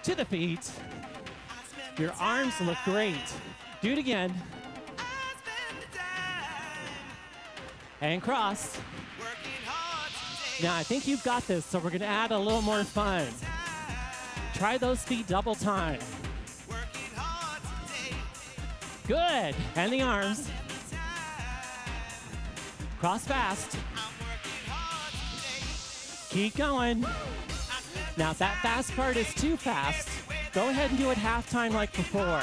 to the feet. Your arms look great. Do it again. And cross. Now I think you've got this, so we're gonna add a little more fun. Try those feet double time. Good, and the arms. Cross fast. Keep going. Now if that fast part is too fast, go ahead and do it half time like before.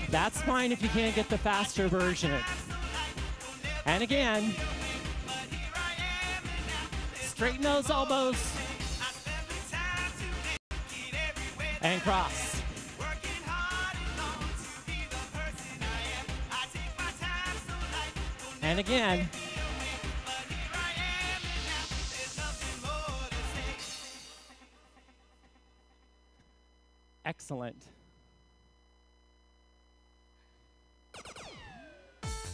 That's fine if you can't get the faster version. And again. Straighten those elbows. And cross. And again. Excellent.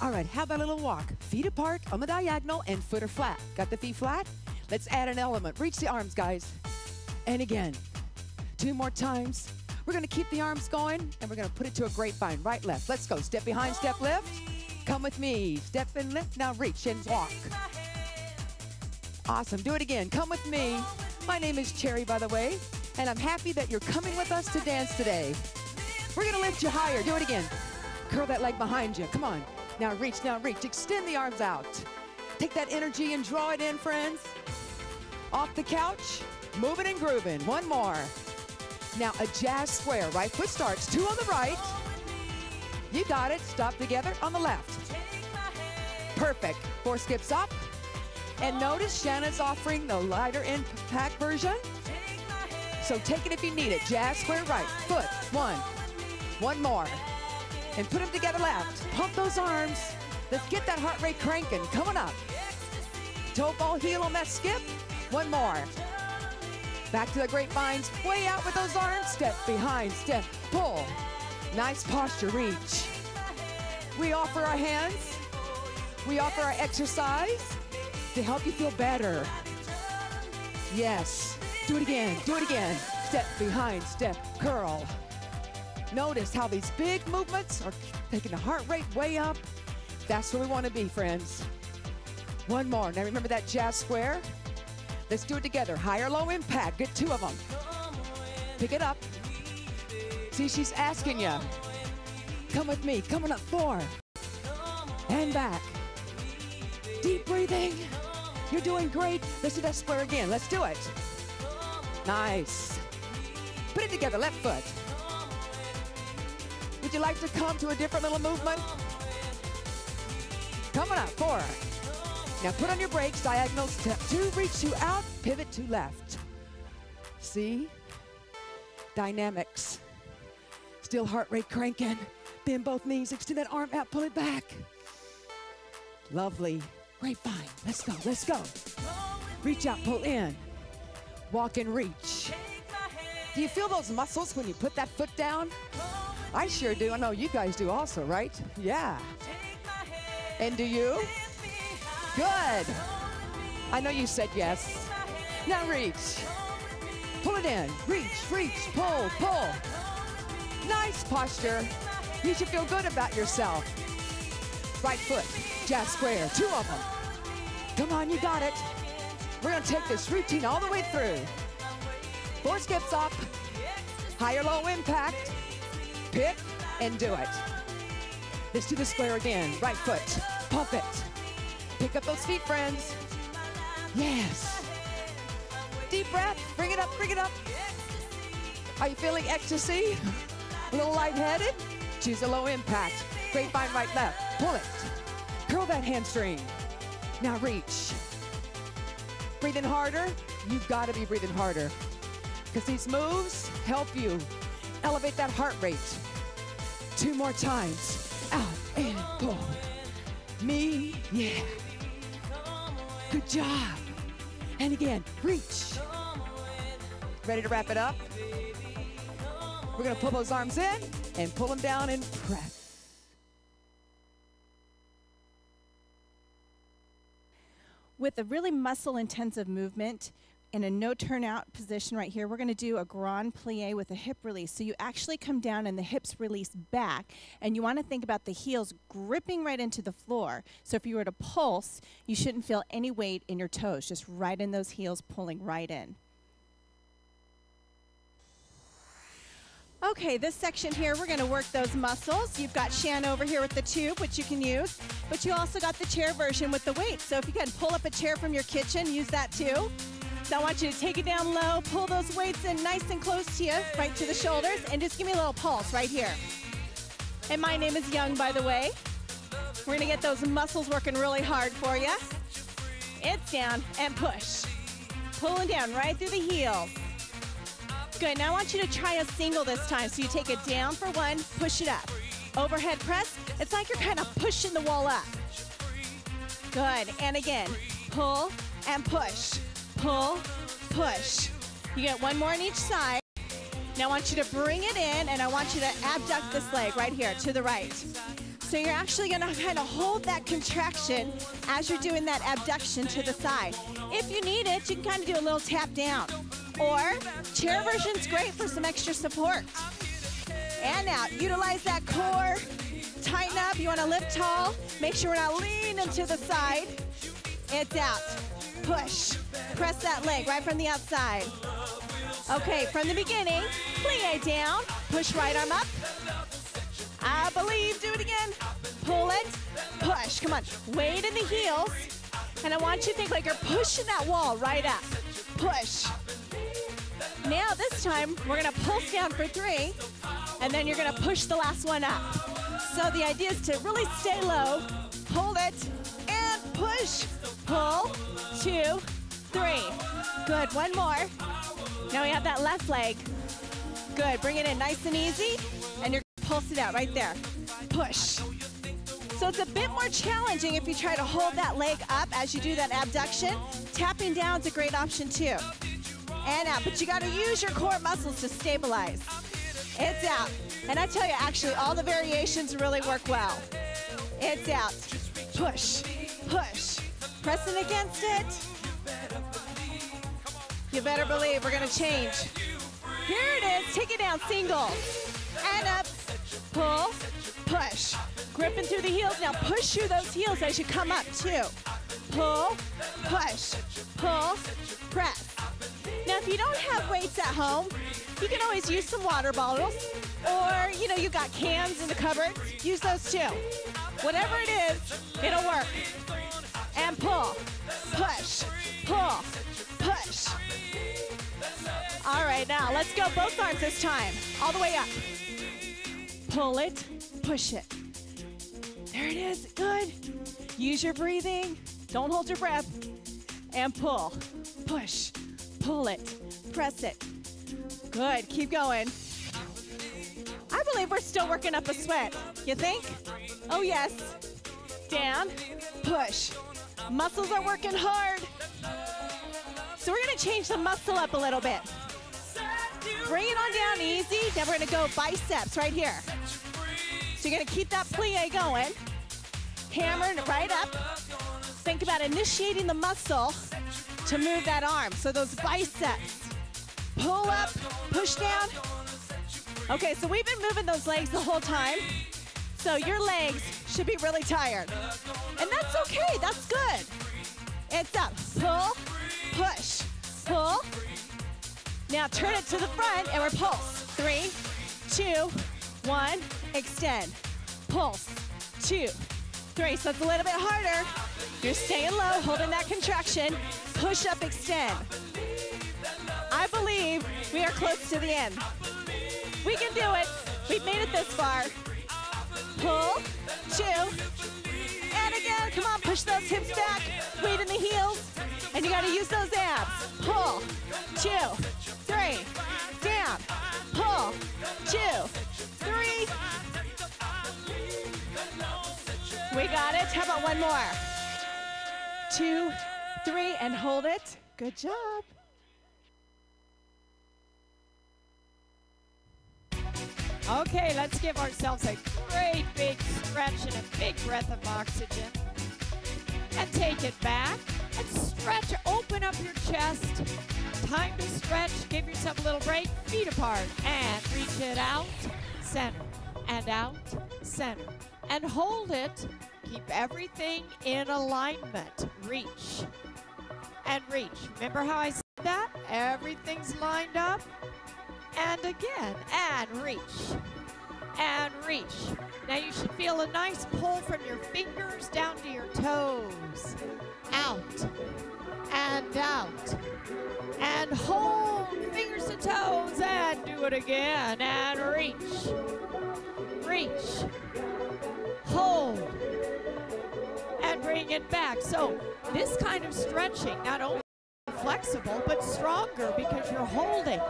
All right, how about a little walk? Feet apart on the diagonal and foot are flat. Got the feet flat? Let's add an element. Reach the arms, guys. And again. 2 more times. We're gonna keep the arms going and we're gonna put it to a grapevine. Right, left. Let's go. Step behind, step lift. Come with me. Step and lift. Now reach and walk. Awesome. Do it again. Come with me. My name is Cherry, by the way, and I'm happy that you're coming with us to dance today. We're gonna lift you higher. Do it again. Curl that leg behind you. Come on. Now reach, now reach. Extend the arms out. Take that energy and draw it in, friends. Off the couch, moving and grooving. One more. Now a jazz square. Right foot starts. 2 on the right. You got it. Stop together on the left. Perfect. 4 skips up. And notice Shanna's offering the lighter impact version. So take it if you need it. Jazz square right. Foot. 1. 1 more. And put them together left. Pump those arms. Let's get that heart rate cranking. Coming up. Toe ball heel on that skip. 1 more. Back to the grapevines. Way out with those arms. Step behind. Step. Pull. Nice posture. Reach. We offer our hands. We offer our exercise to help you feel better. Yes. Do it again. Do it again. Step behind. Step. Curl. Notice how these big movements are taking the heart rate way up. That's where we want to be, friends. 1 more. Now remember that jazz square? Let's do it together. High or low impact. Get 2 of them. Pick it up. See, she's asking you. Come with me. Coming up. 4. And back. Deep breathing. You're doing great. Let's do that square again. Let's do it. Nice. Put it together. Left foot. Would you like to come to a different little movement? Coming up. 4. Now put on your brakes. Diagonal step 2. Reach 2 out. Pivot to left. See? Dynamics. Still heart rate cranking. Bend both knees. Extend that arm out. Pull it back. Lovely. Grapevine. Let's go. Let's go. Reach out. Pull in. Walk and reach. Do you feel those muscles when you put that foot down? I sure do. I know you guys do also, right? Yeah. And do you? Good. I know you said yes. Now reach. Pull it in. Reach, reach, pull, pull. Nice posture. You should feel good about yourself. Right foot, jazz square, 2 of them. Come on, you got it. We're gonna take this routine all the way through. 4 skips up, high or low impact. Pick and do it. Let's do the square again. Right foot, pump it. Pick up those feet, friends. Yes. Deep breath, bring it up, bring it up. Are you feeling ecstasy? A little lightheaded? Choose a low impact. Grapevine right, left, pull it. Curl that hamstring. Now reach. Breathing harder? You've got to be breathing harder. Because these moves help you elevate that heart rate. 2 more times. Out and pull. Me, yeah. Good job. And again, reach. Ready to wrap it up? We're going to pull those arms in and pull them down and press. With a really muscle-intensive movement, in a no turnout position right here, we're going to do a grand plie with a hip release. So you actually come down and the hips release back, and you want to think about the heels gripping right into the floor. So if you were to pulse, you shouldn't feel any weight in your toes, just right in those heels, pulling right in. Okay, this section here, we're going to work those muscles. You've got Shan over here with the tube, which you can use, but you also got the chair version with the weight. So if you can pull up a chair from your kitchen, use that too. So I want you to take it down low, pull those weights in nice and close to you, right to the shoulders, and just give me a little pulse right here. And my name is Young, by the way. We're going to get those muscles working really hard for you. It's down and push. Pulling down right through the heels. Good, now I want you to try a single this time. So you take it down for one, push it up. Overhead press, it's like you're kind of pushing the wall up. Good, and again, pull and push. Pull, push. You get one more on each side. Now I want you to bring it in, and I want you to abduct this leg right here to the right. So you're actually gonna kind of hold that contraction as you're doing that abduction to the side. If you need it, you can kind of do a little tap down. Or chair version's great for some extra support. And out, utilize that core, tighten up, you wanna lift tall, make sure we're not leaning to the side. It's out, push, press that leg right from the outside. Okay, from the beginning, plie down, push right arm up. I believe, do it again. Pull it, push, come on, weight in the heels. And I want you to think like you're pushing that wall right up, push. Now this time, we're gonna pulse down for 3, and then you're gonna push the last one up. So the idea is to really stay low, hold it, and push. Pull, 2, 3. Good, one more. Now we have that left leg. Good, bring it in nice and easy, and you're gonna pulse it out right there. Push. So it's a bit more challenging if you try to hold that leg up as you do that abduction. Tapping down is a great option too. And out, but you gotta use your core muscles to stabilize. It's out. And I tell you, actually, all the variations really work well. It's out. Push, push. Pressing against it. You better believe we're gonna change. Here it is, take it down, single. And up, pull, push. Gripping through the heels, now push through those heels as you come up too. Pull, push, pull, press. Now, if you don't have weights at home, you can always use some water bottles, or, you know, you've got cans in the cupboard. Use those too. Whatever it is, it'll work. And pull, push, pull, push. All right, now let's go both arms this time. All the way up. Pull it, push it. There it is, good. Use your breathing. Don't hold your breath. And pull, push. Pull it, press it. Good, keep going. I believe we're still working up a sweat. You think? Oh yes. Down, push. Muscles are working hard. So we're gonna change the muscle up a little bit. Bring it on down easy. Then we're gonna go biceps right here. So you're gonna keep that plie going. Hammering it right up. Think about initiating the muscle to move that arm. So those biceps. Pull up, push down. Okay, so we've been moving those legs the whole time. So your legs should be really tired. And that's okay, that's good. It's up, pull, push, pull. Now turn it to the front and we're pulse. 3, 2, 1, extend. Pulse, 2, 3. So it's a little bit harder. You're staying low, holding that contraction. Push up, extend. I believe we are close to the end. We can do it. We've made it this far. Pull, 2, and again, come on, push those hips back, weight in the heels, and you gotta use those abs. Pull, 2, 3, down, pull, 2, 3. We got it, how about one more? 2, 3, and hold it. Good job. Okay, let's give ourselves a great big stretch and a big breath of oxygen. And take it back. And stretch, open up your chest. Time to stretch, give yourself a little break, feet apart, and reach it out, center, and out, center. And hold it, keep everything in alignment. Reach, and reach. Remember how I said that? Everything's lined up. And again, and reach, and reach. Now you should feel a nice pull from your fingers down to your toes. Out, and out. And hold, fingers to toes, and do it again, and reach, reach, hold, and bring it back. So this kind of stretching, not only flexible, but stronger because you're holding.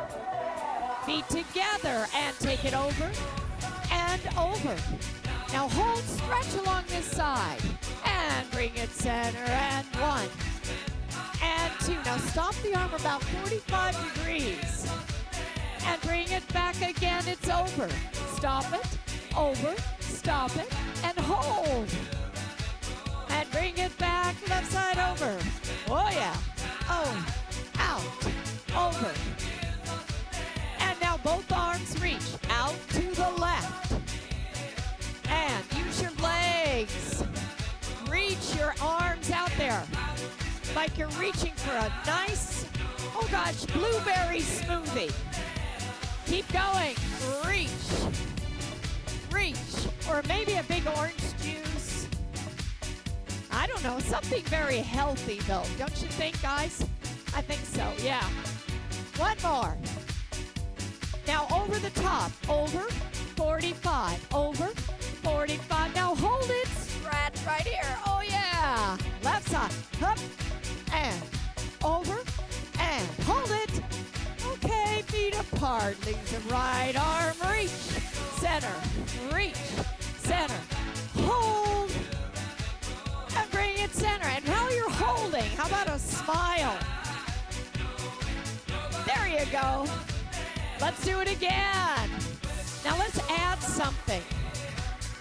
Feet together, and take it over, and over. Now hold, stretch along this side, and bring it center, and 1, and 2. Now stop the arm about 45 degrees, and bring it back again, it's over. Stop it, over, stop it, and hold. And bring it back, left side over. Oh yeah, oh, out, over. And now both arms reach out to the left. And use your legs. Reach your arms out there like you're reaching for a nice, oh gosh, blueberry smoothie. Keep going. Reach. Reach. Or maybe a big orange juice. I don't know, something very healthy though. Don't you think, guys? I think so, yeah. One more. Now over the top, over, 45, over, 45. Now hold it, stretch right here. Oh yeah. Left side, up, and over, and hold it. Okay, feet apart. Leave the right arm, reach, center, reach, center, hold, and bring it center. And while you're holding, how about a smile? There you go. Let's do it again. Now let's add something.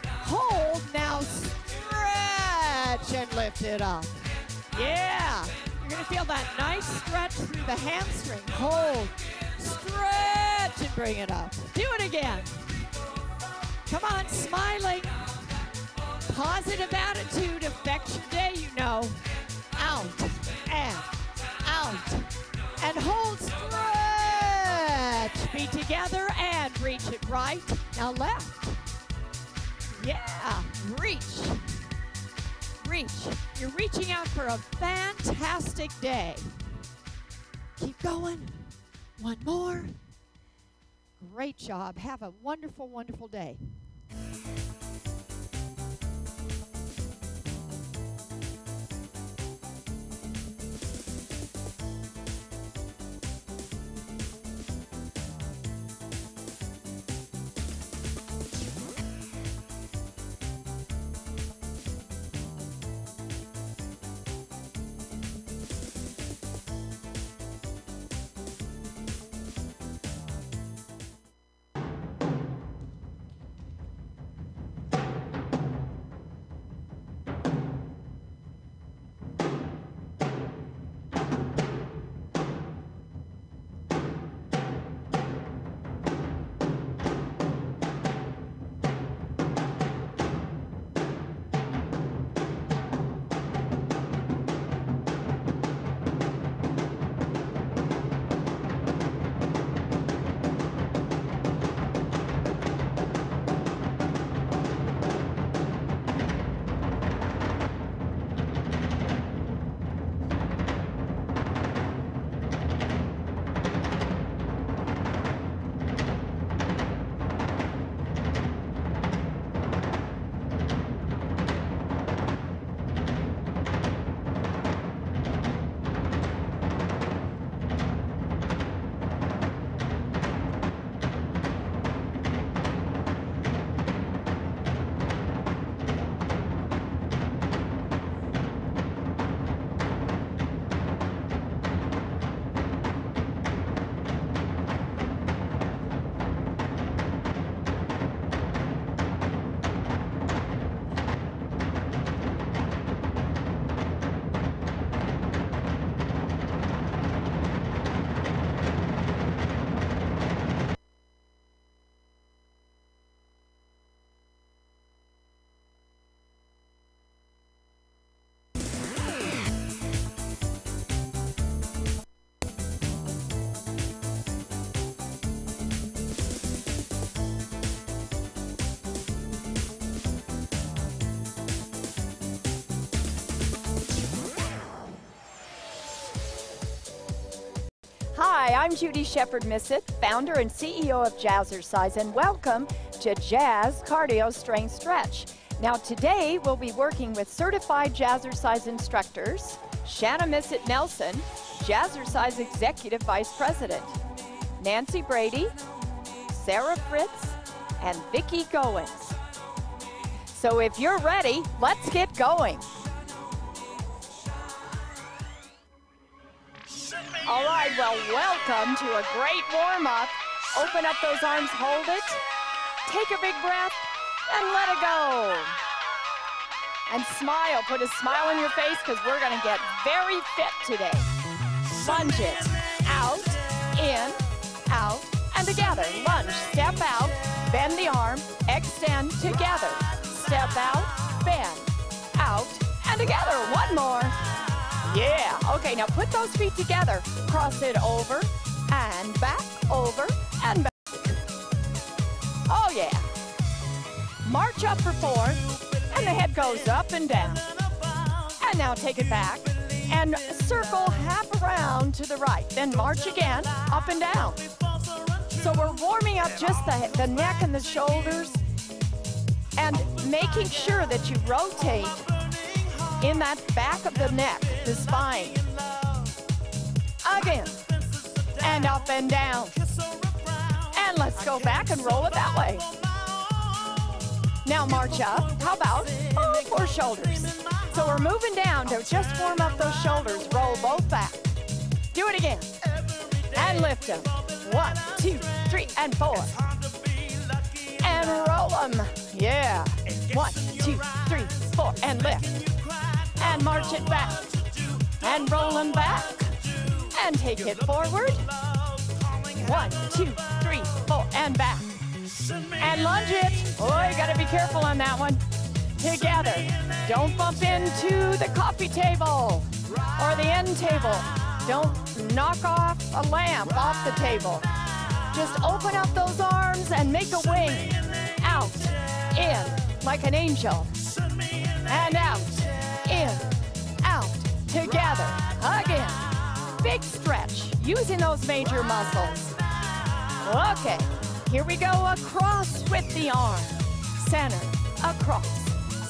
Hold, now stretch and lift it up. Yeah, you're gonna feel that nice stretch through the hamstring. Hold, stretch and bring it up. Do it again. Come on, smiling. Positive attitude affects your day, you know. Out, and hold, stretch. Feet together and reach it right. Now left. Yeah, reach. Reach. You're reaching out for a fantastic day. Keep going. One more. Great job. Have a wonderful, wonderful day. Hi, I'm Judy Shepard-Missett, founder and CEO of Jazzercise, and welcome to Jazz Cardio Strength Stretch. Now today we'll be working with certified Jazzercise instructors, Shanna Missett Nelson, Jazzercise Executive Vice President, Nancy Brady, Sarah Fritz, and Vicki Goins. So if you're ready, let's get going. All right, well, welcome to a great warm-up. Open up those arms, hold it. Take a big breath and let it go. And smile, put a smile on your face because we're gonna get very fit today. Lunge it, out, in, out, and together. Lunge, step out, bend the arm, extend, together. Step out, bend, out, and together. One more. Yeah, okay, now put those feet together. Cross it over and back, over and back. Oh yeah. March up for 4, and the head goes up and down. And now take it back and circle half around to the right. Then march again, up and down. So we're warming up just the neck and the shoulders and making sure that you rotate in that back of the neck, the spine. Again, and up and down. And let's go back and roll it that way. Now march up. How about 4 shoulders? So we're moving down to just warm up those shoulders. Roll both back. Do it again. And lift them. 1, 2, 3, and 4. And roll them. Yeah. 1, 2, 3, 4, and lift. And march it back, and roll them back, and take it forward. 1, 2, 3, 4, and back. And lunge it. Oh, you gotta be careful on that one. Together. Don't bump into the coffee table or the end table. Don't knock off a lamp off the table. Just open up those arms and make a wing. Out, in, like an angel. And out. In, out, together, again. Big stretch, using those major muscles. Okay, here we go, across with the arm. Center, across,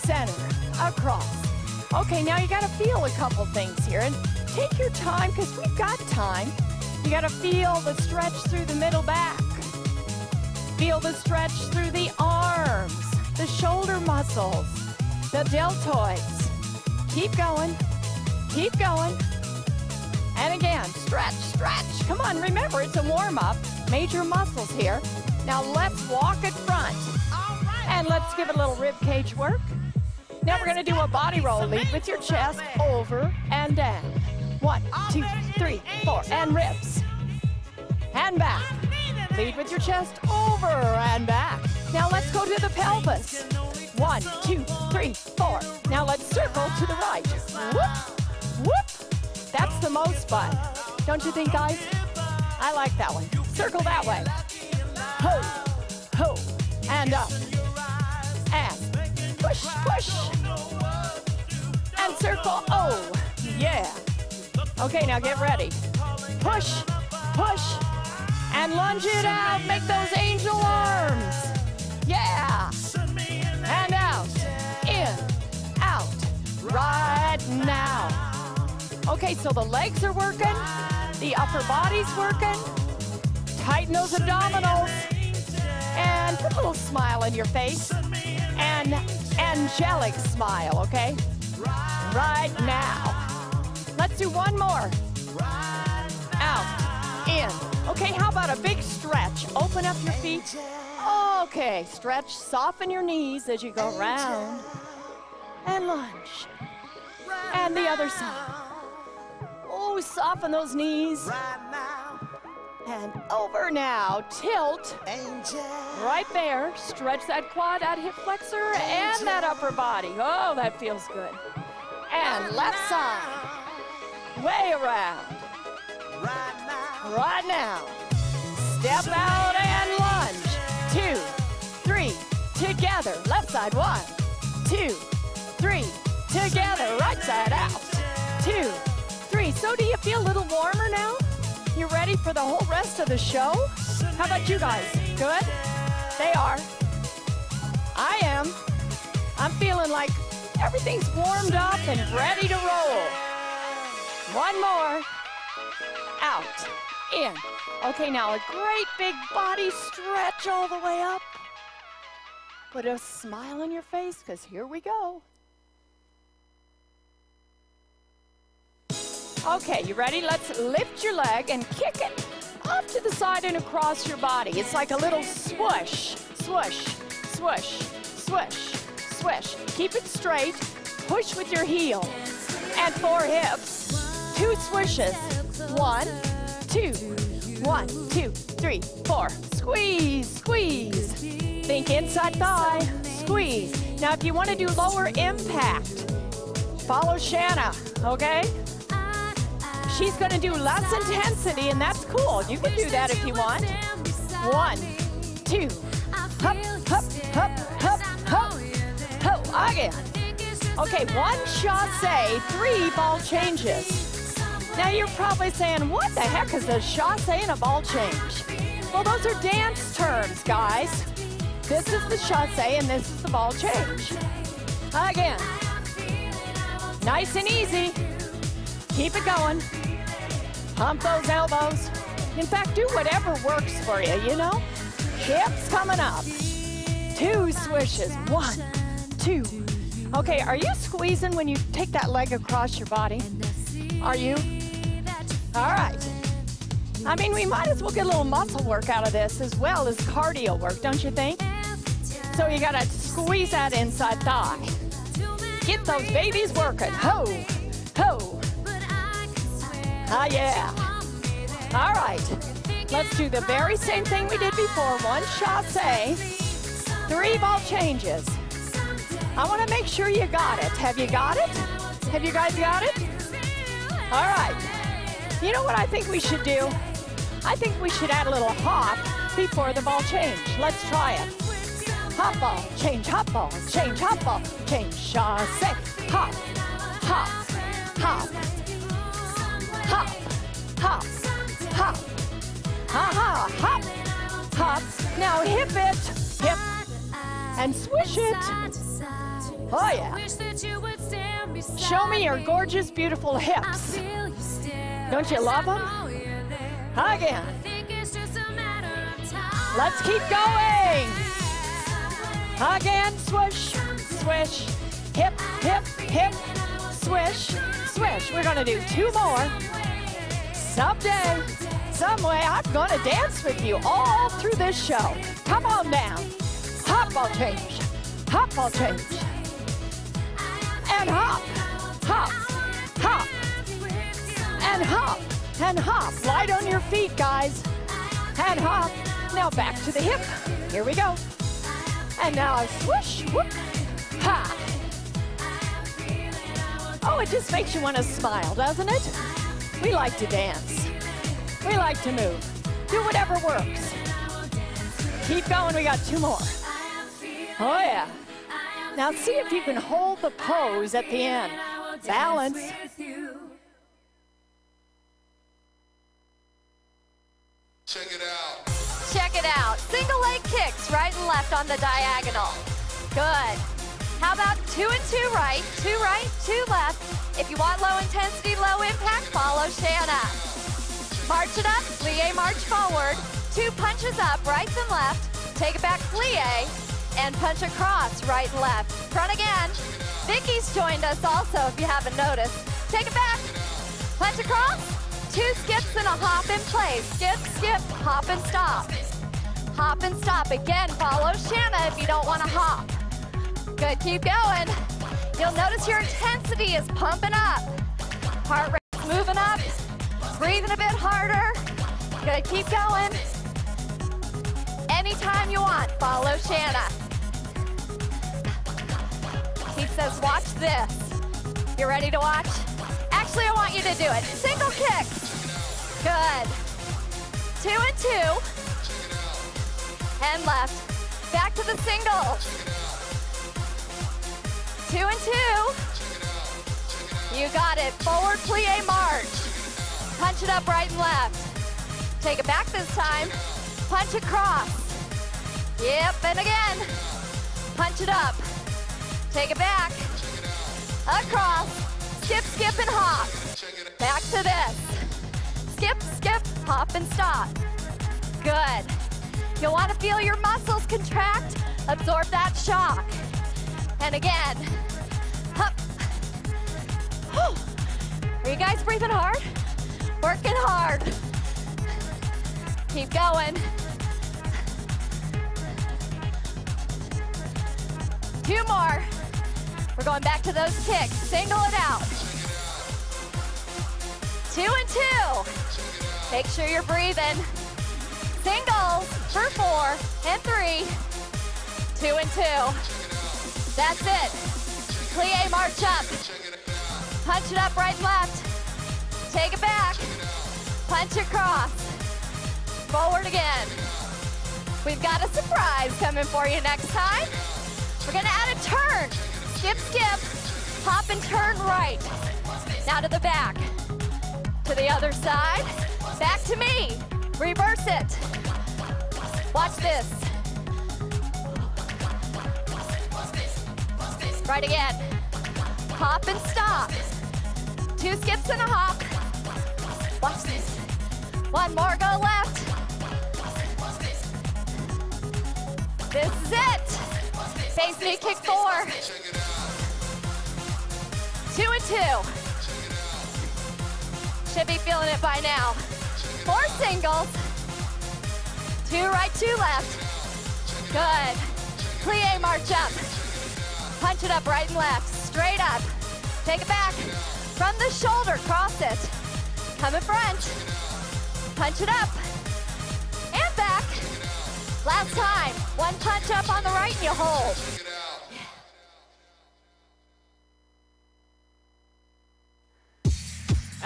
center, across. Okay, now you gotta feel a couple things here, and take your time, because we've got time. You gotta feel the stretch through the middle back. Feel the stretch through the arms, the shoulder muscles, the deltoids. Keep going, keep going. And again, stretch, stretch. Come on, remember, it's a warm-up. Major muscles here. Now let's walk it front. And let's give it a little rib cage work. Now we're gonna do a body roll. Lead with your chest, over and down. 1, 2, 3, 4, and ribs. And back. Lead with your chest, over and back. Now let's go to the pelvis. 1, 2, 3, 4. Now let's circle to the right. Whoop, whoop. That's the most fun. Don't you think, guys? I like that one. Circle that way. Ho, ho, and up. And push, push. And circle, oh, yeah. Okay, now get ready. Push, push, and lunge it out. Make those angel arms. Yeah. And out, in, out, right now. Okay, so the legs are working, the upper body's working. Tighten those abdominals, and put a little smile on your face. An angelic smile, okay? Right now. Let's do one more. Out, in. Okay, how about a big stretch? Open up your feet. Okay, stretch, soften your knees as you go round. And lunge. And the other side. Oh, soften those knees. And over now, tilt. Right there, stretch that quad, that hip flexor, and that upper body. Oh, that feels good. And left side. Way around. Right now. Step out and lunge. 2, 3, together. Left side, 1, 2, 3, together. Right side out. 2, 3. So do you feel a little warmer now? You ready for the whole rest of the show? How about you guys? Good? They are. I am. I'm feeling like everything's warmed up and ready to roll. One more. Out. In. Okay, now a great big body stretch all the way up. Put a smile on your face, because here we go. Okay, you ready? Let's lift your leg and kick it off to the side and across your body. It's like a little swoosh, swoosh, swoosh, swoosh, swoosh. Keep it straight. Push with your heel. And 4 hips. 2 swooshes. 1, 2. 1, 2, 3, 4. Squeeze, squeeze. Think inside thigh. Squeeze. Now, if you want to do lower impact, follow Shanna, okay? She's going to do less intensity, and that's cool. You can do that if you want. 1, 2, hop, hop, hop, hop, hop, hop, again. Okay, 1 chassé, 3 ball changes. Now you're probably saying, what the heck is a chassé and a ball change? Well, those are dance terms, guys. This is the chassé and this is the ball change. Again. Nice and easy. Keep it going. Pump those elbows. In fact, do whatever works for you, you know? Hips coming up. 2 swishes. 1, 2. Okay, are you squeezing when you take that leg across your body? Are you? All right. I mean, we might as well get a little muscle work out of this as well as cardio work, don't you think? So you gotta squeeze that inside thigh. Get those babies working. Ho, ho. Ah, yeah. All right. Let's do the very same thing we did before. 1 chassé, 3 ball changes. I want to make sure you got it. Have you got it? Have you guys got it? All right. You know what I think we should do? I think we should add a little hop before the ball change. Let's try it. Hop ball, change, hop ball, change, hop ball, change, chassé, hop, hop, hop, hop, hop, hop, ha-ha, hop, hop. Now hip it, hip, and swish it. Oh yeah. Show me your gorgeous, beautiful hips. Don't you love them? Again. Let's keep going. Again, swish, swish, hip, hip, hip, swish, swish. We're gonna do 2 more. Someday, some way, I'm gonna dance with you all through this show. Come on down. Hop ball change, hop ball change. And hop, hop, hop, and hop, and hop. Light on your feet, guys. And hop. Now back to the hip. Here we go. And now a swoosh, whoop, ha. Oh, it just makes you want to smile, doesn't it? We like to dance. We like to move. Do whatever works. Keep going, we got 2 more. Oh yeah. Now see if you can hold the pose at the end. Balance. Check it out. Check it out. Single leg kicks right and left on the diagonal. Good. How about 2 and 2 right, 2 left. If you want low intensity, low impact, follow Shanna. March it up, plie, march forward. 2 punches up, right and left. Take it back, plie, and punch across, right and left. Front again. Vicky's joined us also, if you haven't noticed. Take it back, punch across. 2 skips and a hop in place. Skip, skip, hop and stop. Hop and stop. Again, follow Shanna if you don't want to hop. Good, keep going. You'll notice your intensity is pumping up. Heart rate's moving up. Breathing a bit harder. Good, keep going. Anytime you want, follow Shanna. He says, watch this. You ready to watch? Actually, I want you to do it. Single kicks. Good. 2 and 2. And left. Back to the singles. 2 and 2. You got it. Forward plie march. Punch it up right and left. Take it back this time. Punch across. Yep, and again. Punch it up. Take it back. Across. Skip, skip, and hop. Back to this. Skip, skip, hop, and stop. Good. You'll want to feel your muscles contract. Absorb that shock. And again. Up. Are you guys breathing hard? Working hard. Keep going. 2 more. We're going back to those kicks. Single it out. 2 and 2. Make sure you're breathing. Singles for 4 and 3. 2 and 2. That's it. Plie march up. Punch it up right and left. Take it back. Punch across. Forward again. We've got a surprise coming for you next time. We're gonna add a turn. Skip, skip, hop and turn right. Now to the back. To the other side. Back to me. Reverse it. Watch this. Right again. Hop and stop. 2 skips and a hop. Watch this. 1 more, go left. This is it. Face knee kick 4. 2 and 2. Should be feeling it by now. 4 singles. 2 right, 2 left. Good. Plie march up. Punch it up right and left. Straight up. Take it back. From the shoulder, cross it. Come in front. Punch it up. And back. Last time. 1 punch up on the right and you hold.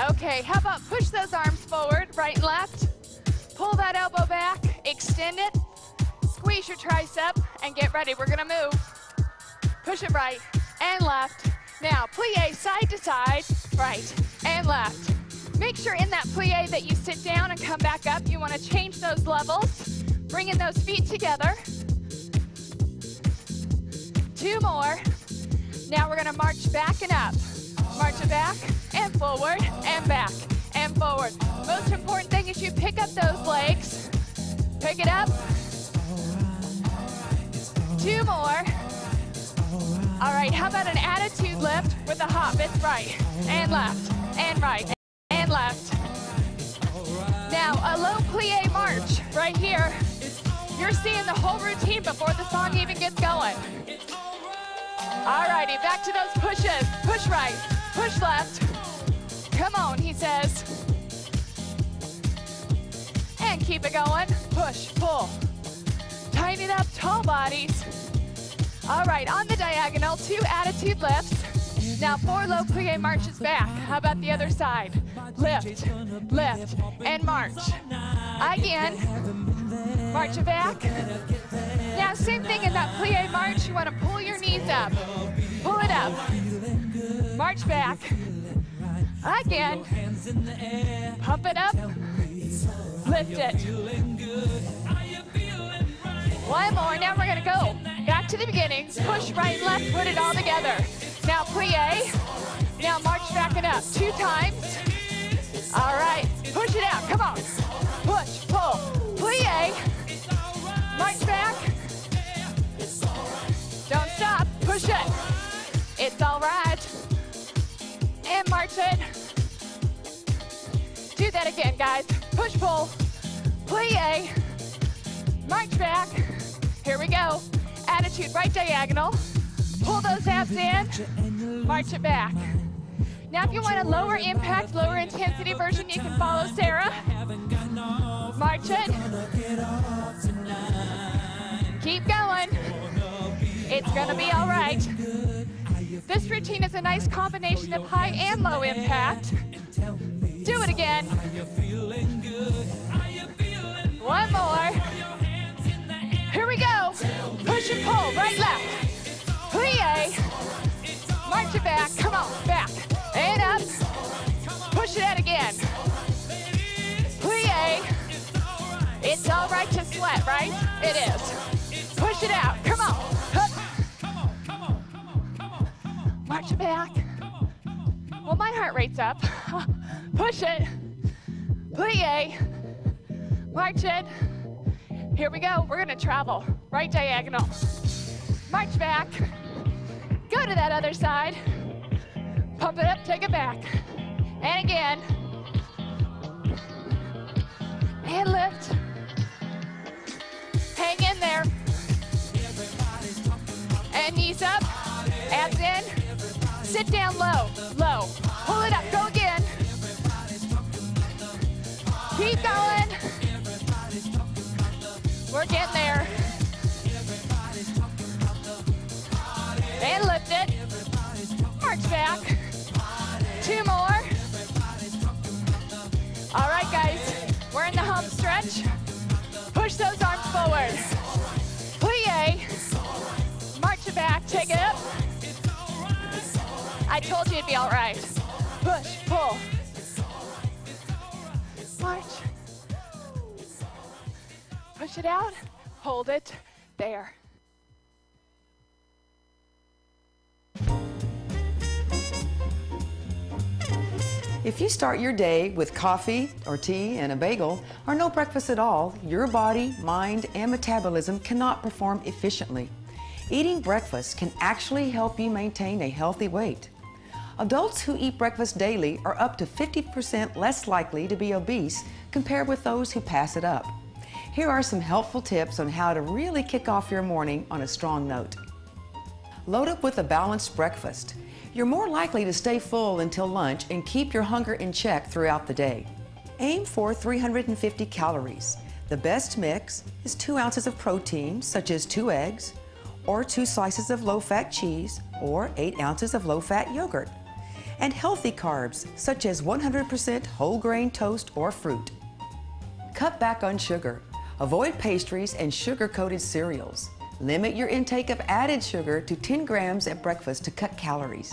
Okay, how about push those arms forward, right and left. Pull that elbow back, extend it, squeeze your tricep, and get ready. We're gonna move. Push it right and left. Now, plie side to side, right and left. Make sure in that plie that you sit down and come back up. You wanna change those levels. Bringing those feet together. 2 more. Now we're gonna march back and up. March it back and forward and back and forward. Most important thing is you pick up those legs. Pick it up. 2 more. All right, how about an attitude lift with a hop? It's right and left and right and left. Now a low plie march right here. You're seeing the whole routine before the song even gets going. All righty, back to those pushes. Push right, push left. Come on, he says. And keep it going. Push, pull. Tighten it up, tall bodies. All right, on the diagonal, 2 attitude lifts. Now 4 low plie marches back. How about the other side? Lift, lift, and march. Again, march it back. Now same thing in that plie march, you want to pull your knees up. Pull it up. March back. Again. Pump it up. Lift it. 1 more, now we're gonna go back to the beginning. Push right and left, put it all together. Now plie. Now march back and up 2 times. All right, push it out, come on. Push, pull, plie. March back. Don't stop, push it. It's all right. And march it. Do that again, guys. Push, pull, plie. March back. Here we go. Attitude right diagonal. Pull those abs in. March it back. Now if you want a lower impact, lower intensity version, you can follow Sarah. March it. Keep going. It's gonna be all right. This routine is a nice combination of high and low impact. Do it again. 1 more. Here we go. Push and pull, right, left. Plie. March it back, come on, back. And up. Push it out again. Plie. So right to sweat, right? It is. Push it out. Come on. March it back. Well, my heart rate's up. Push it. Plie. March it. Here we go. We're going to travel. Right diagonal. March back. Go to that other side. Pump it up, take it back. And again. And lift. Hang in there. And knees up. Abs in. Sit down low. Low. Pull it up. Go again. Keep going. We're getting there. And lift it. March back. 2 more. All right, guys. We're in the home stretch. Push those arms forward. Plie. March it back. Take it up. I told you it'd be all right. Push, pull. March. Push it out. Hold it. There. If you start your day with coffee or tea and a bagel, or no breakfast at all, your body, mind, and metabolism cannot perform efficiently. Eating breakfast can actually help you maintain a healthy weight. Adults who eat breakfast daily are up to 50% less likely to be obese compared with those who pass it up. Here are some helpful tips on how to really kick off your morning on a strong note. Load up with a balanced breakfast. You're more likely to stay full until lunch and keep your hunger in check throughout the day. Aim for 350 calories. The best mix is 2 ounces of protein, such as 2 eggs, or 2 slices of low-fat cheese, or 8 ounces of low-fat yogurt, and healthy carbs, such as 100% whole grain toast or fruit. Cut back on sugar. Avoid pastries and sugar-coated cereals. Limit your intake of added sugar to 10 grams at breakfast to cut calories.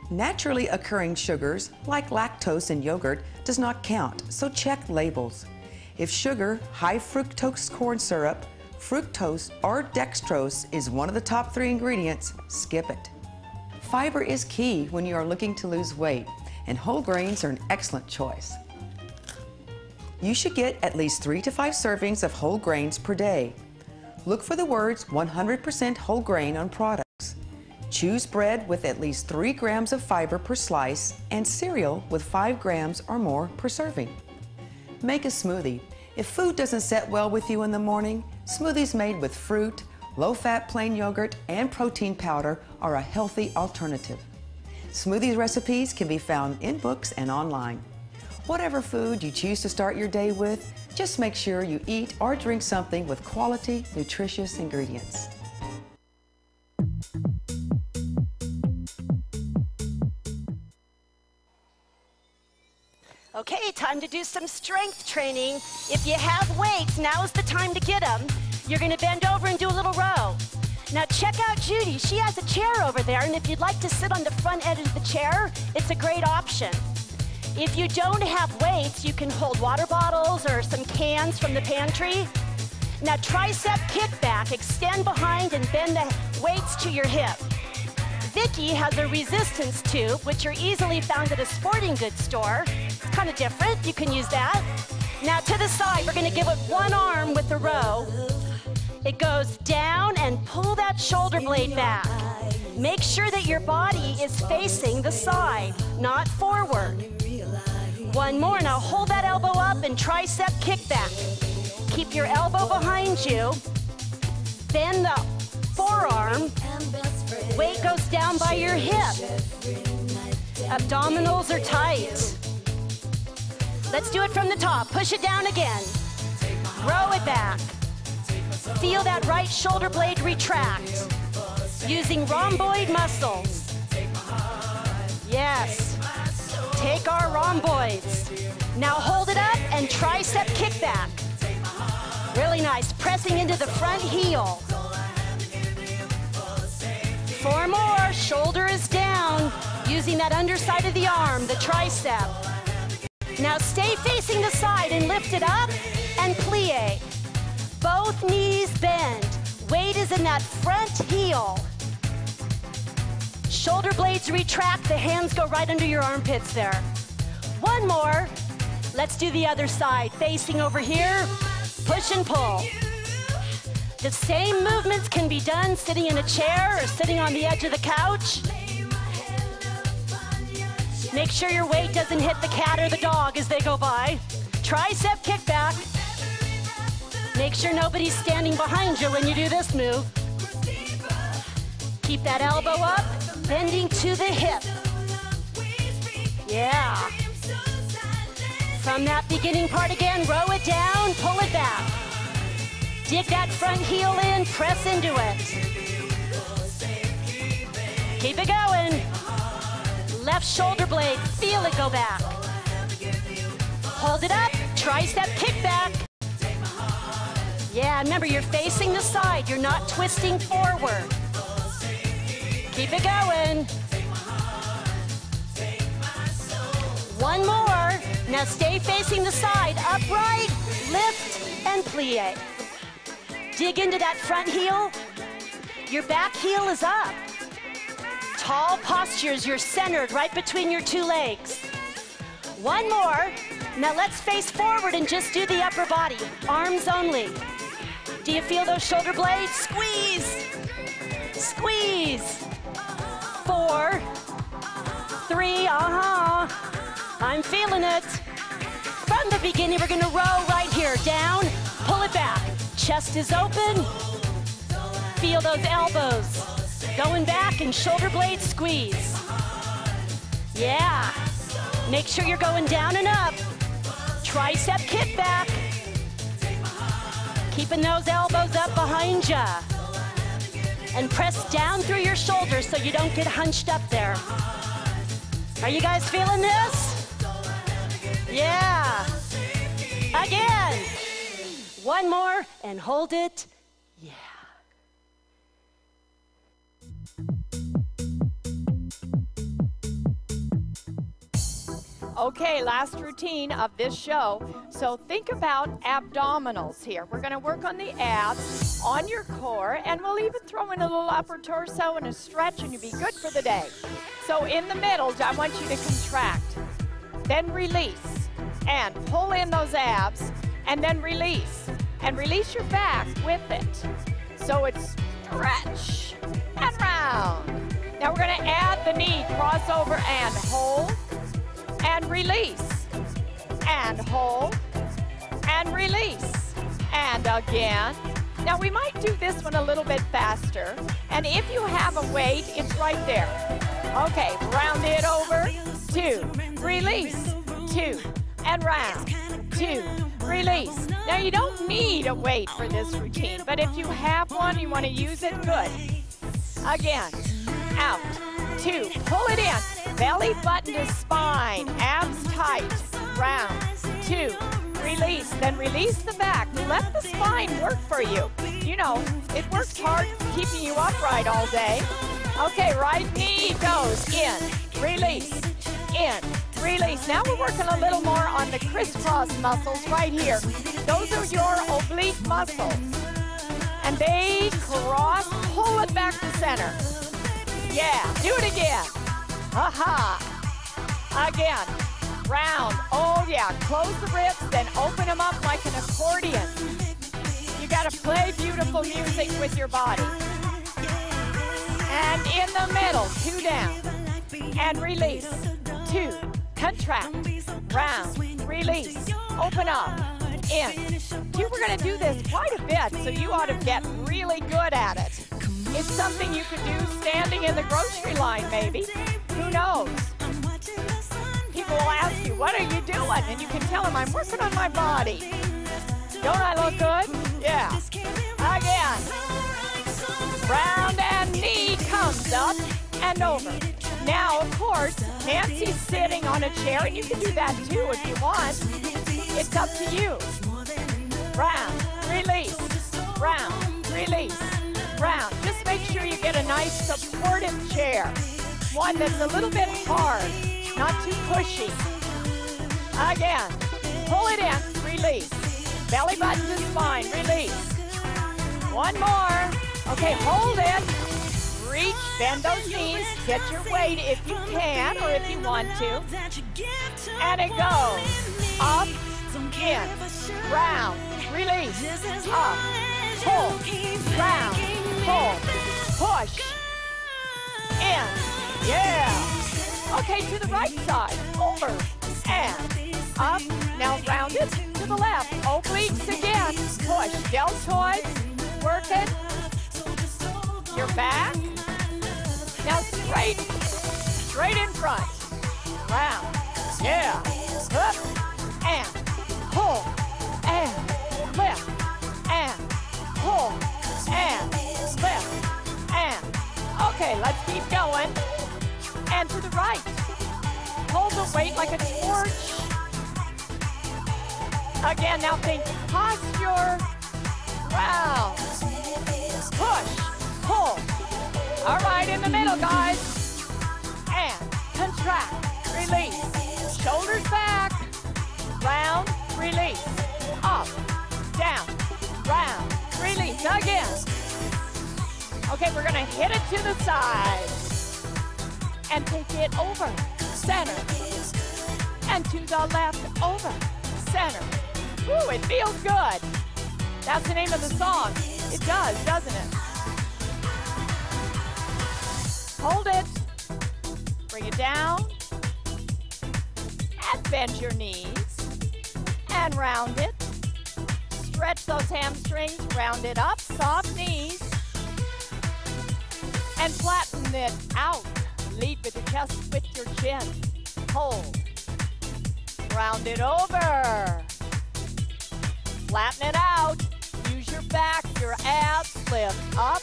Naturally occurring sugars, like lactose in yogurt, does not count, so check labels. If sugar, high fructose corn syrup, fructose, or dextrose is one of the top 3 ingredients, skip it. Fiber is key when you are looking to lose weight, and whole grains are an excellent choice. You should get at least 3 to 5 servings of whole grains per day. Look for the words 100% whole grain on products. Choose bread with at least 3 grams of fiber per slice and cereal with 5 grams or more per serving. Make a smoothie. If food doesn't set well with you in the morning, smoothies made with fruit, low-fat plain yogurt, and protein powder are a healthy alternative. Smoothie recipes can be found in books and online. Whatever food you choose to start your day with, just make sure you eat or drink something with quality, nutritious ingredients. Okay, time to do some strength training. If you have weights, now's the time to get them. You're gonna bend over and do a little row. Now check out Judy. She has a chair over there, and if you'd like to sit on the front edge of the chair, it's a great option. If you don't have weights, you can hold water bottles or some cans from the pantry. Now tricep kickback, extend behind and bend the weights to your hip. Vicki has a resistance tube, which are easily found at a sporting goods store. It's kind of different, you can use that. Now to the side, we're gonna give it one arm with the row. It goes down and pull that shoulder blade back. Make sure that your body is facing the side, not forward. One more, now hold that elbow up and tricep kickback. Keep your elbow behind you. Bend the forearm. Weight goes down by your hip. Abdominals are tight. Let's do it from the top. Push it down again. Row it back. Feel that right shoulder blade retract. Using rhomboid muscles. Yes. Take our rhomboids. Now hold it up and tricep kickback. Really nice. Pressing into the front heel. 4 more. Shoulder is down. Using that underside of the arm, the tricep. Now stay facing the side and lift it up and plie. bend. Weight is in that front heel. Shoulder blades retract, the hands go right under your armpits there. One more. Let's do the other side. Facing over here, push and pull. The same movements can be done sitting in a chair or sitting on the edge of the couch. Make sure your weight doesn't hit the cat or the dog as they go by. Tricep kickback. Make sure nobody's standing behind you when you do this move. Keep that elbow up, bending to the hip. Yeah. From that beginning part again, row it down, pull it back. Dig that front heel in, press into it. Keep it going. Left shoulder blade, feel it go back. Hold it up, tricep kickback. Yeah, remember you're facing the side, you're not twisting forward. Keep it going. One more. Now stay facing the side, upright, lift, and plie. Dig into that front heel. Your back heel is up. Tall postures, you're centered right between your two legs. One more. Now let's face forward and just do the upper body, arms only. Do you feel those shoulder blades? Squeeze, squeeze. 4, 3, I'm feeling it. From the beginning, we're gonna row right here, down, pull it back. Chest is open. Feel those elbows. Going back and shoulder blades squeeze. Yeah. Make sure you're going down and up. Tricep kickback. Keeping those elbows up behind ya. And press down through your shoulders so you don't get hunched up there. Are you guys feeling this? Yeah. Again. One more and hold it. Yeah. Okay, last routine of this show. So think about abdominals here. We're going to work on the abs, on your core, and we'll even throw in a little upper torso and a stretch, and you'll be good for the day. So in the middle, I want you to contract, then release, and pull in those abs, and then release. And release your back with it. So it's stretch and round. Now we're going to add the knee, crossover, and hold. And release, and hold, and release, and again. Now we might do this one a little bit faster, and if you have a weight, it's right there. Okay, round it over, 2, release, 2, and round, 2, release. Now you don't need a weight for this routine, but if you have one, you want to use it, good. Again, out, 2, pull it in. Belly button to spine, abs tight, round, 2, release, then release the back. Let the spine work for you. You know, it works hard keeping you upright all day. Okay, right knee goes in, release, in, release. Now we're working a little more on the crisscross muscles right here. Those are your oblique muscles. And they cross, pull it back to center. Yeah, do it again. Aha! Again, round. Oh yeah, close the ribs, then open them up like an accordion. You gotta play beautiful music with your body. And in the middle, 2 down. And release, 2, contract, round, release, open up, in. We're gonna do this quite a bit, so you ought to get really good at it. It's something you could do standing in the grocery line, maybe. Who knows? People will ask you, what are you doing? And you can tell them, I'm working on my body. Don't I look good? Yeah. Again. Round and knee comes up and over. Now, of course, Nancy's sitting on a chair, and you can do that too if you want. It's up to you. Round, release, round, release, round. Just make sure you get a nice supportive chair. One that's a little bit hard, not too pushy. Again, pull it in, release. Belly button to spine, release. One more. Okay, hold it. Reach, bend those knees. Get your weight if you can or if you want to. And it goes up, in, round, release, up, pull, round, pull, push, in, yeah. Okay, to the right side, over, and up. Now round it to the left, obliques again, push, deltoid, work it, your back. Now straight in front, round, yeah, up, and pull, and lift, and pull, and lift, and, okay, let's keep going, and to the right, hold the weight like a torch, again, now think posture, round, push, pull, all right, in the middle, guys, and contract, release, shoulders back, round, release, up, down, round, release, again. Okay, we're gonna hit it to the side, and take it over, center, and to the left, over, center. Ooh, it feels good. That's the name of the song. It does, doesn't it? Hold it, bring it down, and bend your knees, and round it. Stretch those hamstrings, round it up, soft knees, and flatten it out. Lead with your chest, with your chin. Hold, round it over. Flatten it out, use your back, your abs, lift up.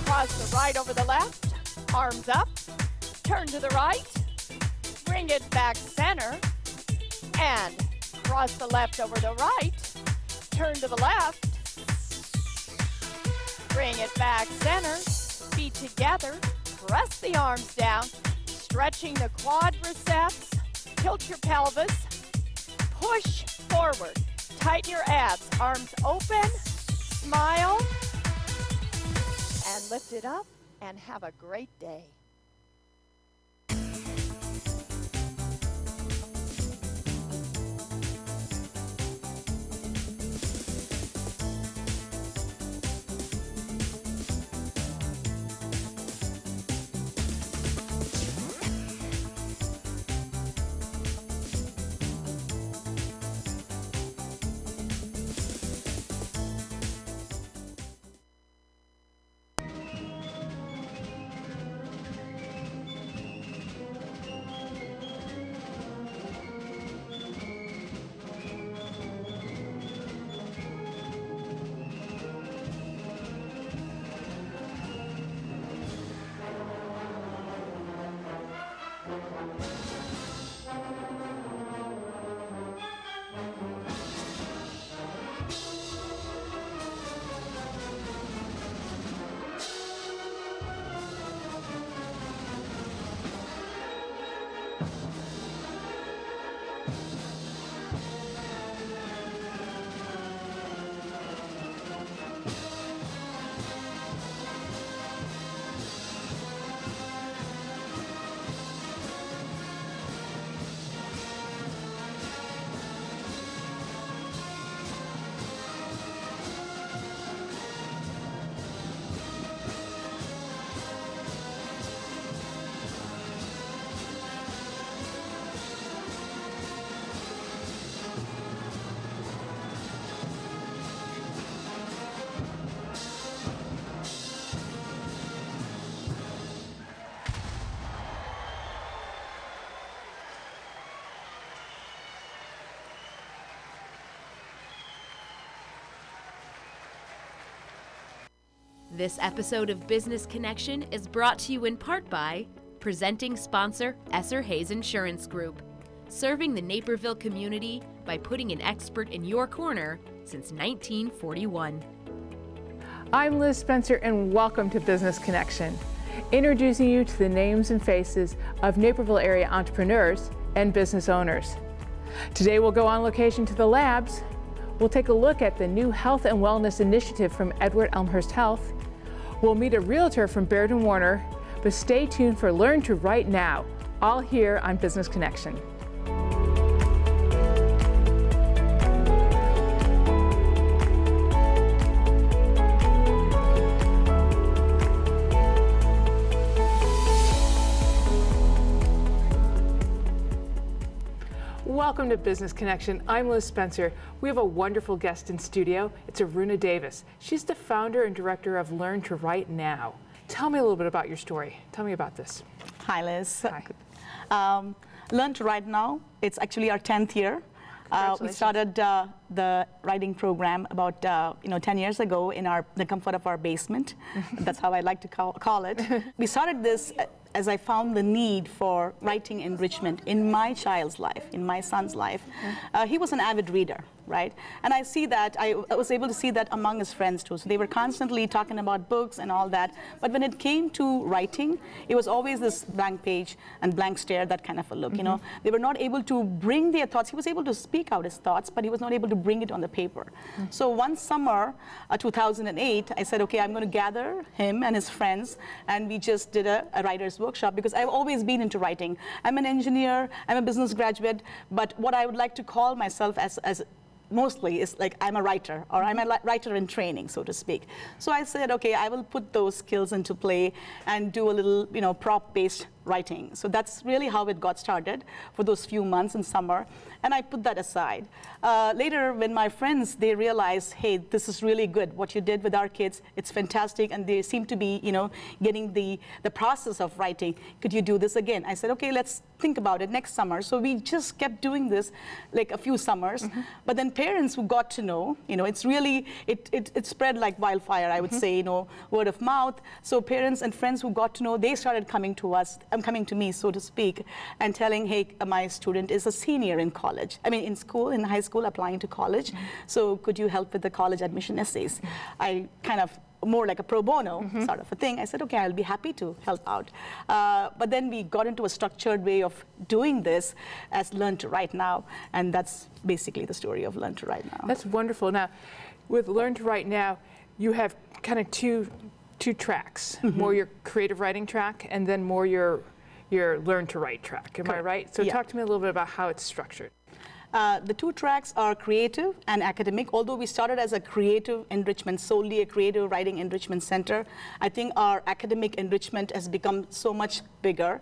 Cross the right over the left. Arms up, turn to the right, bring it back center, and cross the left over the right, turn to the left, bring it back center, feet together, press the arms down, stretching the quadriceps, tilt your pelvis, push forward, tighten your abs, arms open, smile, and lift it up. And have a great day. This episode of Business Connection is brought to you in part by presenting sponsor Esser Hayes Insurance Group, serving the Naperville community by putting an expert in your corner since 1941. I'm Liz Spencer and welcome to Business Connection, introducing you to the names and faces of Naperville area entrepreneurs and business owners. Today we'll go on location to the labs We'll take a look at the new health and wellness initiative from Edward Elmhurst Health. We'll meet a realtor from Baird & Warner, but stay tuned for Learn to Write Now, all here on Business Connection. Welcome to Business Connection. I'm Liz Spencer. We have a wonderful guest in studio. It's Aruna Davis. She's the founder and director of Learn to Write Now. Tell me a little bit about your story. Tell me about this. Hi, Liz. Hi. Learn to Write Now. It's actually our 10th year. We started the writing program about 10 years ago in the comfort of our basement. That's how I like to call it. We started this as I found the need for writing enrichment in my child's life, in my son's life. He was an avid reader, right? And I see that, I was able to see that among his friends too. So they were constantly talking about books and all that. But when it came to writing, it was always this blank page and blank stare, that kind of a look, you know? They were not able to bring their thoughts. He was able to speak out his thoughts, but he was not able to bring it on the paper. So one summer, 2008, I said, okay, I'm going to gather him and his friends, and we just did a writer's workshop, because I've always been into writing. I'm an engineer, I'm a business graduate, but what I would like to call myself as mostly is like I'm a writer, or I'm a writer in training, so to speak. So I said, okay, I will put those skills into play and do a little, prop-based writing. So that's really how it got started for those few months in summer, and I put that aside. Later, when my friends, they realized, hey, this is really good, what you did with our kids, it's fantastic, and they seem to be, getting the process of writing. Could you do this again? I said, okay, let's think about it next summer. So we just kept doing this like a few summers, but then parents who got to know, it's really, it spread like wildfire, I would say, word of mouth. So parents and friends who got to know, they started coming to us, coming to me, so to speak, and telling, hey, my student is a senior in college. I mean, in school, in high school, applying to college. So could you help with the college admission essays? I kind of, more like a pro bono sort of a thing. I said, okay, I'll be happy to help out. But then we got into a structured way of doing this as Learn to Write Now, and that's basically the story of Learn to Write Now. That's wonderful. Now, with Learn to Write Now, you have kind of two tracks, more your creative writing track and then more your Learn to Write track. Am I right? So talk to me a little bit about how it's structured. The two tracks are creative and academic. Although we started as a creative enrichment, solely a creative writing enrichment center, I think our academic enrichment has become so much bigger.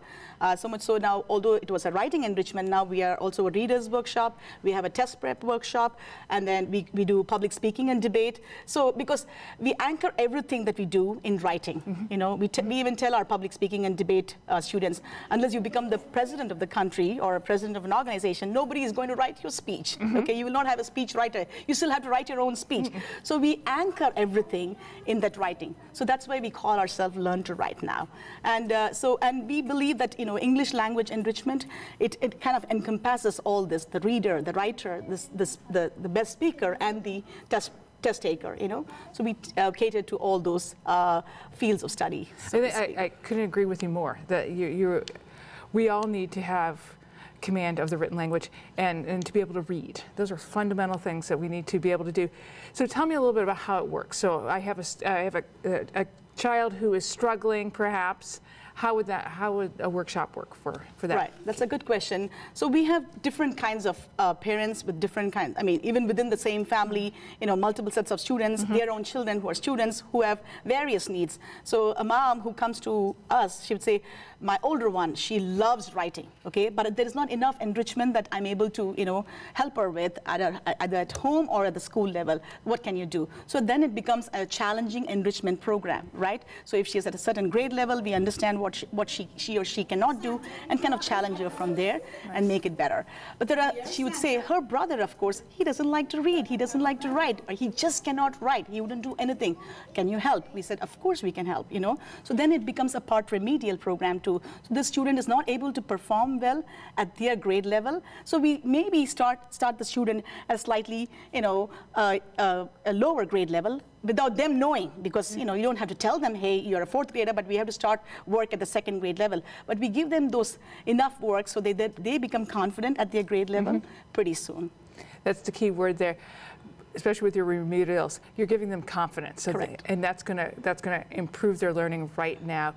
So much so now, although it was a writing enrichment, now we are also a reader's workshop, we have a test prep workshop, and then we do public speaking and debate. So because we anchor everything that we do in writing, we even tell our public speaking and debate students, unless you become the president of the country or a president of an organization, nobody is going to write your speech. Okay, you will not have a speech writer. You still have to write your own speech. So we anchor everything in that writing. So that's why we call ourselves Learn to Write Now. And and we believe that English language enrichment, it kind of encompasses all this: the reader, the writer, the best speaker, and the test taker. So we cater to all those fields of study. So I couldn't agree with you more. That we all need to have command of the written language and to be able to read. Those are fundamental things that we need to be able to do. So tell me a little bit about how it works. So I have a child who is struggling, perhaps. How would a workshop work for that? Right, that's a good question. So we have different kinds of parents with different kinds, even within the same family, multiple sets of students, their own children who are students who have various needs. So a mom who comes to us, she would say, my older one, she loves writing, okay, but there is not enough enrichment that I'm able to, help her with either at home or at the school level. What can you do? So then it becomes a challenging enrichment program, right? So if she is at a certain grade level, we understand what she or she cannot do and kind of challenge her from there and make it better. But she would say her brother, of course, he doesn't like to read, he doesn't like to write, or he just cannot write, he wouldn't do anything. Can you help? We said, of course we can help, So then it becomes a part remedial program too. So the student is not able to perform well at their grade level. So we maybe start the student at slightly, a lower grade level, without them knowing, because you don't have to tell them, hey, you're a fourth grader, but we have to start work at the second grade level. But we give them those enough work so they become confident at their grade level pretty soon. That's the key word there. especially with your remedials, you're giving them confidence. So Correct. And that's gonna improve their learning right now.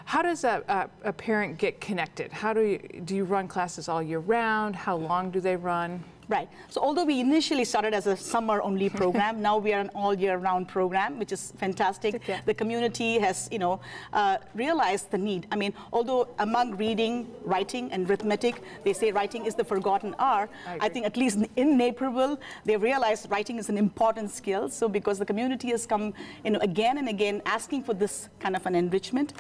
How does a parent get connected? How do you run classes all year round? How long do they run? Right. So although we initially started as a summer-only program, now we are an all-year-round program, which is fantastic. Yeah. The community has, realized the need. I mean, although among reading, writing, and arithmetic, they say writing is the forgotten art. I think at least in Naperville, they realized writing is an important skill. So because the community has come, again and again asking for this kind of an enrichment.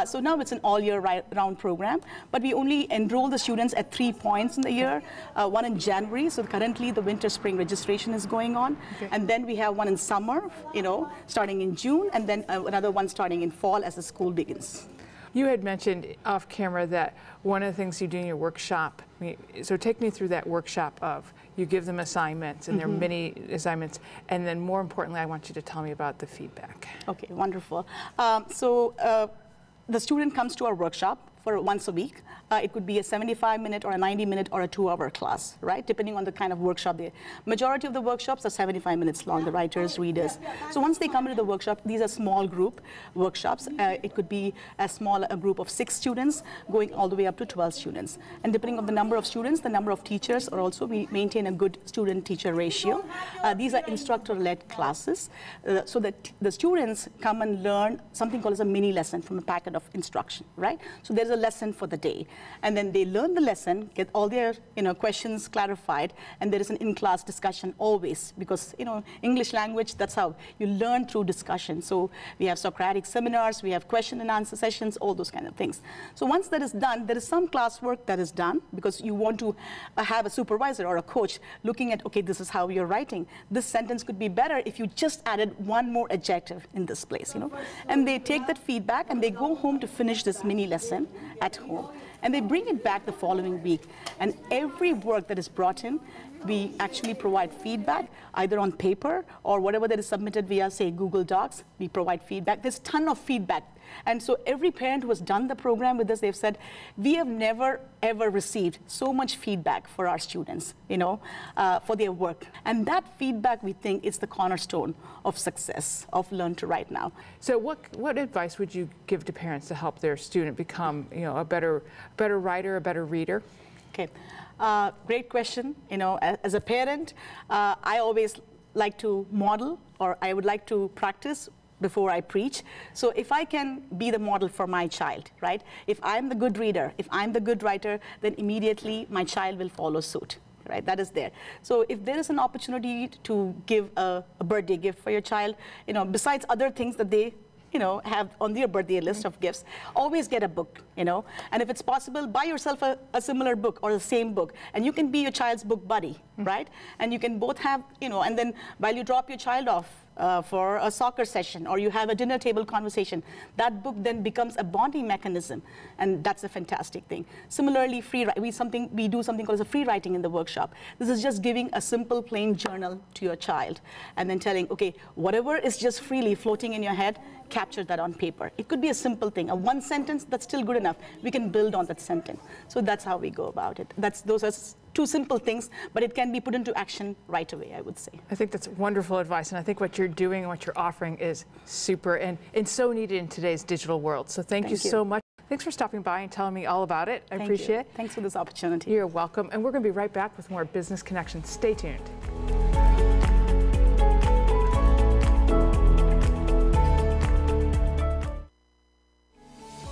So now it's an all-year-round program, but we only enroll the students at 3 points in the year. One in January. So currently the winter-spring registration is going on. Okay. And then we have one in summer, starting in June, and then another one starting in fall as the school begins. You had mentioned off camera that one of the things you do in your workshop, so take me through that workshop of, you give them assignments, and there are many assignments, and then more importantly, I want you to tell me about the feedback. Okay, wonderful. The student comes to our workshop for once a week. It could be a 75-minute or a 90-minute or a 2-hour class, right? Depending on the kind of workshop majority of the workshops are 75 minutes long, the writers, readers. So once they come into the workshop, these are small group workshops. It could be as small a group of 6 students going all the way up to 12 students. And depending on the number of students, the number of teachers, or also we maintain a good student-teacher ratio. These are instructor-led classes, so that the students come and learn something called as a mini lesson from a packet of instruction, right? So there's a lesson for the day, and then they learn the lesson, get all their questions clarified, and there is an in-class discussion always, because English language, that's how you learn, through discussion. So we have Socratic seminars, we have question and answer sessions, all those kind of things. So once that is done, there is some classwork that is done, because you want to have a supervisor or a coach looking at, okay, this is how you're writing. This sentence could be better if you just added one more adjective in this place, And they take that feedback and they go home to finish this mini lesson at home. And they bring it back the following week. And every work that is brought in, we actually provide feedback, either on paper or whatever that is submitted via, say, Google Docs. We provide feedback. There's a ton of feedback. And so every parent who has done the program with us, they've said, we have never, ever received so much feedback for our students, for their work. And that feedback, we think, is the cornerstone of success of Learn to Write Now. So what advice would you give to parents to help their student become, a better writer, a better reader? Okay, great question. As a parent, I always like to model, or I would like to practice before I preach. So if I can be the model for my child, right? If I'm the good reader, if I'm the good writer, then immediately my child will follow suit, right? That is there. So if there is an opportunity to give a birthday gift for your child, besides other things that they have on their birthday list of gifts, always get a book, and if it's possible, buy yourself a similar book or the same book, and you can be your child's book buddy, right? And you can both have, and then while you drop your child off for a soccer session, or you have a dinner table conversation, that book then becomes a bonding mechanism, and that's a fantastic thing. Similarly, we do something called as a free writing in the workshop. This is just giving a simple, plain journal to your child, and then telling, okay, whatever is just freely floating in your head, capture that on paper. It could be a simple thing, a one sentence, that's still good enough. We can build on that sentence. So that's how we go about it. Those are 2 simple things, but it can be put into action right away, I would say. I think that's wonderful advice, and I think what you're doing and what you're offering is super and so needed in today's digital world. So thank you so much. Thanks for stopping by and telling me all about it. I appreciate it. Thanks for this opportunity. You're welcome, and we're going to be right back with more Business Connection. Stay tuned.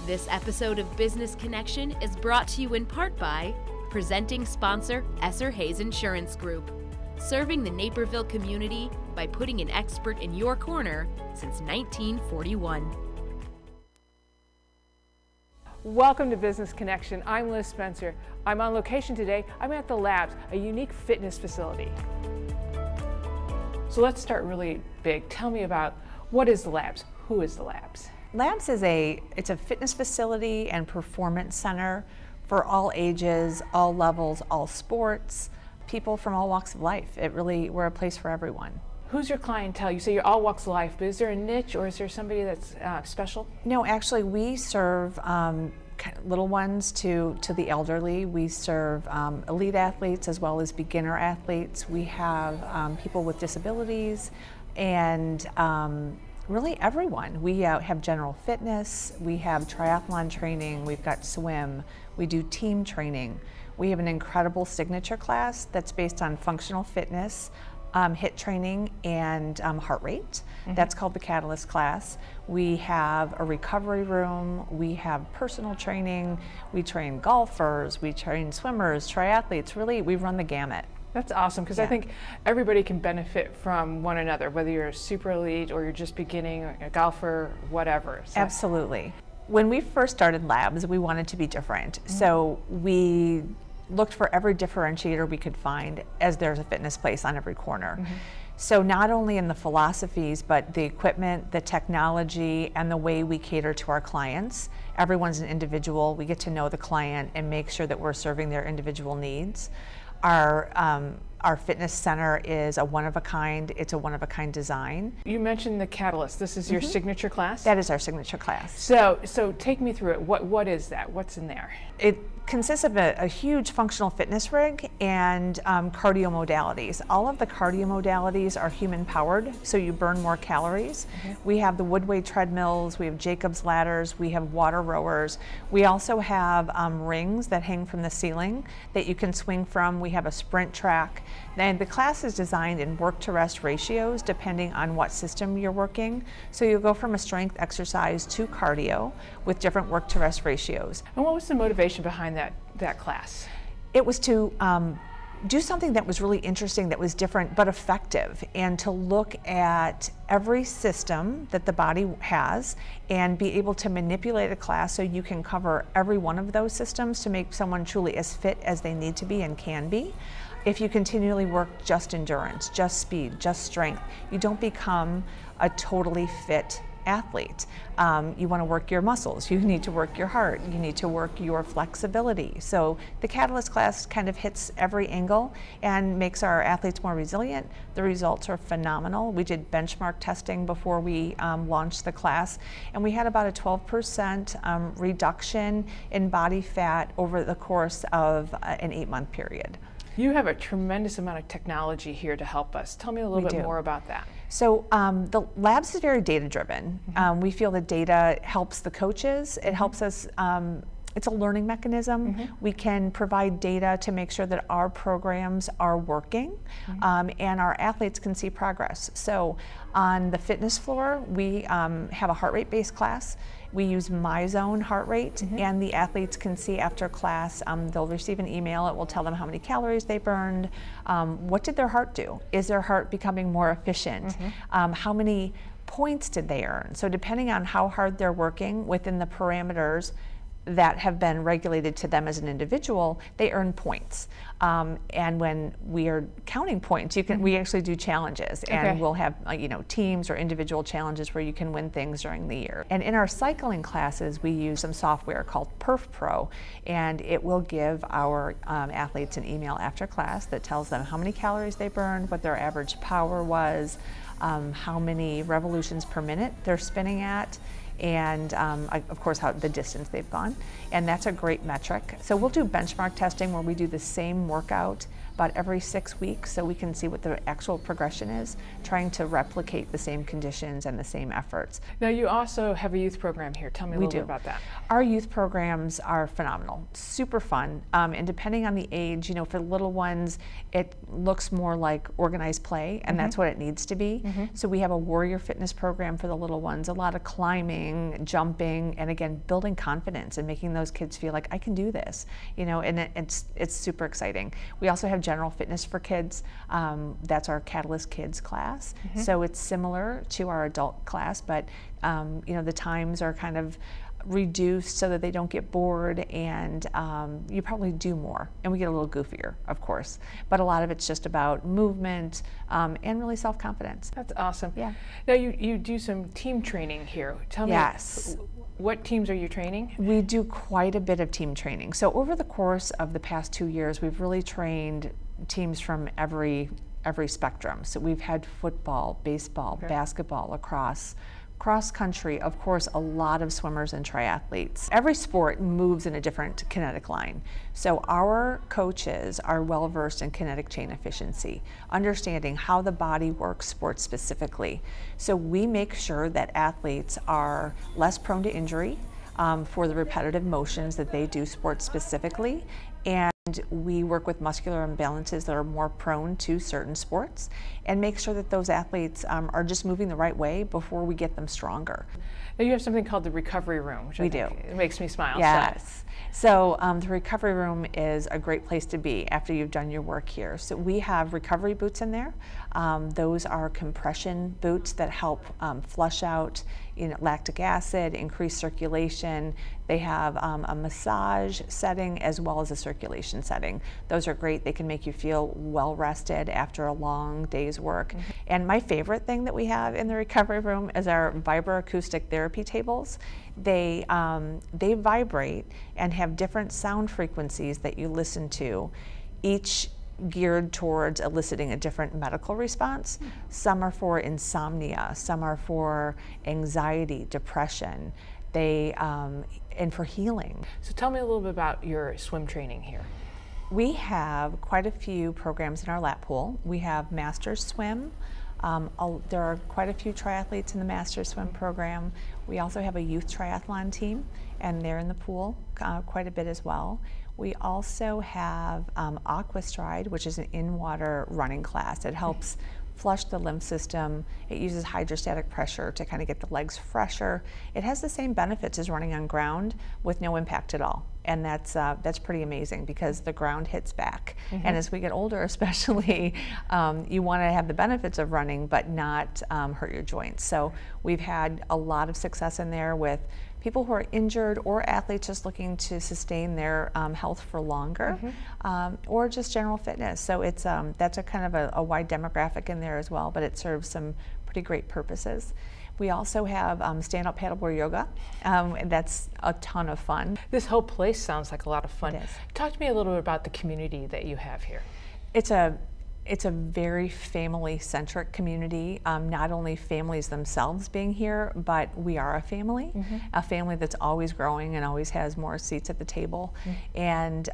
This episode of Business Connection is brought to you in part by presenting sponsor Esser Hayes Insurance Group, serving the Naperville community by putting an expert in your corner since 1941. Welcome to Business Connection. I'm Liz Spencer. I'm on location today. I'm at the Labs, a unique fitness facility. So let's start really big. Tell me about, what is the Labs? Who is the Labs? Labs is it's a fitness facility and performance center for all ages, all levels, all sports, people from all walks of life. We're a place for everyone. Who's your clientele? You say you're all walks of life, but is there a niche, or is there somebody that's special? No, actually we serve little ones to the elderly. We serve elite athletes as well as beginner athletes. We have people with disabilities and really everyone. We have general fitness, we have triathlon training, we've got swim, we do team training. We have an incredible signature class that's based on functional fitness, HIIT training, and heart rate. That's called the Catalyst class. We have a recovery room, we have personal training, we train golfers, we train swimmers, triathletes, really we run the gamut. That's awesome, because I think everybody can benefit from one another, whether you're a super elite or you're just beginning, or a golfer, whatever. So. Absolutely. When we first started Labs, we wanted to be different. So we looked for every differentiator we could find, as there's a fitness place on every corner. So not only in the philosophies, but the equipment, the technology, and the way we cater to our clients. Everyone's an individual. We get to know the client and make sure that we're serving their individual needs. Our fitness center is a one-of-a-kind. It's a one-of-a-kind design. You mentioned the Catalyst. This is your signature class? That is our signature class. So take me through it. What is that? What's in there? It consists of a huge functional fitness rig and cardio modalities. All of the cardio modalities are human-powered, so you burn more calories. We have the Woodway treadmills, we have Jacob's ladders, we have water rowers. We also have rings that hang from the ceiling that you can swing from. We have a sprint track. And the class is designed in work-to-rest ratios depending on what system you're working. So you'll go from a strength exercise to cardio with different work-to-rest ratios. And what was the motivation behind that class? It was to do something that was really interesting, that was different but effective, and to look at every system that the body has and be able to manipulate a class so you can cover every one of those systems to make someone truly as fit as they need to be and can be. If you continually work just endurance, just speed, just strength, you don't become a totally fit athlete. You want to work your muscles, you need to work your heart, you need to work your flexibility. So the Catalyst class kind of hits every angle and makes our athletes more resilient. The results are phenomenal. We did benchmark testing before we launched the class, and we had about a 12% reduction in body fat over the course of an 8-month period. You have a tremendous amount of technology here to help us. Tell me a little bit more about that. So the Labs is very data driven. We feel that data helps the coaches. It helps us, it's a learning mechanism. We can provide data to make sure that our programs are working and our athletes can see progress. So on the fitness floor, we have a heart rate based class. We use MyZone heart rate, and the athletes can see after class, they'll receive an email. It will tell them how many calories they burned, what did their heart do? Is their heart becoming more efficient? How many points did they earn? So depending on how hard they're working within the parameters that have been regulated to them as an individual, they earn points. And when we are counting points, we actually do challenges, and we'll have teams or individual challenges where you can win things during the year. And in our cycling classes, we use some software called Perf Pro, and it will give our athletes an email after class that tells them how many calories they burned, what their average power was, how many revolutions per minute they're spinning at, and of course the distance they've gone, and that's a great metric. So we'll do benchmark testing where we do the same workout about every 6 weeks so we can see what the actual progression is, trying to replicate the same conditions and the same efforts. Now you also have a youth program here. Tell me a little bit about that. Our youth programs are phenomenal, super fun, and depending on the age, for the little ones, it looks more like organized play, and that's what it needs to be. So we have a warrior fitness program for the little ones, a lot of climbing, jumping, and again, building confidence and making those kids feel like I can do this, and it's super exciting. We also have general fitness for kids. That's our Catalyst Kids class. So it's similar to our adult class, but the times are kind of reduced so that they don't get bored, and you probably do more, and we get a little goofier, of course, but a lot of it's just about movement and really self-confidence. That's awesome. Yeah. Now you do some team training here. Tell me, what teams are you training? We do quite a bit of team training. So over the course of the past 2 years, we've really trained teams from every spectrum. So we've had football, baseball, basketball, lacrosse, Cross country, of course, a lot of swimmers and triathletes. Every sport moves in a different kinetic line. So our coaches are well versed in kinetic chain efficiency, understanding how the body works sport specifically. So we make sure that athletes are less prone to injury for the repetitive motions that they do sport specifically. And we work with muscular imbalances that are more prone to certain sports and make sure that those athletes are just moving the right way before we get them stronger. Now you have something called the recovery room, which I think it makes me smile. Yes. So the recovery room is a great place to be after you've done your work here. So we have recovery boots in there. Those are compression boots that help flush out lactic acid, increase circulation. They have a massage setting as well as a circulation setting. Those are great. They can make you feel well rested after a long day's work. And my favorite thing that we have in the recovery room is our vibroacoustic therapy tables. They vibrate and have different sound frequencies that you listen to, each geared towards eliciting a different medical response. Some are for insomnia, some are for anxiety, depression, and for healing. So tell me a little bit about your swim training here. We have quite a few programs in our lap pool. We have Masters Swim. There are quite a few triathletes in the Masters Swim program. We also have a youth triathlon team, and they're in the pool quite a bit as well. We also have Aquastride, which is an in-water running class. It helps flush the lymph system. It uses hydrostatic pressure to kind of get the legs fresher. It has the same benefits as running on ground with no impact at all. And that's pretty amazing because the ground hits back. And as we get older especially, you want to have the benefits of running but not hurt your joints. So we've had a lot of success in there with people who are injured or athletes just looking to sustain their health for longer, or just general fitness. So it's that's a kind of a wide demographic in there as well, but it serves some pretty great purposes. We also have stand-up paddleboard yoga, and that's a ton of fun. This whole place sounds like a lot of fun. It is. Talk to me a little bit about the community that you have here. It's a very family-centric community, not only families themselves being here, but we are a family that's always growing and always has more seats at the table. And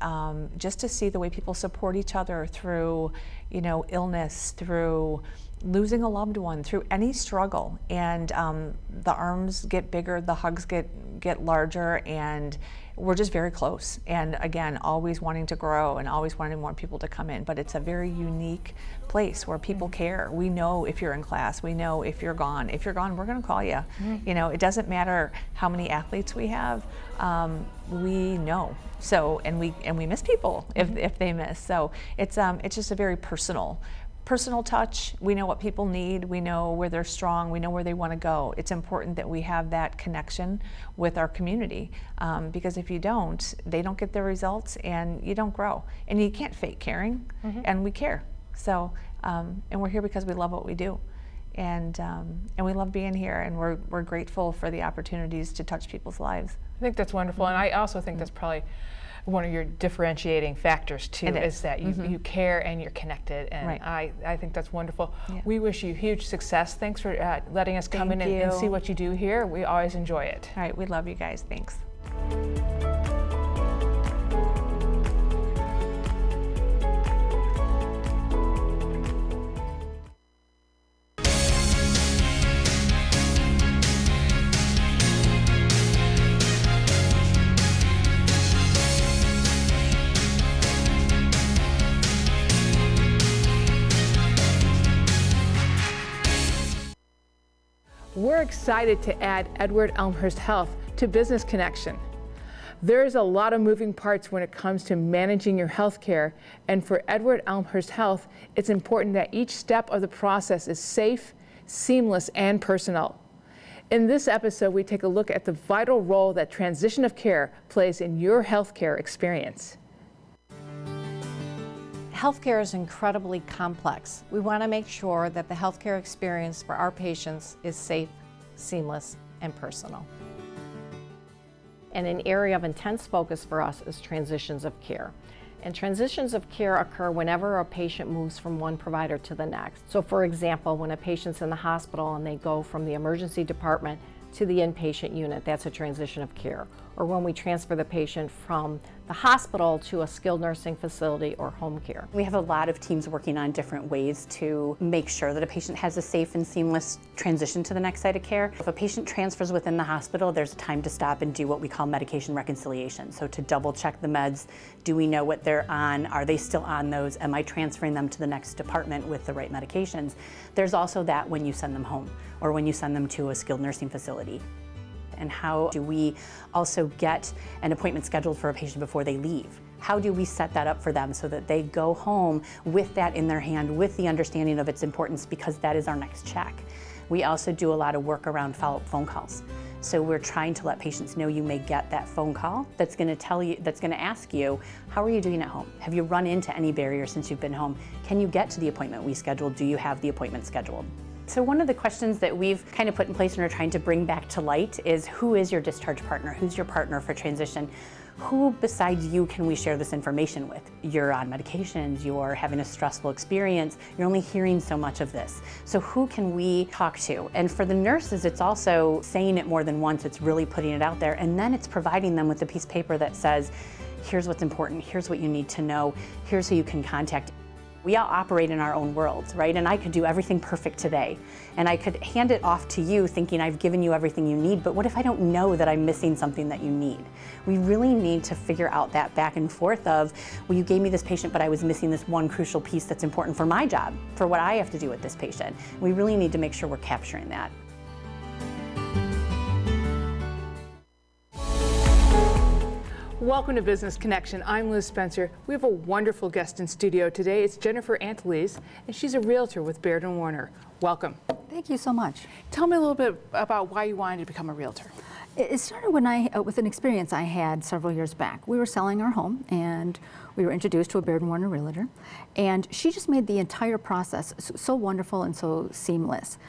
just to see the way people support each other through, illness, through losing a loved one, through any struggle, and the arms get bigger, the hugs get larger, and we're just very close. And again, always wanting to grow and always wanting more people to come in. But it's a very unique place where people care. We know if you're in class. We know if you're gone. If you're gone, we're going to call you. It doesn't matter how many athletes we have. We know. So and we miss people if they miss. So it's just a very personal touch. We know what people need. We know where they're strong. We know where they want to go. It's important that we have that connection with our community, because if you don't, they don't get the results and you don't grow. And you can't fake caring, and we care. So, and we're here because we love what we do. And we love being here, and we're grateful for the opportunities to touch people's lives. I think that's wonderful, and I also think that's probably one of your differentiating factors too, is that you care and you're connected, and I think that's wonderful. We wish you huge success. Thanks for letting us come in and see what you do here. We always enjoy it. All right, we love you guys. Thanks. We're excited to add Edward Elmhurst Health to Business Connection. There's a lot of moving parts when it comes to managing your health care, and for Edward Elmhurst Health, it's important that each step of the process is safe, seamless, and personal. In this episode, we take a look at the vital role that transition of care plays in your healthcare experience. Healthcare is incredibly complex. We want to make sure that the healthcare experience for our patients is safe, seamless, and personal. And an area of intense focus for us is transitions of care. And transitions of care occur whenever a patient moves from one provider to the next. So for example, when a patient's in the hospital and they go from the emergency department to the inpatient unit, that's a transition of care. Or when we transfer the patient from the hospital to a skilled nursing facility or home care. We have a lot of teams working on different ways to make sure that a patient has a safe and seamless transition to the next site of care. If a patient transfers within the hospital, there's time to stop and do what we call medication reconciliation. So to double check the meds, do we know what they're on? Are they still on those? Am I transferring them to the next department with the right medications? There's also that when you send them home or when you send them to a skilled nursing facility. And how do we also get an appointment scheduled for a patient before they leave? How do we set that up for them so that they go home with that in their hand, with the understanding of its importance, because that is our next check. We also do a lot of work around follow-up phone calls. So we're trying to let patients know you may get that phone call that's going to tell you, that's going to ask you, how are you doing at home? Have you run into any barriers since you've been home? Can you get to the appointment we scheduled? Do you have the appointment scheduled? So one of the questions that we've kind of put in place and are trying to bring back to light is, who is your discharge partner? Who's your partner for transition? Who besides you can we share this information with? You're on medications, you're having a stressful experience, you're only hearing so much of this. So who can we talk to? And for the nurses, it's also saying it more than once, it's really putting it out there, and then it's providing them with a piece of paper that says, here's what's important, here's what you need to know, here's who you can contact. We all operate in our own worlds, right? And I could do everything perfect today. And I could hand it off to you thinking I've given you everything you need, but what if I don't know that I'm missing something that you need? We really need to figure out that back and forth of, well, you gave me this patient, but I was missing this one crucial piece that's important for my job, for what I have to do with this patient. We really need to make sure we're capturing that. Welcome to Business Connection. I'm Liz Spencer. We have a wonderful guest in studio today. It's Jennifer Antilles, and she's a realtor with Baird & Warner. Welcome. Thank you so much. Tell me a little bit about why you wanted to become a realtor. It started when with an experience I had several years back. We were selling our home, and we were introduced to a Baird & Warner realtor, and she just made the entire process so wonderful and so seamless.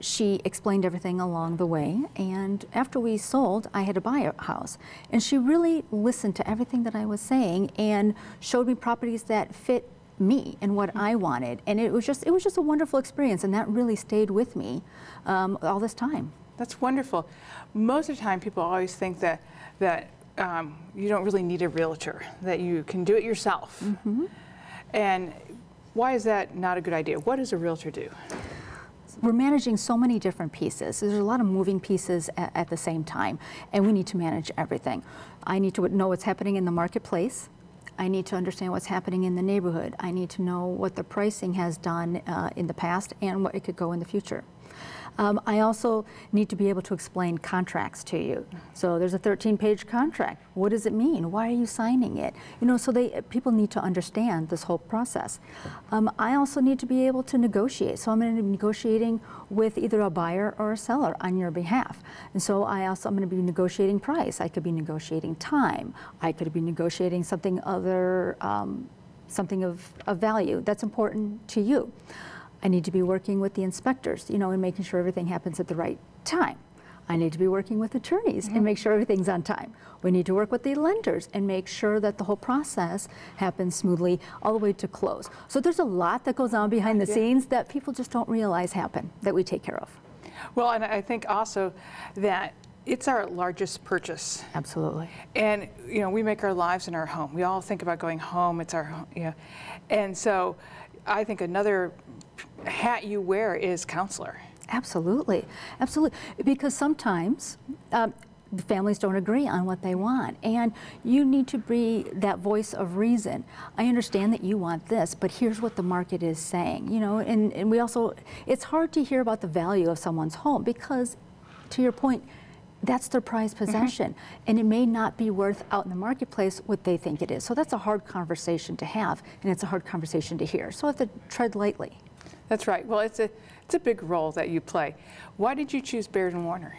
She explained everything along the way, and after we sold, I had to buy a house, and she really listened to everything that I was saying and showed me properties that fit me and what I wanted, and it was just a wonderful experience, and that really stayed with me all this time. That's wonderful. Most of the time, people always think that you don't really need a realtor, that you can do it yourself. Mm-hmm. And why is that not a good idea? What does a realtor do? We're managing so many different pieces. There's a lot of moving pieces at the same time, and we need to manage everything. I need to know what's happening in the marketplace. I need to understand what's happening in the neighborhood. I need to know what the pricing has done in the past and what it could go in the future. I also need to be able to explain contracts to you. So there's a 13-page contract. What does it mean? Why are you signing it? You know, so people need to understand this whole process. I also need to be able to negotiate. So I'm going to be negotiating with either a buyer or a seller on your behalf. And so I'm going to be negotiating price. I could be negotiating time. I could be negotiating something other, something of value that's important to you. I need to be working with the inspectors, you know, and making sure everything happens at the right time. I need to be working with attorneys and make sure everything's on time. We need to work with the lenders and make sure that the whole process happens smoothly all the way to close. So there's a lot that goes on behind the scenes that people just don't realize happen, that we take care of. Well, and I think also that it's our largest purchase. Absolutely. And, you know, we make our lives in our home. We all think about going home. It's our home, you know. And so I think another hat you wear is counselor. Absolutely, absolutely. Because sometimes the families don't agree on what they want, and you need to be that voice of reason. I understand that you want this, but here's what the market is saying. You know, and we also, it's hard to hear about the value of someone's home because, to your point, that's their prized possession, and it may not be worth out in the marketplace what they think it is. So that's a hard conversation to have, and it's a hard conversation to hear. So I have to tread lightly. That's right. Well, it's a big role that you play. Why did you choose Baird & Warner?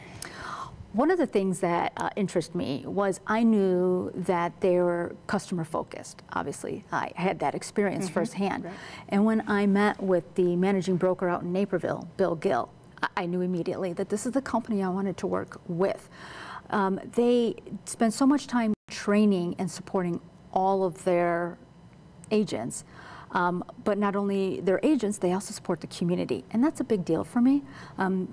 One of the things that interested me was I knew that they were customer focused. Obviously, I had that experience firsthand. Right. And when I met with the managing broker out in Naperville, Bill Gill, I knew immediately that this is the company I wanted to work with. They spend so much time training and supporting all of their agents. But not only their agents, they also support the community, and that's a big deal for me.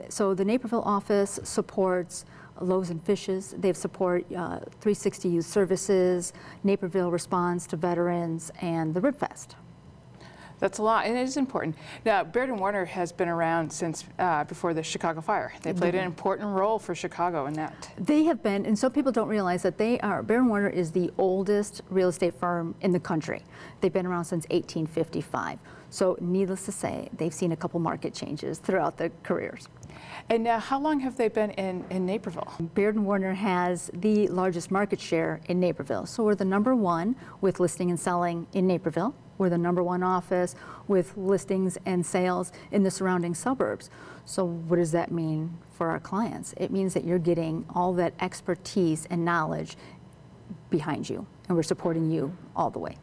So the Naperville office supports Loaves and Fishes. They support 360 Youth Services. Naperville responds to veterans, and the Rib Fest. That's a lot, and it is important. Now, Baird & Warner has been around since before the Chicago fire. They played an important role for Chicago in that. They have been, and some people don't realize that Baird & Warner is the oldest real estate firm in the country. They've been around since 1855. So needless to say, they've seen a couple market changes throughout their careers. And now, how long have they been in Naperville? Baird & Warner has the largest market share in Naperville. So we're the #1 with listing and selling in Naperville. We're the #1 office with listings and sales in the surrounding suburbs. So what does that mean for our clients? It means that you're getting all that expertise and knowledge behind you, and we're supporting you all the way.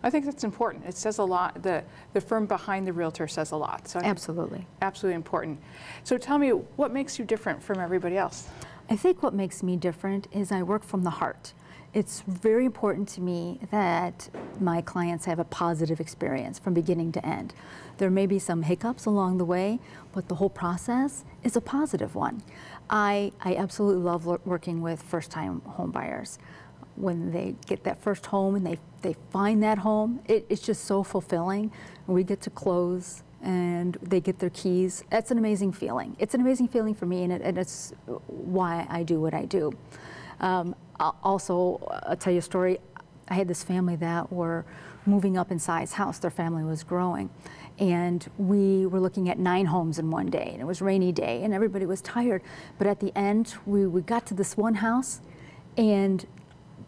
I think that's important. It says a lot. The firm behind the realtor says a lot. So absolutely. Absolutely important. So tell me, what makes you different from everybody else? I think what makes me different is I work from the heart. It's very important to me that my clients have a positive experience from beginning to end. There may be some hiccups along the way, but the whole process is a positive one. I absolutely love working with first-time home buyers. When they get that first home and they find that home, it's just so fulfilling. We get to close and they get their keys. That's an amazing feeling. It's an amazing feeling for me, and it's why I do what I do. Also, I'll tell you a story. I had this family that were moving up in size house. Their family was growing. And we were looking at 9 homes in one day, and it was a rainy day, and everybody was tired. But at the end, we got to this one house, and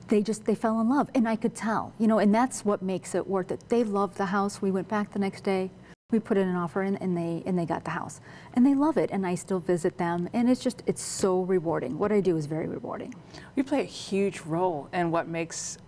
they fell in love, and I could tell, you know, and that's what makes it worth it. They loved the house. We went back the next day. We put in an offer in, and they got the house, and they love it. And I still visit them, and it's so rewarding. What I do is very rewarding. We play a huge role in what makes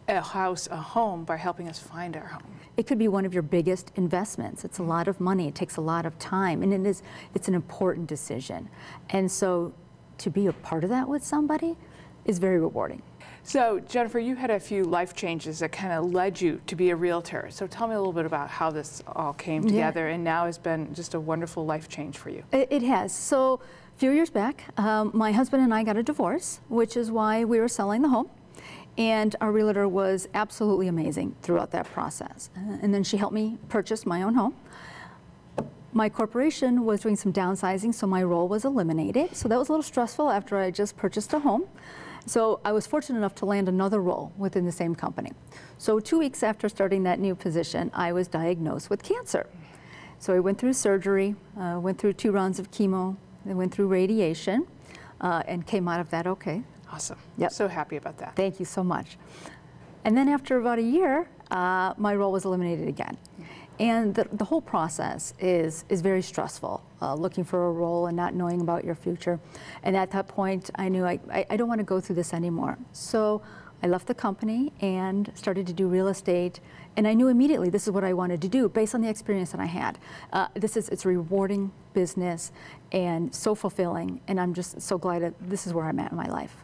a house a home by helping us find our home. It could be one of your biggest investments. It's a lot of money. It takes a lot of time, and it's an important decision. And so, to be a part of that with somebody is very rewarding. So, Jennifer, you had a few life changes that kind of led you to be a realtor. So tell me a little bit about how this all came together, and now has been just a wonderful life change for you. It has. So a few years back, my husband and I got a divorce, which is why we were selling the home. And our realtor was absolutely amazing throughout that process. And then she helped me purchase my own home. My corporation was doing some downsizing, so my role was eliminated. So that was a little stressful after I just purchased a home. So I was fortunate enough to land another role within the same company. So 2 weeks after starting that new position, I was diagnosed with cancer. So I went through surgery, went through 2 rounds of chemo, then went through radiation, and came out of that okay. Awesome. Yep. So happy about that. Thank you so much. And then after about a year, my role was eliminated again. And the whole process is very stressful, looking for a role and not knowing about your future. And at that point, I knew I don't want to go through this anymore. So I left the company and started to do real estate. And I knew immediately this is what I wanted to do based on the experience that I had. It's a rewarding business and so fulfilling. And I'm just so glad that this is where I'm at in my life.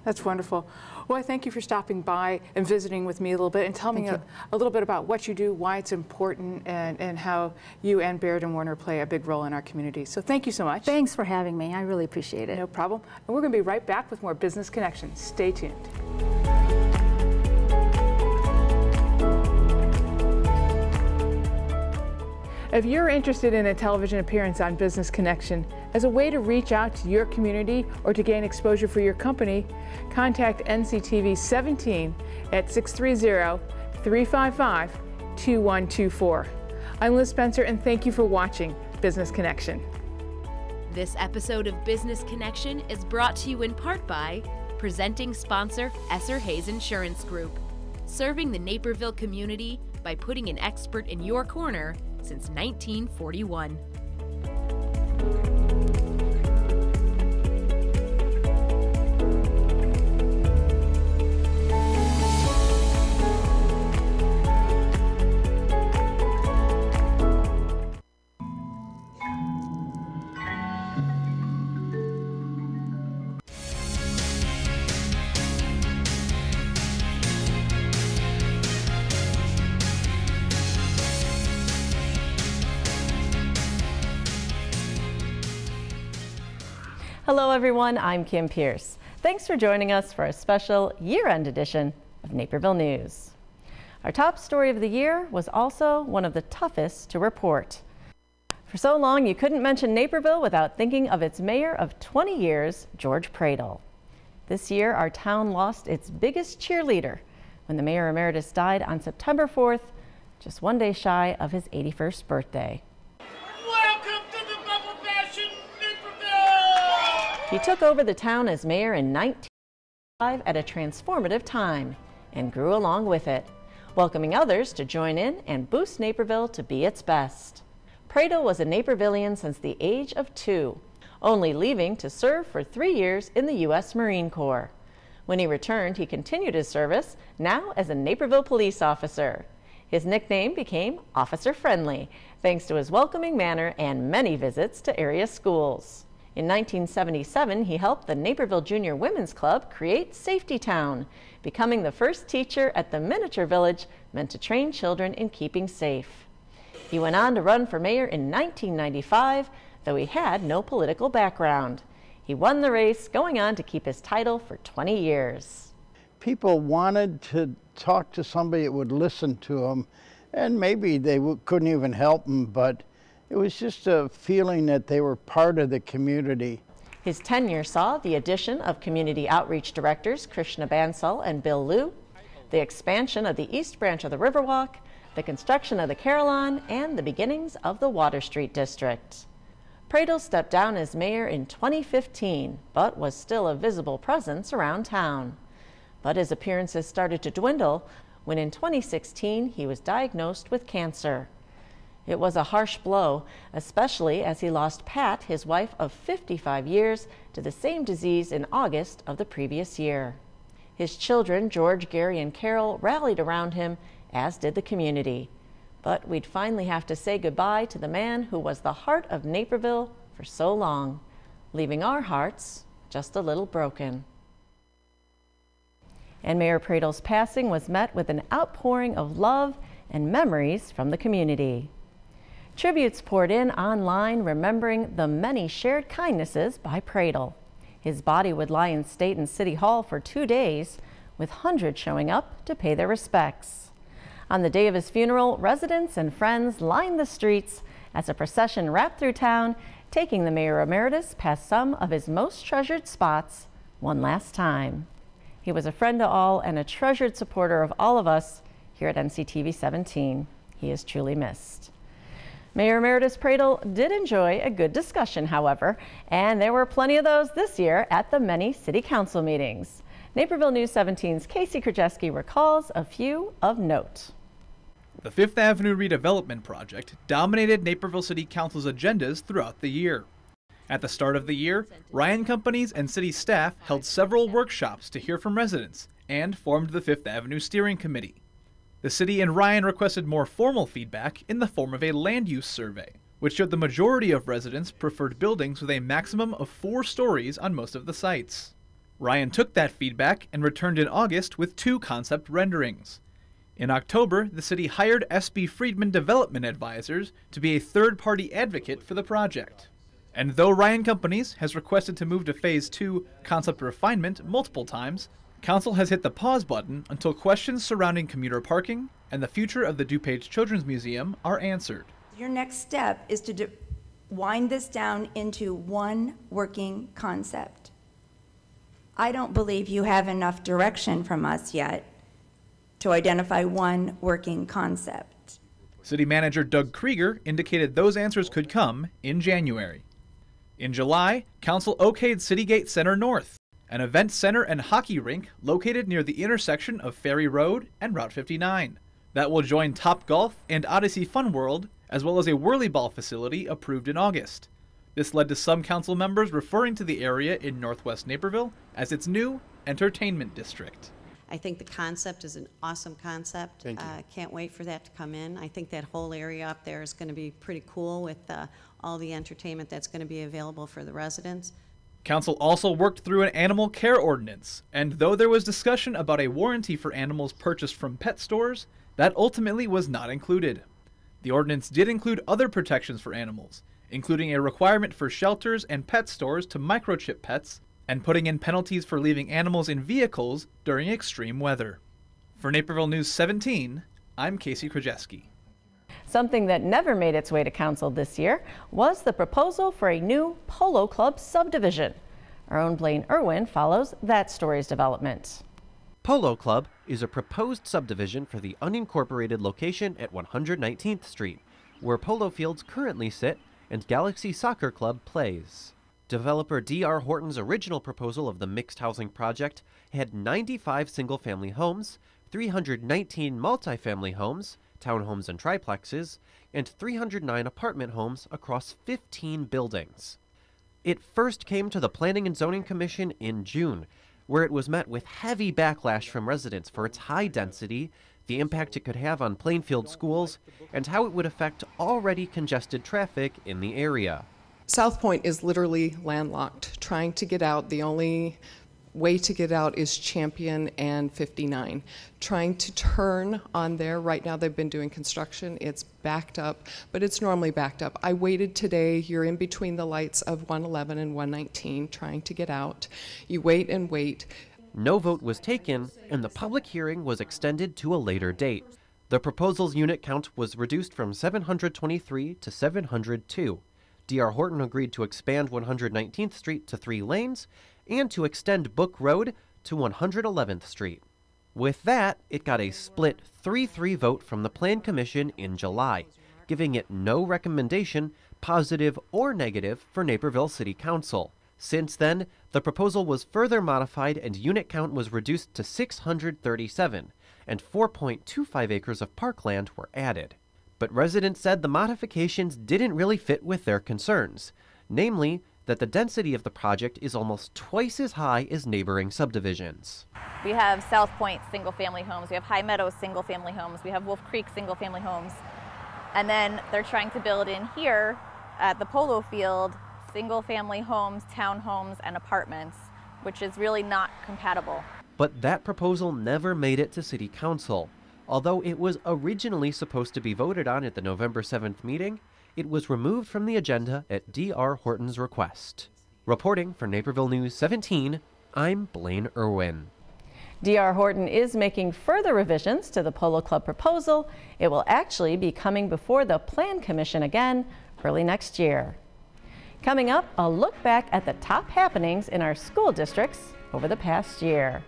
That's wonderful. Well, I thank you for stopping by and visiting with me a little bit and telling me a little bit about what you do, why it's important, and how you and Baird & Warner play a big role in our community. So thank you so much. Thanks for having me. I really appreciate it. No problem. And we're going to be right back with more Business Connections. Stay tuned. If you're interested in a television appearance on Business Connection as a way to reach out to your community or to gain exposure for your company, contact NCTV17 at 630-355-2124. I'm Liz Spencer, and thank you for watching Business Connection. This episode of Business Connection is brought to you in part by presenting sponsor Esser Hayes Insurance Group, serving the Naperville community by putting an expert in your corner since 1941. Hello everyone, I'm Kim Pierce. Thanks for joining us for a special year-end edition of Naperville News. Our top story of the year was also one of the toughest to report. For so long, you couldn't mention Naperville without thinking of its mayor of 20 years, George Pradle. This year, our town lost its biggest cheerleader when the mayor emeritus died on September 4th, just one day shy of his 81st birthday. Welcome to the Bubble Bash in Naperville! He took over the town as mayor in 1995 at a transformative time and grew along with it, welcoming others to join in and boost Naperville to be its best. Pradle was a Napervillian since the age of 2, only leaving to serve for 3 years in the U.S. Marine Corps. When he returned, he continued his service, now as a Naperville police officer. His nickname became Officer Friendly, thanks to his welcoming manner and many visits to area schools. In 1977, he helped the Naperville Junior Women's Club create Safety Town, becoming the first teacher at the miniature village meant to train children in keeping safe. He went on to run for mayor in 1995, though he had no political background. He won the race, going on to keep his title for 20 years. People wanted to talk to somebody that would listen to them, and maybe they couldn't even help them, but it was just a feeling that they were part of the community. His tenure saw the addition of community outreach directors Krishna Bansal and Bill Liu, the expansion of the East Branch of the Riverwalk, the construction of the Carillon, and the beginnings of the Water Street District. Pradle stepped down as mayor in 2015, but was still a visible presence around town. But his appearances started to dwindle when in 2016 he was diagnosed with cancer. It was a harsh blow, especially as he lost Pat, his wife of 55 years, to the same disease in August of the previous year. His children, George, Gary, and Carol, rallied around him, as did the community. But we'd finally have to say goodbye to the man who was the heart of Naperville for so long, leaving our hearts just a little broken. And Mayor Pradle's passing was met with an outpouring of love and memories from the community. Tributes poured in online, remembering the many shared kindnesses by Pradle. His body would lie in State and City Hall for 2 days, with hundreds showing up to pay their respects. On the day of his funeral, residents and friends lined the streets as a procession wrapped through town, taking the mayor emeritus past some of his most treasured spots one last time. He was a friend to all and a treasured supporter of all of us here at NCTV17. He is truly missed. Mayor Emeritus Pradle did enjoy a good discussion, however, and there were plenty of those this year at the many city council meetings. Naperville News 17's Casey Krajewski recalls a few of note. The Fifth Avenue redevelopment project dominated Naperville City Council's agendas throughout the year. At the start of the year, Ryan Companies and city staff held several workshops to hear from residents and formed the Fifth Avenue Steering Committee. The city and Ryan requested more formal feedback in the form of a land use survey, which showed the majority of residents preferred buildings with a maximum of 4 stories on most of the sites. Ryan took that feedback and returned in August with 2 concept renderings. In October, the city hired S.B. Friedman Development Advisors to be a third-party advocate for the project. And though Ryan Companies has requested to move to Phase 2 concept refinement multiple times, Council has hit the pause button until questions surrounding commuter parking and the future of the DuPage Children's Museum are answered. Your next step is to wind this down into one working concept. I don't believe you have enough direction from us yet to identify one working concept. City Manager Doug Krieger indicated those answers could come in January. In July, Council okayed Citygate Center North, an event center and hockey rink located near the intersection of Ferry Road and Route 59. That will join Topgolf and Odyssey Fun World, as well as a whirly-ball facility approved in August. This led to some council members referring to the area in northwest Naperville as its new entertainment district. I think the concept is an awesome concept. Can't wait for that to come in. I think that whole area up there is going to be pretty cool with all the entertainment that's going to be available for the residents. Council also worked through an animal care ordinance, and though there was discussion about a warranty for animals purchased from pet stores, that ultimately was not included. The ordinance did include other protections for animals, including a requirement for shelters and pet stores to microchip pets, and putting in penalties for leaving animals in vehicles during extreme weather. For Naperville News 17, I'm Casey Krajewski. Something that never made its way to council this year was the proposal for a new Polo Club subdivision. Our own Blaine Irwin follows that story's development. Polo Club is a proposed subdivision for the unincorporated location at 119th Street, where polo fields currently sit and Galaxy Soccer Club plays. Developer D.R. Horton's original proposal of the mixed housing project had 95 single-family homes, 319 multifamily homes, townhomes and triplexes, and 309 apartment homes across 15 buildings. It first came to the Planning and Zoning Commission in June, where it was met with heavy backlash from residents for its high density, the impact it could have on Plainfield schools, and how it would affect already congested traffic in the area. South Point is literally landlocked. Trying to get out, the only way to get out is Champion and 59. Trying to turn on there, right now they've been doing construction, it's backed up, but it's normally backed up. I waited today, you're in between the lights of 111 and 119 trying to get out. You wait and wait. No vote was taken, and the public hearing was extended to a later date. The proposal's unit count was reduced from 723 to 702. D.R. Horton agreed to expand 119th Street to 3 lanes and to extend Book Road to 111th Street. With that, it got a split 3-3 vote from the Plan Commission in July, giving it no recommendation, positive or negative, for Naperville City Council. Since then, the proposal was further modified and unit count was reduced to 637, and 4.25 acres of parkland were added. But residents said the modifications didn't really fit with their concerns, namely that the density of the project is almost twice as high as neighboring subdivisions. We have South Point single-family homes, we have High Meadows single-family homes, we have Wolf Creek single-family homes, and then they're trying to build in here at the polo field single-family homes, townhomes, and apartments, which is really not compatible. But that proposal never made it to City Council. Although it was originally supposed to be voted on at the November 7th meeting, it was removed from the agenda at D.R. Horton's request. Reporting for Naperville News 17, I'm Blaine Irwin. D.R. Horton is making further revisions to the Polo Club proposal. It will actually be coming before the Plan Commission again early next year. Coming up, a look back at the top happenings in our school districts over the past year.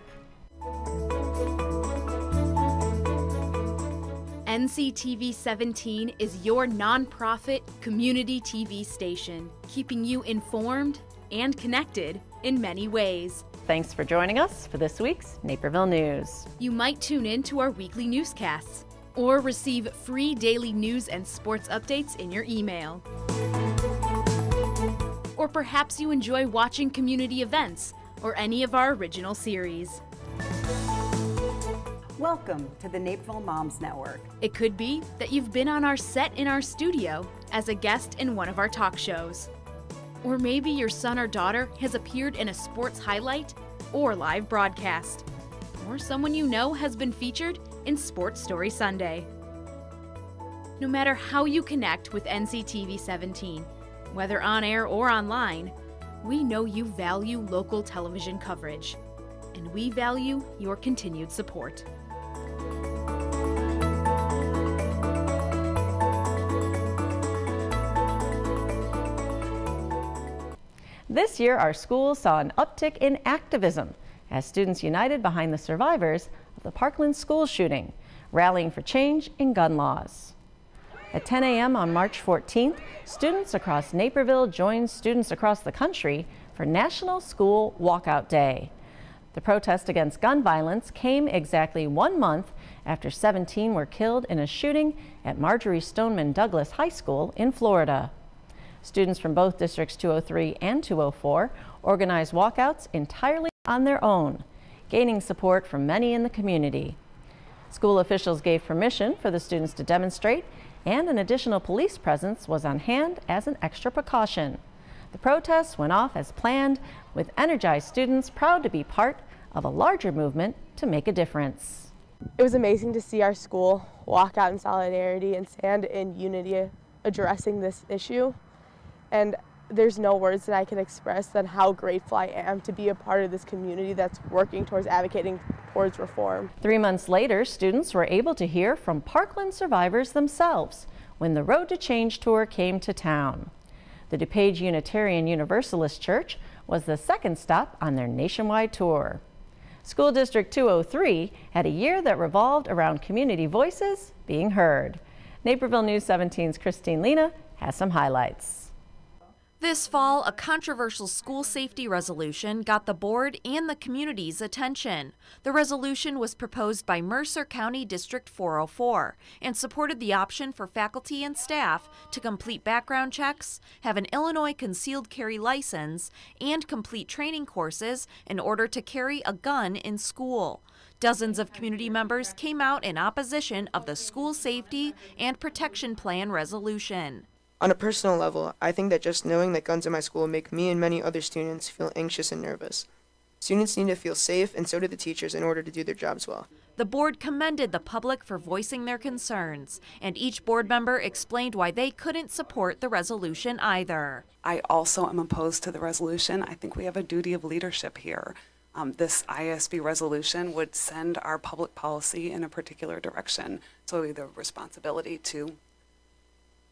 NCTV17 is your nonprofit community TV station, keeping you informed and connected in many ways. Thanks for joining us for this week's Naperville News. You might tune in to our weekly newscasts or receive free daily news and sports updates in your email. Or perhaps you enjoy watching community events or any of our original series. Welcome to the Naperville Moms Network. It could be that you've been on our set in our studio as a guest in one of our talk shows. Or maybe your son or daughter has appeared in a sports highlight or live broadcast. Or someone you know has been featured in Sports Story Sunday. No matter how you connect with NCTV17, whether on air or online, we know you value local television coverage, and we value your continued support. This year, our schools saw an uptick in activism as students united behind the survivors of the Parkland school shooting, rallying for change in gun laws. At 10 a.m. on March 14th, students across Naperville joined students across the country for National School Walkout Day. The protest against gun violence came exactly 1 month after 17 were killed in a shooting at Marjorie Stoneman Douglas High School in Florida. Students from both Districts 203 and 204 organized walkouts entirely on their own, gaining support from many in the community. School officials gave permission for the students to demonstrate, and an additional police presence was on hand as an extra precaution. The protests went off as planned, with energized students proud to be part of a larger movement to make a difference. It was amazing to see our school walk out in solidarity and stand in unity addressing this issue. and there's no words that I can express than how grateful I am to be a part of this community that's working towards advocating towards reform. 3 months later, students were able to hear from Parkland survivors themselves when the Road to Change tour came to town. The DuPage Unitarian Universalist Church was the second stop on their nationwide tour. School District 203 had a year that revolved around community voices being heard. Naperville News 17's Christine Lena has some highlights. This fall, a controversial school safety resolution got the board and the community's attention. The resolution was proposed by Mercer County District 404 and supported the option for faculty and staff to complete background checks, have an Illinois concealed carry license, and complete training courses in order to carry a gun in school. Dozens of community members came out in opposition of the school safety and protection plan resolution. On a personal level, I think that just knowing that guns in my school make me and many other students feel anxious and nervous. Students need to feel safe, and so do the teachers, in order to do their jobs well. The board commended the public for voicing their concerns, and each board member explained why they couldn't support the resolution either. I also am opposed to the resolution. I think we have a duty of leadership here. This ISB resolution would send our public policy in a particular direction, so we have the responsibility to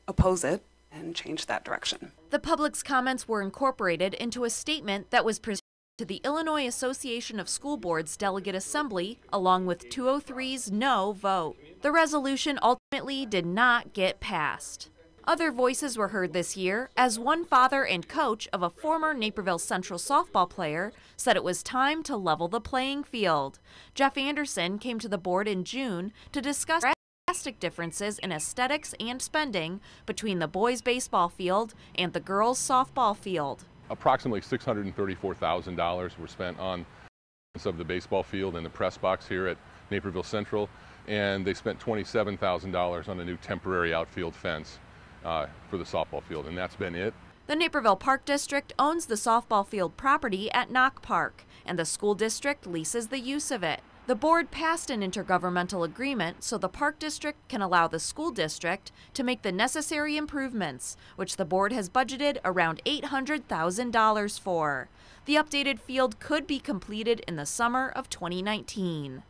oppose it and change that direction. The public's comments were incorporated into a statement that was presented to the Illinois Association of School Boards Delegate Assembly, along with 203's no vote. The resolution ultimately did not get passed. Other voices were heard this year, as one father and coach of a former Naperville Central softball player said it was time to level the playing field. Jeff Anderson came to the board in June to discuss drastic differences in aesthetics and spending between the boys' baseball field and the girls' softball field. Approximately $634,000 were spent on the baseball field and the press box here at Naperville Central, and they spent $27,000 on a new temporary outfield fence for the softball field, and that's been it. The Naperville Park District owns the softball field property at Knock Park, and the school district leases the use of it. The board passed an intergovernmental agreement so the Park District can allow the school district to make the necessary improvements, which the board has budgeted around $800,000 for. The updated field could be completed in the summer of 2019.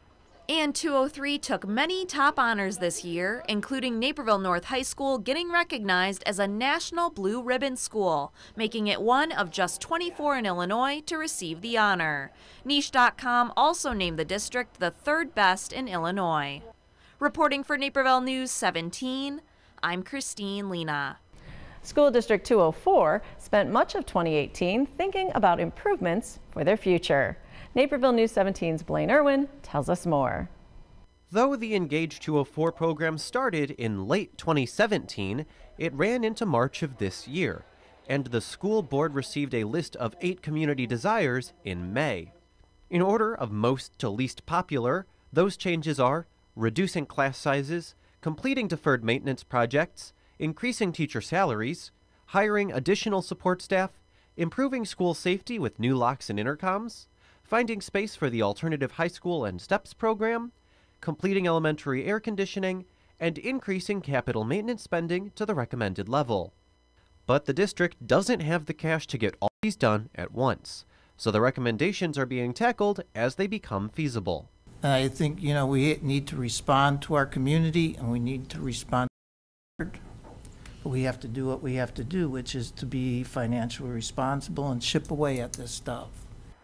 And 203 took many top honors this year, including Naperville North High School getting recognized as a National Blue Ribbon School, making it one of just 24 in Illinois to receive the honor. Niche.com also named the district the third best in Illinois. Reporting for Naperville News 17, I'm Christine Lena. School District 204 spent much of 2018 thinking about improvements for their future. Naperville News 17's Blaine Irwin tells us more. Though the Engage 204 program started in late 2017, it ran into March of this year, and the school board received a list of 8 community desires in May. In order of most to least popular, those changes are reducing class sizes, completing deferred maintenance projects, increasing teacher salaries, hiring additional support staff, improving school safety with new locks and intercoms, finding space for the alternative high school and STEPS program, completing elementary air conditioning, and increasing capital maintenance spending to the recommended level. But the district doesn't have the cash to get all these done at once, so the recommendations are being tackled as they become feasible. I think, we need to respond to our community, and we need to respond. We have to do what we have to do, which is to be financially responsible and chip away at this stuff.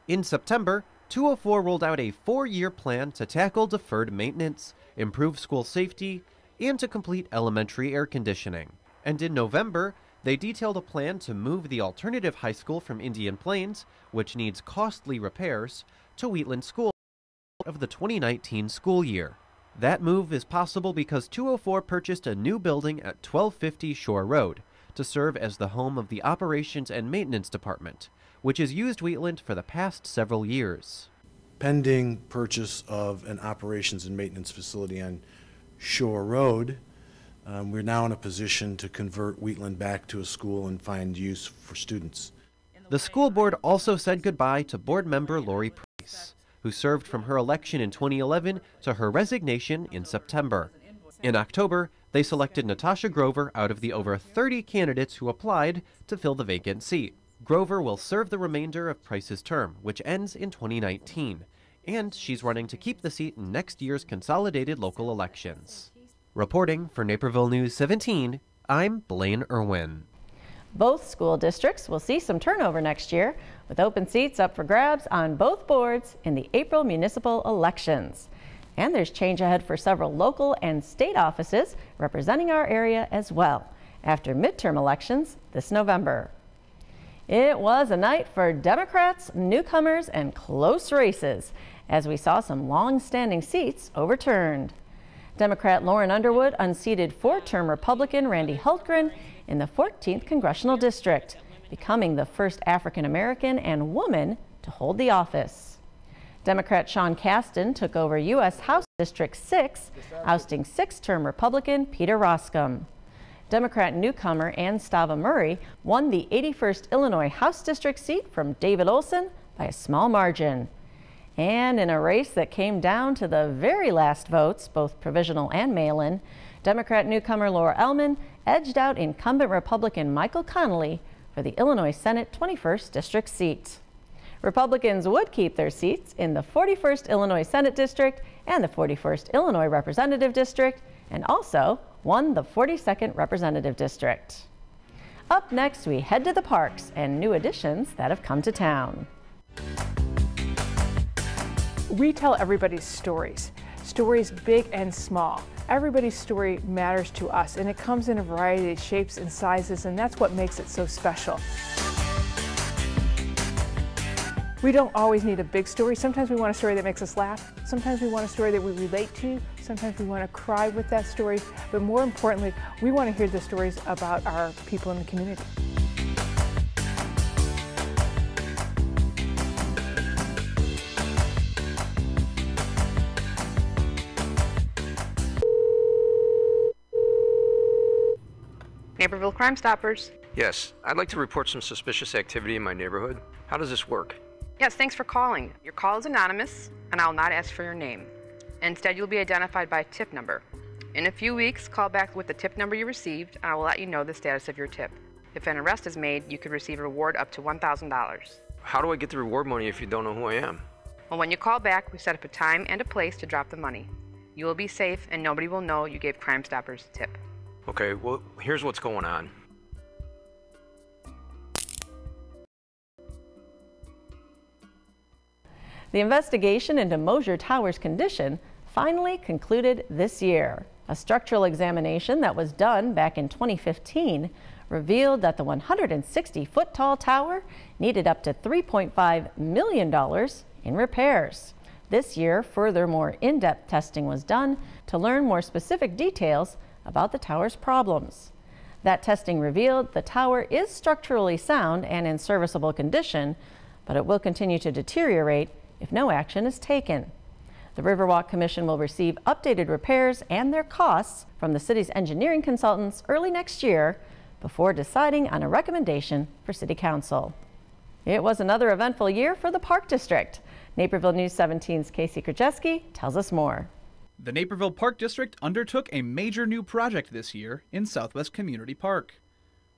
In September, 204 rolled out a 4-year plan to tackle deferred maintenance, improve school safety, and to complete elementary air conditioning. And in November, they detailed a plan to move the alternative high school from Indian Plains, which needs costly repairs, to Wheatland School of the 2019 school year. That move is possible because 204 purchased a new building at 1250 Shore Road to serve as the home of the Operations and Maintenance Department, which has used Wheatland for the past several years. Pending purchase of an operations and maintenance facility on Shore Road, we're now in a position to convert Wheatland back to a school and find use for students. The school board also said goodbye to board member Lori Price, who served from her election in 2011 to her resignation in September. In October, They selected Natasha Grover out of the over 30 candidates who applied to fill the vacant seat. Grover will serve the remainder of Price's term, which ends in 2019, and she's running to keep the seat in next year's consolidated local elections. Reporting for Naperville News 17, I'm Blaine Irwin. Both school districts will see some turnover next year, with open seats up for grabs on both boards in the April municipal elections. And there's change ahead for several local and state offices representing our area as well, after midterm elections this November. It was a night for Democrats, newcomers, and close races, as we saw some long-standing seats overturned. Democrat Lauren Underwood unseated four-term Republican Randy Hultgren in the 14th Congressional District, becoming the first African-American and woman to hold the office. Democrat Sean Casten took over U.S. House District 6, ousting six-term Republican Peter Roscom. Democrat newcomer Ann Stava Murray won the 81st Illinois House District seat from David Olson by a small margin. And in a race that came down to the very last votes, both provisional and mail-in, Democrat newcomer Laura Ellman edged out incumbent Republican Michael Connolly for the Illinois Senate 21st District seat. Republicans would keep their seats in the 41st Illinois Senate District and the 41st Illinois Representative District, and also won the 42nd Representative District. Up next, we head to the parks and new additions that have come to town. We tell everybody's stories, stories big and small. Everybody's story matters to us, and it comes in a variety of shapes and sizes, and that's what makes it so special. We don't always need a big story. Sometimes we want a story that makes us laugh. Sometimes we want a story that we relate to. Sometimes we want to cry with that story. But more importantly, we want to hear the stories about our people in the community. Naperville Crime Stoppers. Yes, I'd like to report some suspicious activity in my neighborhood. How does this work? Yes, thanks for calling. Your call is anonymous, and I'll not ask for your name. Instead, you'll be identified by a tip number. In a few weeks, call back with the tip number you received, and I will let you know the status of your tip. If an arrest is made, you could receive a reward up to $1,000. How do I get the reward money if you don't know who I am? Well, when you call back, we set up a time and a place to drop the money. You will be safe, and nobody will know you gave Crime Stoppers a tip. Okay, well, here's what's going on. The investigation into Mosier Tower's condition finally concluded this year. A structural examination that was done back in 2015 revealed that the 160-foot tall tower needed up to $3.5 million in repairs. This year, further more in-depth testing was done to learn more specific details about the tower's problems. That testing revealed the tower is structurally sound and in serviceable condition, but it will continue to deteriorate if no action is taken. The Riverwalk Commission will receive updated repairs and their costs from the city's engineering consultants early next year before deciding on a recommendation for City Council. It was another eventful year for the Park District. Naperville News 17's Casey Krajewski tells us more. The Naperville Park District undertook a major new project this year in Southwest Community Park.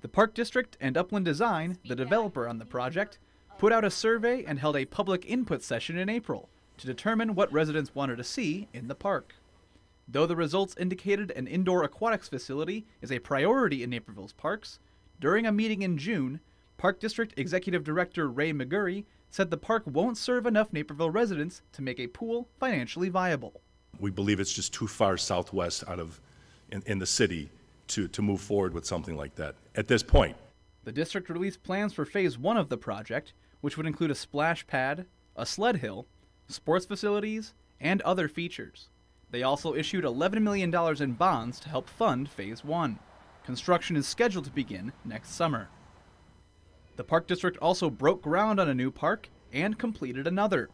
The Park District and Upland Design, the developer on the project, put out a survey and held a public input session in April to determine what residents wanted to see in the park. Though the results indicated an indoor aquatics facility is a priority in Naperville's parks, during a meeting in June, Park District Executive Director Ray McGurry said the park won't serve enough Naperville residents to make a pool financially viable. We believe it's just too far southwest out of in the city to move forward with something like that at this point. The district released plans for phase 1 of the project, which would include a splash pad, a sled hill, sports facilities, and other features. They also issued $11 million in bonds to help fund phase 1. Construction is scheduled to begin next summer. The Park District also broke ground on a new park and completed another.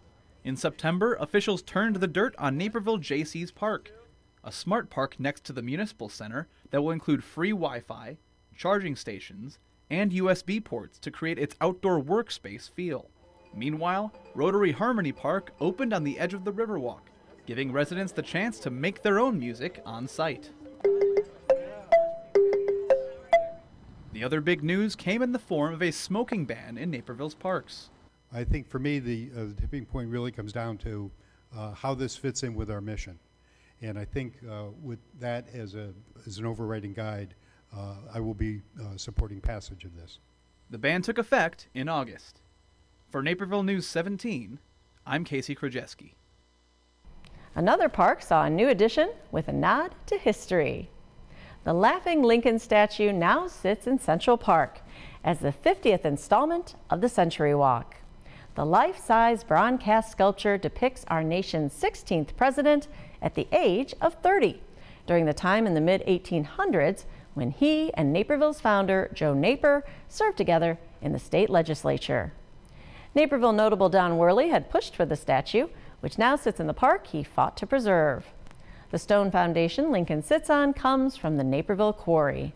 In September, officials turned the dirt on Naperville J.C.'s Park, a smart park next to the Municipal Center that will include free Wi-Fi, charging stations, and USB ports to create its outdoor workspace feel. Meanwhile, Rotary Harmony Park opened on the edge of the Riverwalk, giving residents the chance to make their own music on site. The other big news came in the form of a smoking ban in Naperville's parks. I think for me, the tipping point really comes down to how this fits in with our mission. And I think with that as an overriding guide, I will be supporting passage of this. The ban took effect in August. For Naperville News 17, I'm Casey Krajewski. Another park saw a new addition with a nod to history. The Laughing Lincoln statue now sits in Central Park as the 50th installment of the Century Walk. The life-size bronze cast sculpture depicts our nation's 16th president at the age of 30, during the time in the mid-1800s when he and Naperville's founder, Joe Naper, served together in the state legislature. Naperville notable Don Worley had pushed for the statue, which now sits in the park he fought to preserve. The stone foundation Lincoln sits on comes from the Naperville Quarry.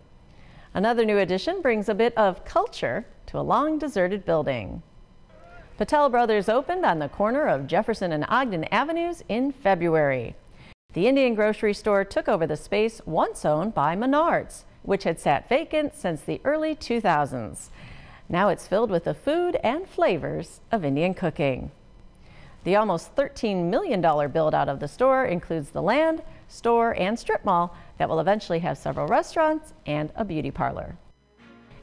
Another new addition brings a bit of culture to a long deserted building. Patel Brothers opened on the corner of Jefferson and Ogden Avenues in February. The Indian grocery store took over the space once owned by Menards, which had sat vacant since the early 2000s. Now it's filled with the food and flavors of Indian cooking. The almost $13 million build-out of the store includes the land, store, and strip mall that will eventually have several restaurants and a beauty parlor.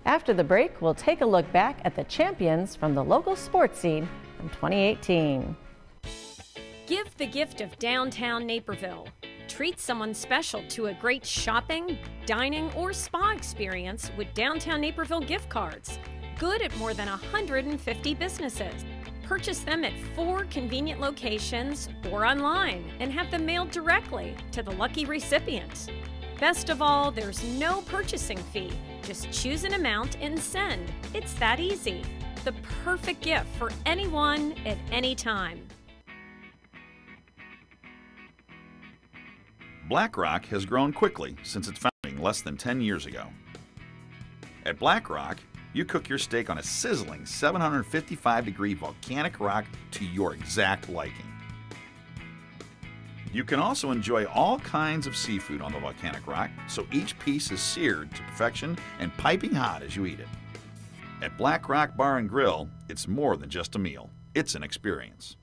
After the break, we'll take a look back at the champions from the local sports scene from 2018. Give the gift of downtown Naperville. Treat someone special to a great shopping, dining, or spa experience with Downtown Naperville gift cards. Good at more than 150 businesses. Purchase them at 4 convenient locations or online and have them mailed directly to the lucky recipient. Best of all, there's no purchasing fee. Just choose an amount and send. It's that easy. The perfect gift for anyone at any time. Black Rock has grown quickly since its founding less than 10 years ago. At Black Rock, you cook your steak on a sizzling 755-degree volcanic rock to your exact liking. You can also enjoy all kinds of seafood on the volcanic rock, so each piece is seared to perfection and piping hot as you eat it. At Black Rock Bar and Grill, it's more than just a meal. It's an experience.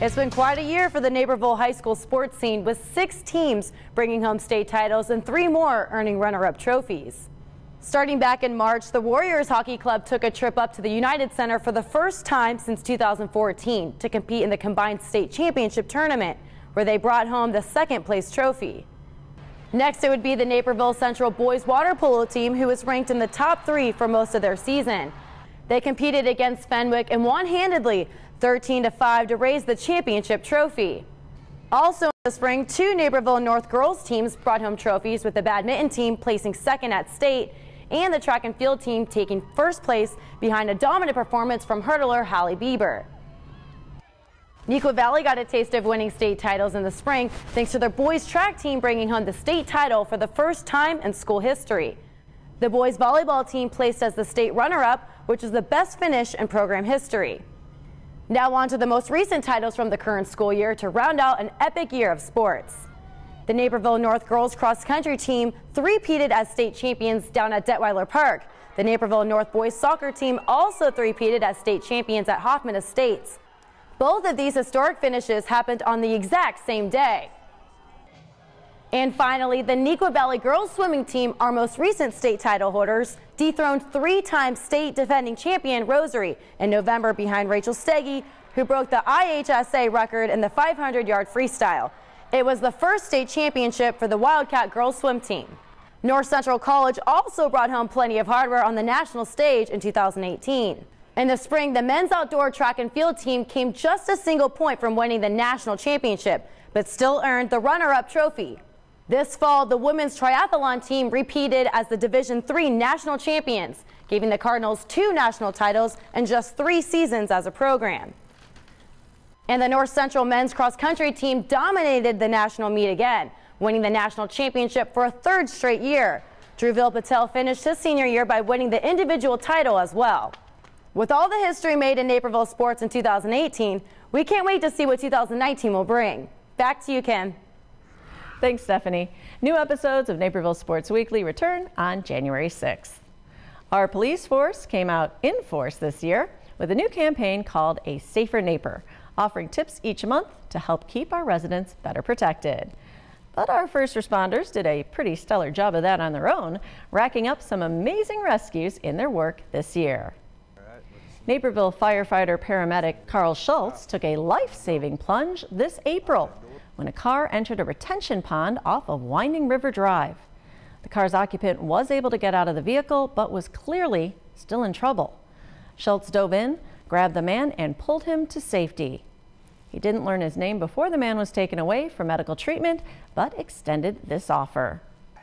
It's been quite a year for the Naperville high school sports scene, with 6 teams bringing home state titles and 3 more earning runner-up trophies. Starting back in March, the Warriors Hockey Club took a trip up to the United Center for the first time since 2014 to compete in the combined state championship tournament, where they brought home the 2nd place trophy. Next, it would be the Naperville Central boys water polo team, who was ranked in the top 3 for most of their season. They competed against Fenwick and won handedly, 13-5, to raise the championship trophy. Also in the spring, 2 Naperville North girls teams brought home trophies, with the badminton team placing 2nd at state and the track and field team taking 1st place behind a dominant performance from hurdler Hallie Bieber. Neuqua Valley got a taste of winning state titles in the spring thanks to their boys track team bringing home the state title for the first time in school history. The boys volleyball team placed as the state runner-up, which is the best finish in program history. Now on to the most recent titles from the current school year to round out an epic year of sports. The Naperville North girls cross country team three-peated as state champions down at Detweiler Park. The Naperville North boys soccer team also three-peated as state champions at Hoffman Estates. Both of these historic finishes happened on the exact same day. And finally, the Neuqua Valley girls swimming team, our most recent state title holders, dethroned 3-time state defending champion Rosary in November behind Rachel Steggy, who broke the IHSA record in the 500-yard freestyle. It was the first state championship for the Wildcat girls swim team. North Central College also brought home plenty of hardware on the national stage in 2018. In the spring, the men's outdoor track and field team came just a single point from winning the national championship, but still earned the runner-up trophy. This fall, the women's triathlon team repeated as the Division III national champions, giving the Cardinals 2 national titles in just 3 seasons as a program. And the North Central men's cross-country team dominated the national meet again, winning the national championship for a 3rd straight year. Druville Patel finished his senior year by winning the individual title as well. With all the history made in Naperville sports in 2018, we can't wait to see what 2019 will bring. Back to you, Kim. Thanks, Stephanie. New episodes of Naperville Sports Weekly return on January 6th. Our police force came out in force this year with a new campaign called A Safer Naper, offering tips each month to help keep our residents better protected. But our first responders did a pretty stellar job of that on their own, racking up some amazing rescues in their work this year. Naperville firefighter paramedic Carl Schultz took a life-saving plunge this April when a car entered a retention pond off of Winding River Drive. The car's occupant was able to get out of the vehicle, but was clearly still in trouble. Schultz dove in, grabbed the man, and pulled him to safety. He didn't learn his name before the man was taken away for medical treatment, but extended this offer.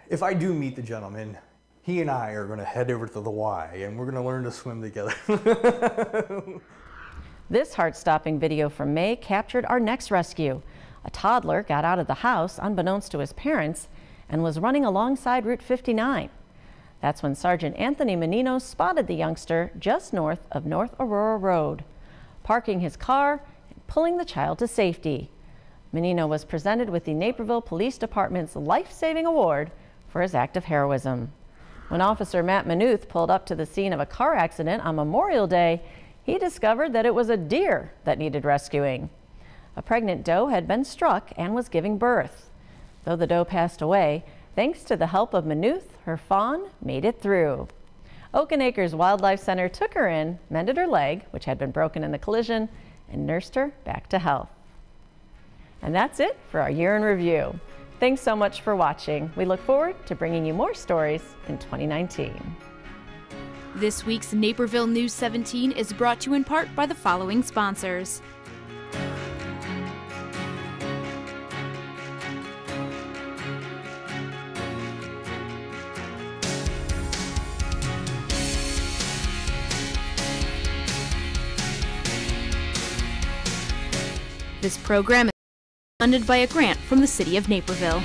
If I do meet the gentleman, he and I are going to head over to the Y, and we're going to learn to swim together. This heart-stopping video from May captured our next rescue. A toddler got out of the house unbeknownst to his parents and was running alongside Route 59. That's when Sergeant Anthony Menino spotted the youngster just north of North Aurora Road, parking his car and pulling the child to safety. Menino was presented with the Naperville Police Department's Life-Saving Award for his act of heroism. When Officer Matt Manuth pulled up to the scene of a car accident on Memorial Day, he discovered that it was a deer that needed rescuing. A pregnant doe had been struck and was giving birth. Though the doe passed away, thanks to the help of Manuth, her fawn made it through. Oaken Acres Wildlife Center took her in, mended her leg, which had been broken in the collision, and nursed her back to health. And that's it for our year in review. Thanks so much for watching. We look forward to bringing you more stories in 2019. This week's Naperville News 17 is brought to you in part by the following sponsors. This program is funded by a grant from the City of Naperville.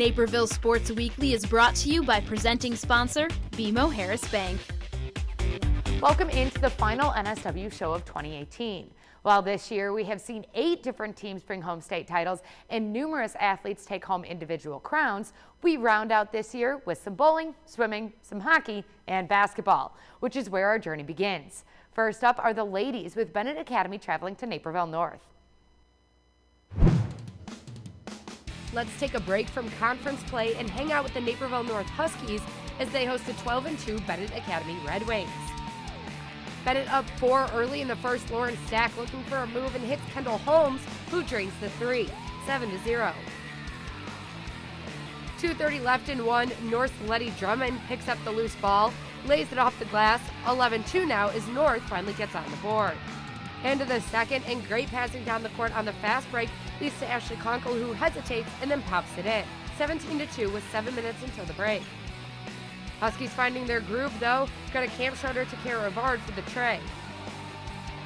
Naperville Sports Weekly is brought to you by presenting sponsor, BMO Harris Bank. Welcome into the final NSW show of 2018. Well, this year we have seen 8 different teams bring home state titles and numerous athletes take home individual crowns. We round out this year with some bowling, swimming, some hockey, and basketball, which is where our journey begins. First up are the ladies with Bennett Academy traveling to Naperville North. Let's take a break from conference play and hang out with the Naperville North Huskies as they host the 12-2 Bennett Academy Red Wings. Bennett up 4 early in the first. Lauren Stack looking for a move and hits Kendall Holmes, who drains the 3, 7-0. 2:30 left in 1. North's Letty Drummond picks up the loose ball, lays it off the glass. 11-2 now as North finally gets on the board. End of the second, and great passing down the court on the fast break leads to Ashley Conkle, who hesitates and then pops it in. 17-2 with 7 minutes until the break. Huskies finding their groove, though. Got a Cam Schroeder to Kara Rivard for the tray.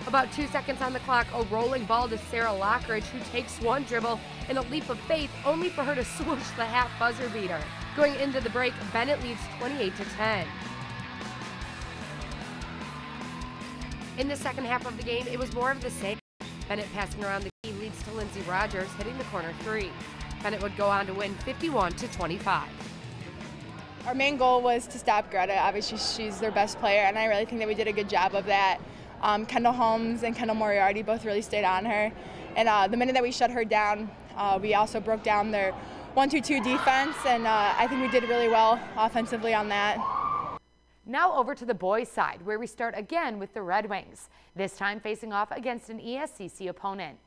About 2 seconds on the clock, a rolling ball to Sarah Lockridge, who takes one dribble and a leap of faith, only for her to swoosh the half buzzer beater. Going into the break, Bennett leads 28-10. In the second half of the game, it was more of the same. Bennett passing around the key leads to Lindsay Rogers, hitting the corner 3. Bennett would go on to win 51-25. Our main goal was to stop Greta. Obviously, she's their best player, and I really think that we did a good job of that. Kendall Holmes and Kendall Moriarty both really stayed on her. And the minute that we shut her down, we also broke down their 1-2-2 defense, and I think we did really well offensively on that. Now over to the boys' side, where we start again with the Red Wings, this time facing off against an ESCC opponent.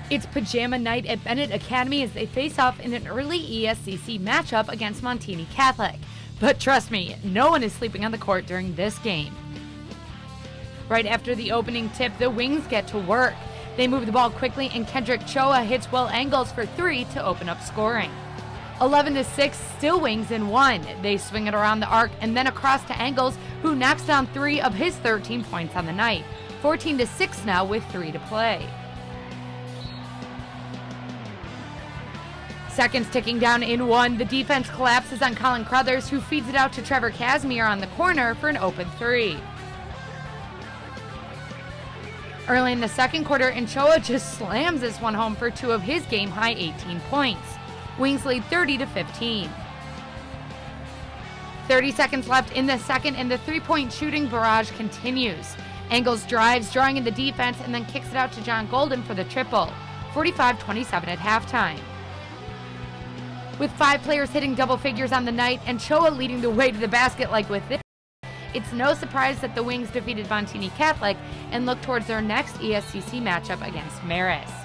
It's pajama night at Bennett Academy as they face off in an early ESCC matchup against Montini Catholic. But trust me, no one is sleeping on the court during this game. Right after the opening tip, the Wings get to work. They move the ball quickly, and Kendrick Choa hits Will Angles for 3 to open up scoring. 11-6, still Wings in 1. They swing it around the arc and then across to Angles, who knocks down 3 of his 13 points on the night. 14-6 now with 3 to play. Seconds ticking down in 1. The defense collapses on Colin Crothers, who feeds it out to Trevor Casimir on the corner for an open 3. Early in the second quarter, Choa just slams this one home for 2 of his game-high 18 points. Wings lead 30-15. 30 seconds left in the second, and the three-point shooting barrage continues. Angles drives, drawing in the defense, and then kicks it out to John Golden for the triple. 45-27 at halftime. With 5 players hitting double figures on the night and Choa leading the way to the basket like with this, it's no surprise that the Wings defeated Montini Catholic and look towards their next ESCC matchup against Marist.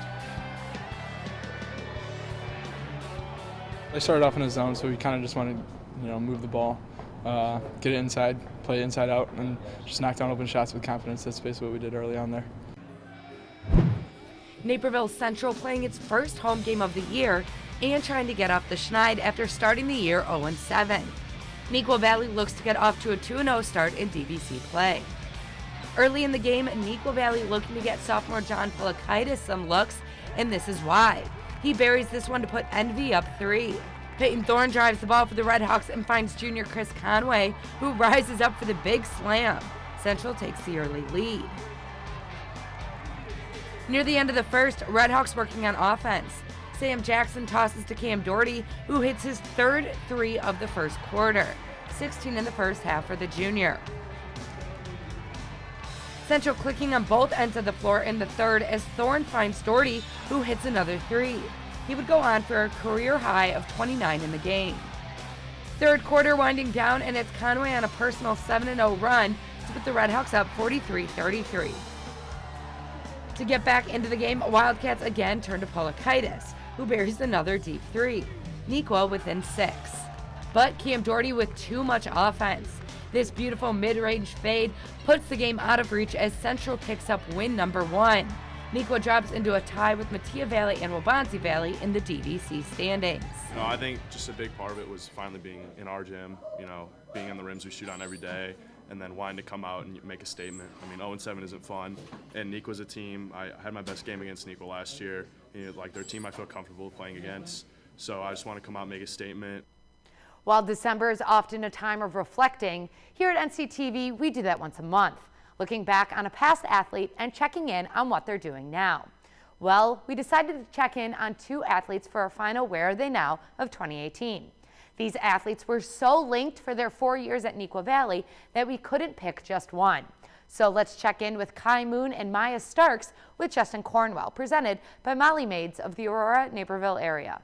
I started off in a zone, so we kind of just wanted to, move the ball, get it inside, play it inside out, and just knock down open shots with confidence. That's basically what we did early on there. Naperville Central playing its first home game of the year and trying to get off the schneid after starting the year 0-7. Neuqua Valley looks to get off to a 2-0 start in DBC play. Early in the game, Neuqua Valley looking to get sophomore John Filakaitis some looks, and this is why. He buries this one to put NV up 3. Peyton Thorne drives the ball for the Redhawks and finds junior Chris Conway, who rises up for the big slam. Central takes the early lead. Near the end of the first, Redhawks working on offense. Sam Jackson tosses to Cam Doherty, who hits his 3rd 3 of the first quarter. 16 in the first half for the junior. Central clicking on both ends of the floor in the third as Thorne finds Doherty, who hits another 3. He would go on for a career high of 29 in the game. Third quarter winding down, and it's Conway on a personal 7-0 run to put the Redhawks up 43-33. To get back into the game, Wildcats again turn to Polakaitis, who buries another deep 3. Neuqua within 6. But Cam Doherty with too much offense. This beautiful mid-range fade puts the game out of reach as Central picks up win number 1. Neuqua drops into a tie with Mattia Valley and Wabansi Valley in the DVC standings. No, I think just a big part of it was finally being in our gym, being on the rims we shoot on every day, and then wanting to come out and make a statement. I mean, 0-7 isn't fun, and Nequa's a team. I had my best game against Nequa last year. You know, like, they're a team I feel comfortable playing against, so I just want to come out and make a statement. While December is often a time of reflecting, here at NCTV we do that once a month, looking back on a past athlete and checking in on what they're doing now. Well, we decided to check in on 2 athletes for our final Where Are They Now of 2018. These athletes were so linked for their 4 years at Nequa Valley that we couldn't pick just one. So let's check in with Kai Moon and Maya Starks with Justin Cornwell, presented by Molly Maids of the Aurora, Naperville area.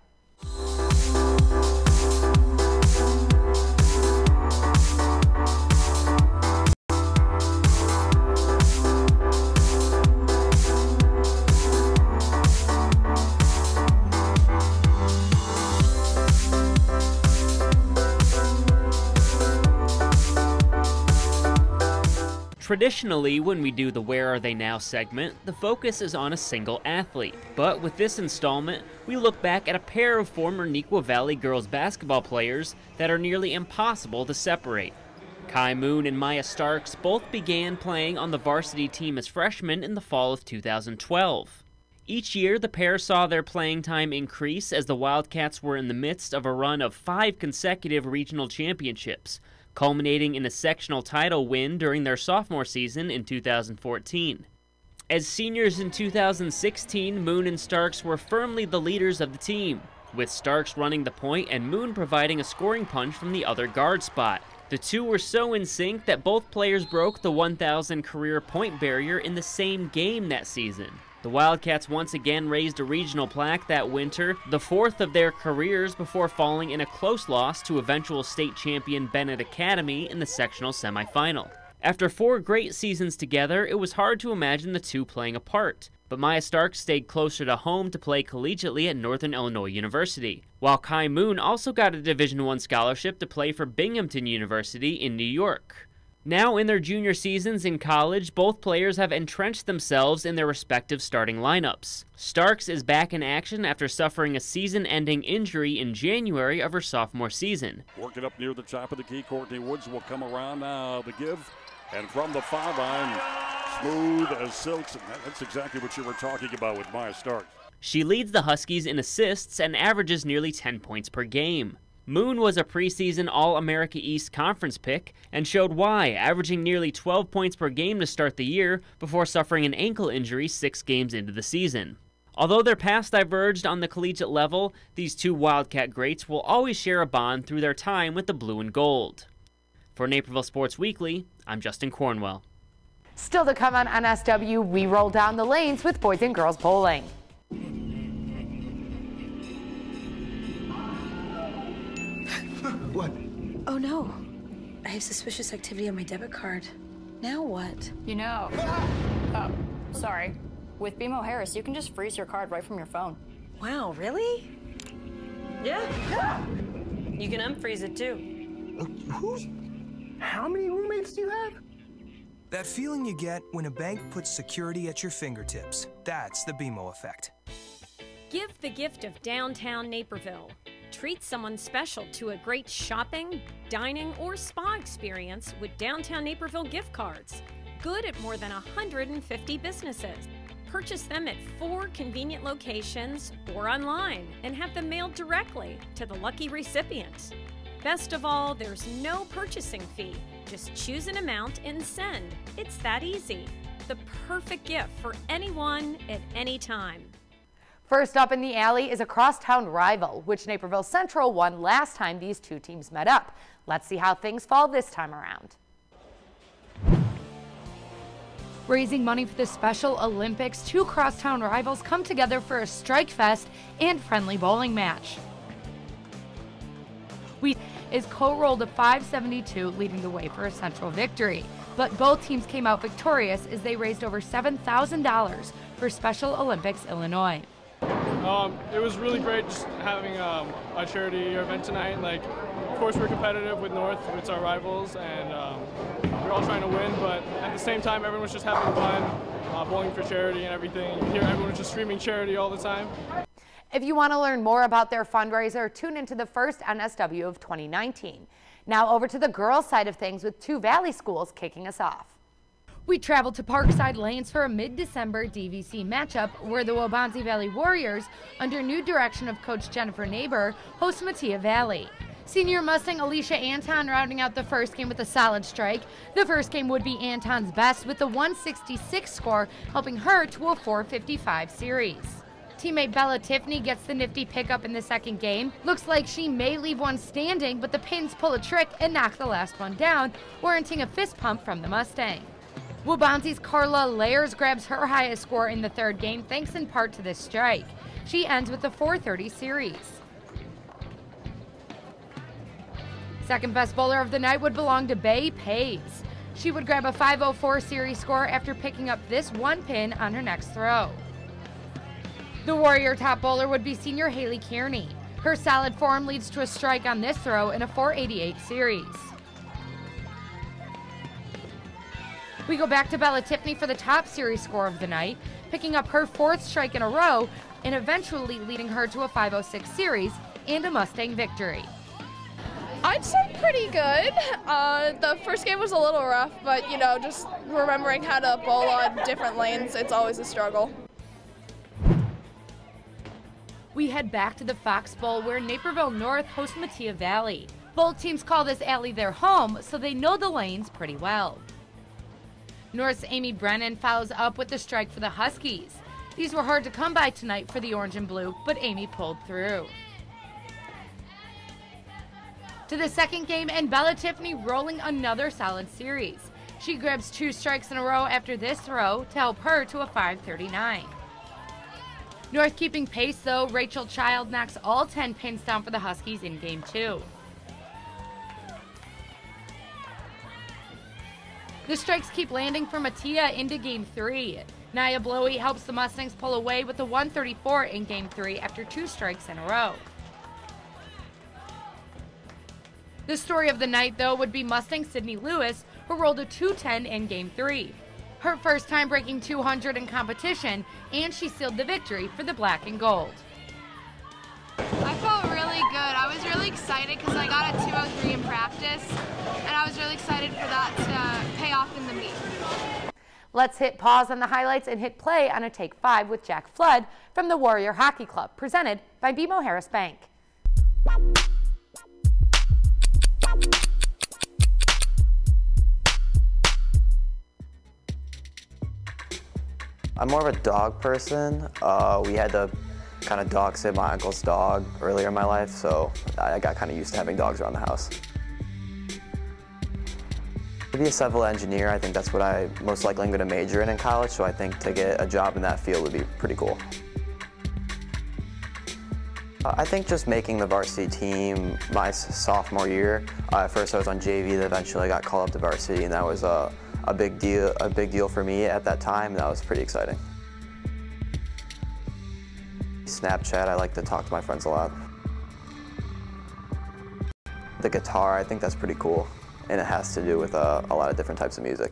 Traditionally, when we do the Where Are They Now segment, the focus is on a single athlete. But with this installment, we look back at a pair of former Nequa Valley girls basketball players that are nearly impossible to separate. Kai Moon and Maya Starks both began playing on the varsity team as freshmen in the fall of 2012. Each year, the pair saw their playing time increase as the Wildcats were in the midst of a run of 5 consecutive regional championships, culminating in a sectional title win during their sophomore season in 2014. As seniors in 2016, Moon and Starks were firmly the leaders of the team, with Starks running the point and Moon providing a scoring punch from the other guard spot. The two were so in sync that both players broke the 1,000 career point barrier in the same game that season. The Wildcats once again raised a regional plaque that winter, the 4th of their careers, before falling in a close loss to eventual state champion Bennett Academy in the sectional semifinal. After 4 great seasons together, it was hard to imagine the two playing apart, but Maya Starks stayed closer to home to play collegiately at Northern Illinois University, while Kai Moon also got a Division I scholarship to play for Binghamton University in New York. Now in their junior seasons in college, both players have entrenched themselves in their respective starting lineups. Starks is back in action after suffering a season-ending injury in January of her sophomore season. Working up near the top of the key, Courtney Woods will come around now. The give, and from the foul line, smooth as silks. That's exactly what you were talking about with Maya Starks. She leads the Huskies in assists and averages nearly 10 points per game. Moon was a preseason All-America East Conference pick and showed why, averaging nearly 12 points per game to start the year before suffering an ankle injury 6 games into the season. Although their paths diverged on the collegiate level, these two Wildcat greats will always share a bond through their time with the blue and gold. For Naperville Sports Weekly, I'm Justin Cornwell. Still to come on NSW, we roll down the lanes with boys and girls bowling. What? Oh no. I have suspicious activity on my debit card. Now what? You know. Oh, sorry. With BMO Harris, you can just freeze your card right from your phone. Wow, really? Yeah. You can unfreeze it too. How many roommates do you have? That feeling you get when a bank puts security at your fingertips. That's the BMO effect. Give the gift of downtown Naperville. Treat someone special to a great shopping, dining, or spa experience with downtown Naperville gift cards. Good at more than 150 businesses. Purchase them at 4 convenient locations or online and have them mailed directly to the lucky recipients. Best of all, there's no purchasing fee. Just choose an amount and send. It's that easy. The perfect gift for anyone at any time. First up in the alley is a crosstown rival, which Naperville Central won last time these two teams met up. Let's see how things fall this time around. Raising money for the Special Olympics, 2 crosstown rivals come together for a strike fest and friendly bowling match. Is co-rolled a 572, leading the way for a Central victory. But both teams came out victorious as they raised over $7,000 for Special Olympics Illinois. It was really great just having a charity event tonight. Like, of course, we're competitive with North, it's our rivals, and we're all trying to win. But at the same time, everyone was just having fun, bowling for charity and everything. Here, everyone was just screaming charity all the time. If you want to learn more about their fundraiser, tune into the first NSW of 2019. Now over to the girls' side of things with two Valley schools kicking us off. We traveled to Parkside Lanes for a mid-December DVC matchup where the Waubonsie Valley Warriors, under new direction of Coach Jennifer Neighbor, host Mattia Valley. Senior Mustang Alicia Anton rounding out the first game with a solid strike. The first game would be Anton's best with the 166 score, helping her to a 455 series. Teammate Bella Tiffany gets the nifty pickup in the second game. Looks like she may leave one standing, but the Pins pull a trick and knock the last one down, warranting a fist pump from the Mustang. Waubonsie's Carla Layers grabs her highest score in the third game, thanks in part to this strike. She ends with the 430 series. Second best bowler of the night would belong to Bay Pays. She would grab a 504 series score after picking up this one pin on her next throw. The Warrior top bowler would be senior Haley Kearney. Her solid form leads to a strike on this throw in a 488 series. We go back to Bella Tiffany for the top series score of the night, picking up her fourth strike in a row and eventually leading her to a 506 series and a Mustang victory. I'd say pretty good. The first game was a little rough, but you know, just remembering how to bowl on different lanes, it's always a struggle. We head back to the Fox Bowl where Naperville North hosts Mattia Valley. Both teams call this alley their home, so they know the lanes pretty well. North's Amy Brennan follows up with the strike for the Huskies. These were hard to come by tonight for the orange and blue, but Amy pulled through. To the second game, and Bella Tiffany rolling another solid series. She grabs two strikes in a row after this throw to help her to a 539. North keeping pace though, Rachel Child knocks all 10 pins down for the Huskies in game 2. The strikes keep landing for Mattia into game 3. Nia Blowy helps the Mustangs pull away with a 134 in game 3 after two strikes in a row. The story of the night, though, would be Mustang Sydney Lewis, who rolled a 210 in Game 3. Her first time breaking 200 in competition, and she sealed the victory for the black and gold. I felt really good. I was really excited because I got a 203 in practice, and I was really excited for that to pay off in the meet. Let's hit pause on the highlights and hit play on a Take 5 with Jack Flood from the Warrior Hockey Club, presented by BMO Harris Bank. I'm more of a dog person. We had to kind of dog sit my uncle's dog earlier in my life, so I got kind of used to having dogs around the house. To be a civil engineer, I think that's what I most likely am going to major in college, so I think to get a job in that field would be pretty cool. I think just making the varsity team my sophomore year. At first I was on JV, then eventually I got called up to varsity, and that was a big deal for me at that time. That was pretty exciting. Snapchat, I like to talk to my friends a lot. The guitar, I think that's pretty cool, and it has to do with a lot of different types of music.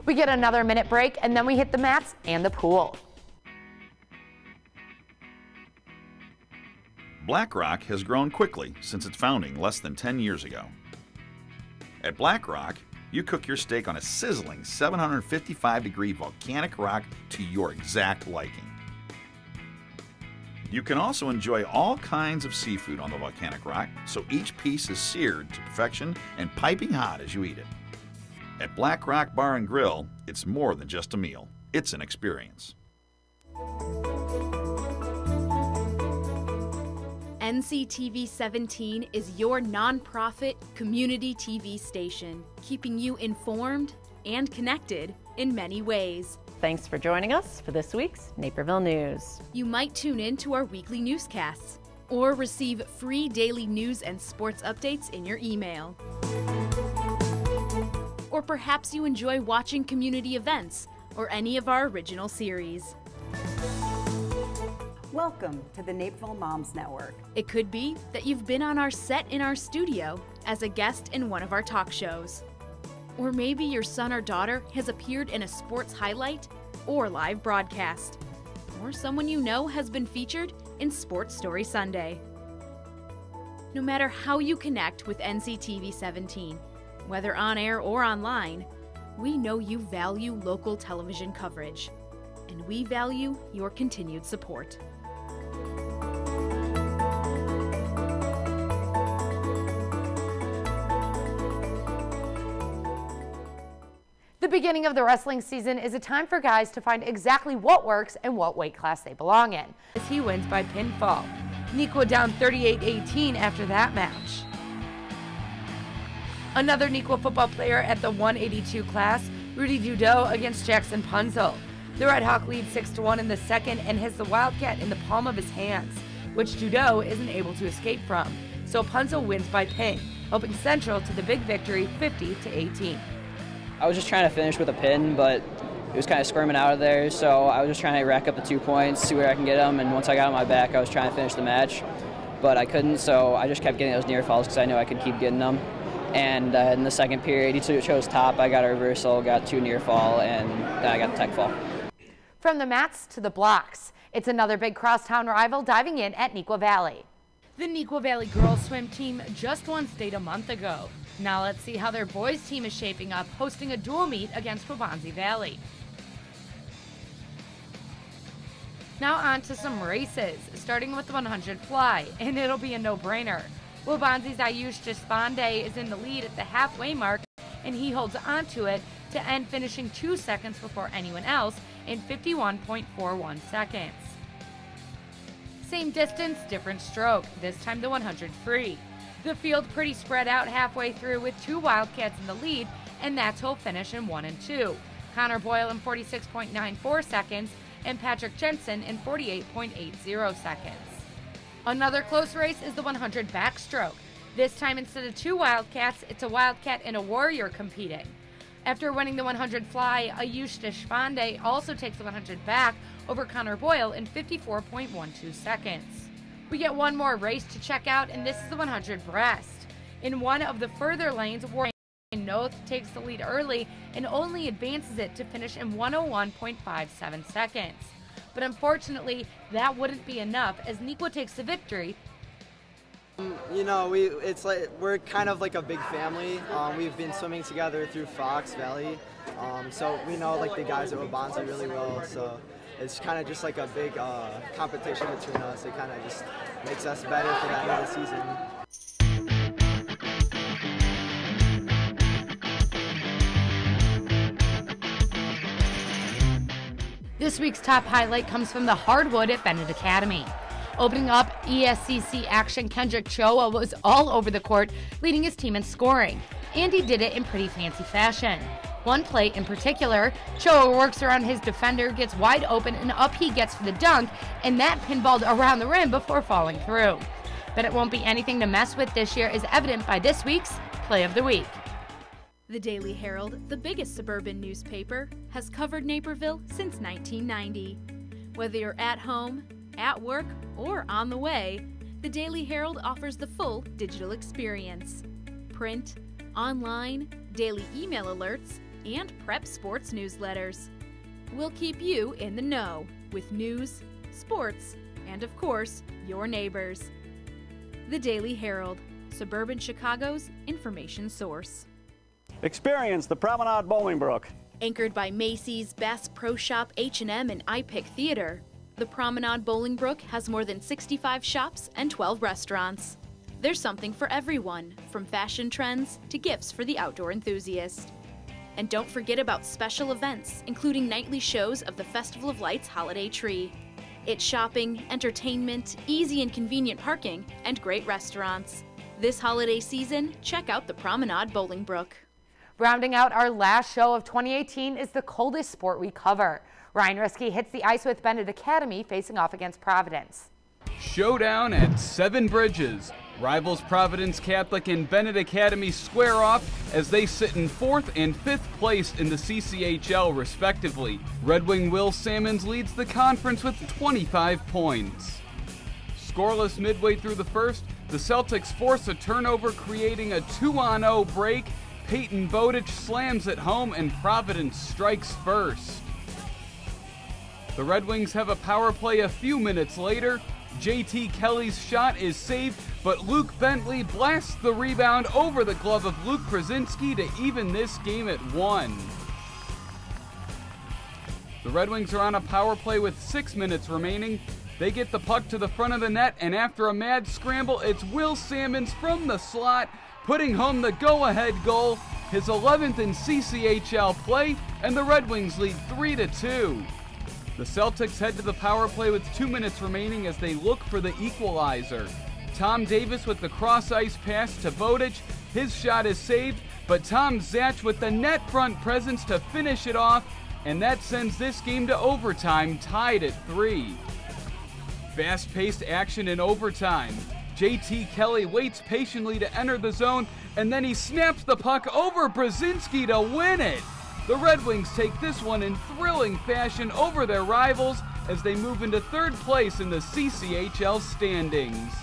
We get another minute break, and then we hit the mats and the pool. Black Rock has grown quickly since its founding less than 10 years ago. At Black Rock, you cook your steak on a sizzling 755-degree volcanic rock to your exact liking. You can also enjoy all kinds of seafood on the volcanic rock, so each piece is seared to perfection and piping hot as you eat it. At Black Rock Bar and Grill, it's more than just a meal, it's an experience. NCTV17 is your nonprofit community TV station, keeping you informed and connected in many ways. Thanks for joining us for this week's Naperville News. You might tune in to our weekly newscasts or receive free daily news and sports updates in your email. Or perhaps you enjoy watching community events or any of our original series. Welcome to the Naperville Moms Network. It could be that you've been on our set in our studio as a guest in one of our talk shows. Or maybe your son or daughter has appeared in a sports highlight or live broadcast. Or someone you know has been featured in Sports Story Sunday. No matter how you connect with NCTV17, whether on air or online, we know you value local television coverage, and we value your continued support. The beginning of the wrestling season is a time for guys to find exactly what works and what weight class they belong in. As he wins by pinfall. Nequa down 38-18 after that match. Another Nequa football player at the 182 class, Rudy Dudeau against Jackson Punzel. The Red Hawk leads 6-1 in the second and has the Wildcat in the palm of his hands, which Dudeau isn't able to escape from. So Punzel wins by pin, helping Central to the big victory 50-18. I was just trying to finish with a pin, but it was kind of squirming out of there, so I was just trying to rack up the 2 points, see where I can get them, and once I got on my back, I was trying to finish the match, but I couldn't, so I just kept getting those near falls because I knew I could keep getting them. And in the second period, he chose top, I got a reversal, got 2 near fall, and then I got the tech fall. From the mats to the blocks, it's another big crosstown rival diving in at Nequa Valley. The Nequa Valley girls swim team just won state a month ago. Now let's see how their boys team is shaping up, hosting a dual meet against Waubonsie Valley. Now on to some races, starting with the 100 fly, and it'll be a no-brainer. Waubonsie's Ayush Despande is in the lead at the halfway mark, and he holds on to it to end finishing 2 seconds before anyone else in 51.41 seconds. Same distance, different stroke, this time the 100 free. The field pretty spread out halfway through with 2 Wildcats in the lead, and that's who'll finish in 1 and 2. Connor Boyle in 46.94 seconds and Patrick Jensen in 48.80 seconds. Another close race is the 100 backstroke. This time instead of 2 Wildcats, it's a Wildcat and a Warrior competing. After winning the 100 fly, Ayush Deshpande also takes the 100 back over Connor Boyle in 54.12 seconds. We get one more race to check out, and this is the 100 breast. In one of the further lanes, Warren Noth takes the lead early and only advances it to finish in 101.57 seconds. But unfortunately, that wouldn't be enough as Nequa takes the victory. You know, it's like we're kind of like a big family. We've been swimming together through Fox Valley, so we know like the guys at Waubonsie really well. So it's kind of just like a big competition between us. It kind of just makes us better for the end of the season. This week's top highlight comes from the hardwood at Bennett Academy. Opening up ESCC action, Kendrick Choa was all over the court, leading his team in scoring. And he did it in pretty fancy fashion. One play in particular, Choa works around his defender, gets wide open, and up he gets for the dunk, and that pinballed around the rim before falling through. But it won't be anything to mess with this year, as evident by this week's Play of the Week. The Daily Herald, the biggest suburban newspaper, has covered Naperville since 1990. Whether you're at home, at work, or on the way, the Daily Herald offers the full digital experience. Print, online, daily email alerts, and prep sports newsletters. We'll keep you in the know with news, sports, and of course, your neighbors. The Daily Herald, suburban Chicago's information source. Experience the Promenade Bolingbrook. Anchored by Macy's, Bass Pro Shop, H&M, and iPic Theater, the Promenade Bolingbrook has more than 65 shops and 12 restaurants. There's something for everyone, from fashion trends to gifts for the outdoor enthusiast. And don't forget about special events, including nightly shows of the Festival of Lights holiday tree. It's shopping, entertainment, easy and convenient parking, and great restaurants. This holiday season, check out the Promenade Bolingbrook. Rounding out our last show of 2018 is the coldest sport we cover. Ryan Risky hits the ice with Bennett Academy facing off against Providence. Showdown at Seven Bridges. Rivals Providence Catholic and Bennett Academy square off as they sit in 4th and 5th place in the CCHL respectively. Red Wing Will Salmons leads the conference with 25 points. Scoreless midway through the first, the Celtics force a turnover creating a 2-on-0 break. Peyton Bowditch slams it home and Providence strikes first. The Red Wings have a power play a few minutes later. JT Kelly's shot is saved, but Luke Bentley blasts the rebound over the glove of Luke Krasinski to even this game at 1. The Red Wings are on a power play with 6 minutes remaining. They get the puck to the front of the net, and after a mad scramble, it's Will Salmons from the slot, putting home the go-ahead goal, his 11th in CCHL play, and the Red Wings lead 3-2. The Celtics head to the power play with 2 minutes remaining as they look for the equalizer. Tom Davis with the cross-ice pass to Vodich. His shot is saved, but Tom Zach with the net front presence to finish it off, and that sends this game to overtime, tied at 3. Fast-paced action in overtime. JT Kelly waits patiently to enter the zone, and then he snaps the puck over Brzezinski to win it. The Red Wings take this one in thrilling fashion over their rivals as they move into 3rd place in the CCHL standings.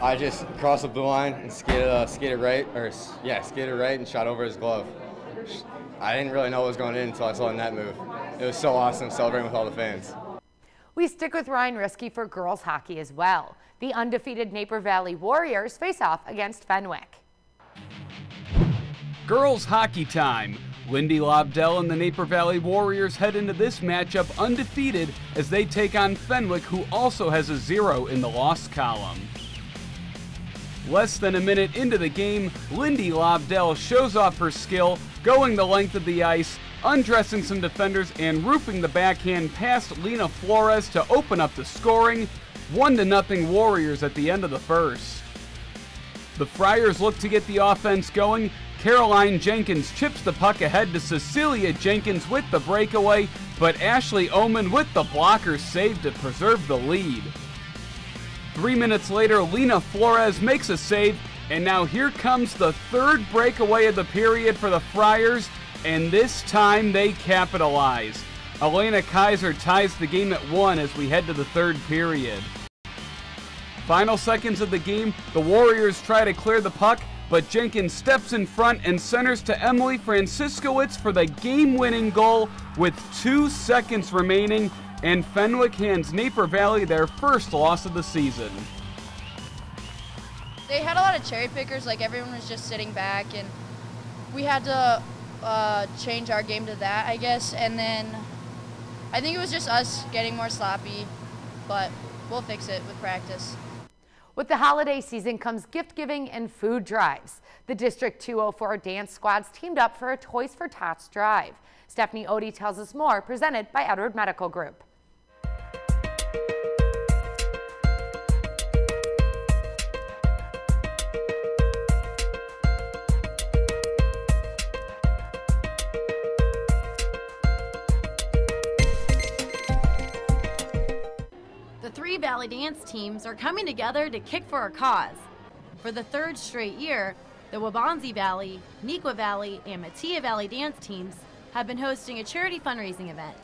I just crossed the blue line and skated right and shot over his glove. I didn't really know what was going in until I saw the net move. It was so awesome celebrating with all the fans. We stick with Ryan Riskey for girls hockey as well. The undefeated Naper Valley Warriors face off against Fenwick. Girls hockey time. Lindy Lobdell and the Naper Valley Warriors head into this matchup undefeated as they take on Fenwick, who also has a 0 in the loss column. Less than a minute into the game, Lindy Lobdell shows off her skill, going the length of the ice, undressing some defenders and roofing the backhand past Lena Flores to open up the scoring. 1-0 Warriors at the end of the first. The Friars look to get the offense going. Caroline Jenkins chips the puck ahead to Cecilia Jenkins with the breakaway, but Ashley Oman with the blocker save to preserve the lead. 3 minutes later, Lena Flores makes a save, and now here comes the 3rd breakaway of the period for the Friars, and this time they capitalize. Elena Kaiser ties the game at 1 as we head to the 3rd period. Final seconds of the game, the Warriors try to clear the puck, but Jenkins steps in front and centers to Emily Franciscowicz for the game-winning goal with 2 seconds remaining, and Fenwick hands Naper Valley their first loss of the season. They had a lot of cherry pickers, like everyone was just sitting back, and we had to change our game to that, I guess, and then I think it was just us getting more sloppy, but we'll fix it with practice. With the holiday season comes gift giving and food drives. The District 204 dance squads teamed up for a Toys for Tots drive. Stephanie Odie tells us more, presented by Edward Medical Group. The 3 Valley dance teams are coming together to kick for a cause. For the 3rd straight year, the Waubonsie Valley, Neuqua Valley, and Metea Valley dance teams have been hosting a charity fundraising event.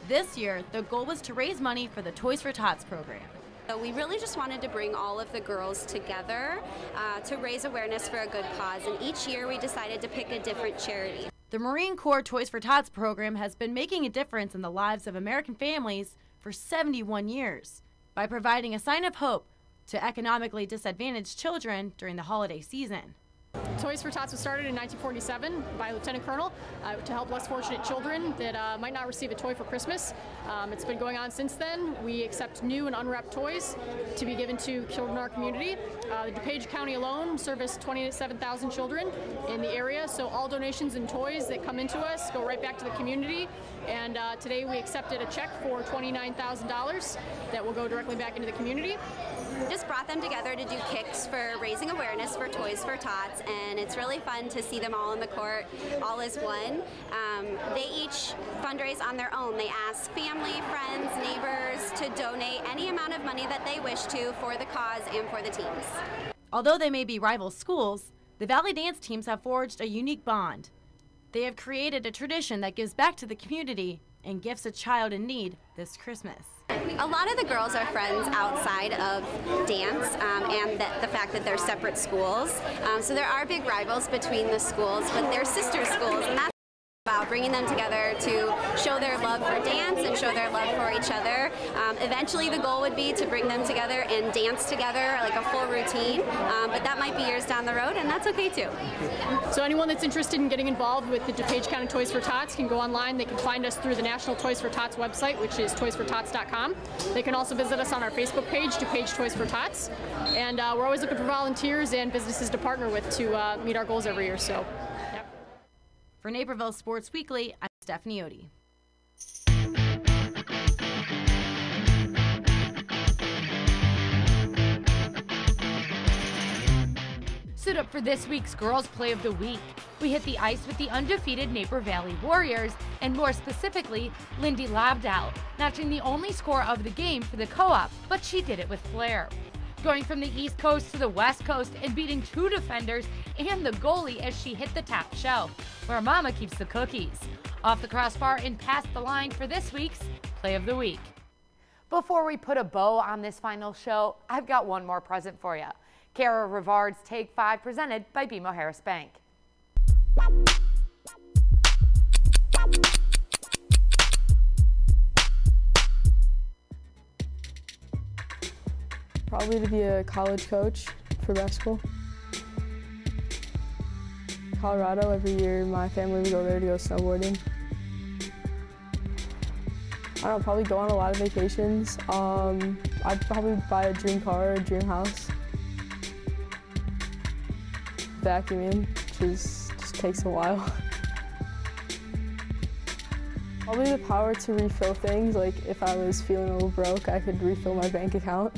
This year, the goal was to raise money for the Toys for Tots program. So we really just wanted to bring all of the girls together to raise awareness for a good cause, and each year we decided to pick a different charity. The Marine Corps Toys for Tots program has been making a difference in the lives of American families for 71 years by providing a sign of hope to economically disadvantaged children during the holiday season. Toys for Tots was started in 1947 by Lieutenant Colonel to help less fortunate children that might not receive a toy for Christmas. It's been going on since then. We accept new and unwrapped toys to be given to children in our community. The DuPage County alone serviced 27,000 children in the area, so all donations and toys that come into us go right back to the community. And today we accepted a check for $29,000 that will go directly back into the community. We just brought them together to do kicks for raising awareness for Toys for Tots, and it's really fun to see them all in the court, all as one. They each fundraise on their own. They ask family, friends, neighbors to donate any amount of money that they wish to for the cause and for the teams. Although they may be rival schools, the Valley dance teams have forged a unique bond. They have created a tradition that gives back to the community and gifts a child in need this Christmas. A lot of the girls are friends outside of dance and the fact that they're separate schools. So there are big rivals between the schools, but they're sister schools, and that's about bringing them together to show their love for dance and show their love for each other. Eventually the goal would be to bring them together and dance together like a full routine, but that might be years down the road, and that's okay too. So anyone that's interested in getting involved with the DuPage County Toys for Tots can go online. They can find us through the National Toys for Tots website, which is toysfortots.com. They can also visit us on our Facebook page, DuPage Toys for Tots, and we're always looking for volunteers and businesses to partner with to meet our goals every year. So, yep. For Naperville Sports Weekly, I'm Stephanie Odie. Suit up for this week's Girls Play of the Week. We hit the ice with the undefeated Naper Valley Warriors, and more specifically, Lindy Lobdow, notching the only score of the game for the co-op, but she did it with flair. Going from the East Coast to the West Coast and beating 2 defenders and the goalie as she hit the top shelf, where Mama keeps the cookies. Off the crossbar and past the line for this week's Play of the Week. Before we put a bow on this final show, I've got one more present for you. Kara Rivard's Take 5 presented by BMO Harris Bank. Probably to be a college coach for basketball. Colorado, every year my family would go there to go snowboarding. I don't know, probably go on a lot of vacations. I'd probably buy a dream car or a dream house. Vacuuming, which just takes a while. Probably the power to refill things, like if I was feeling a little broke, I could refill my bank account.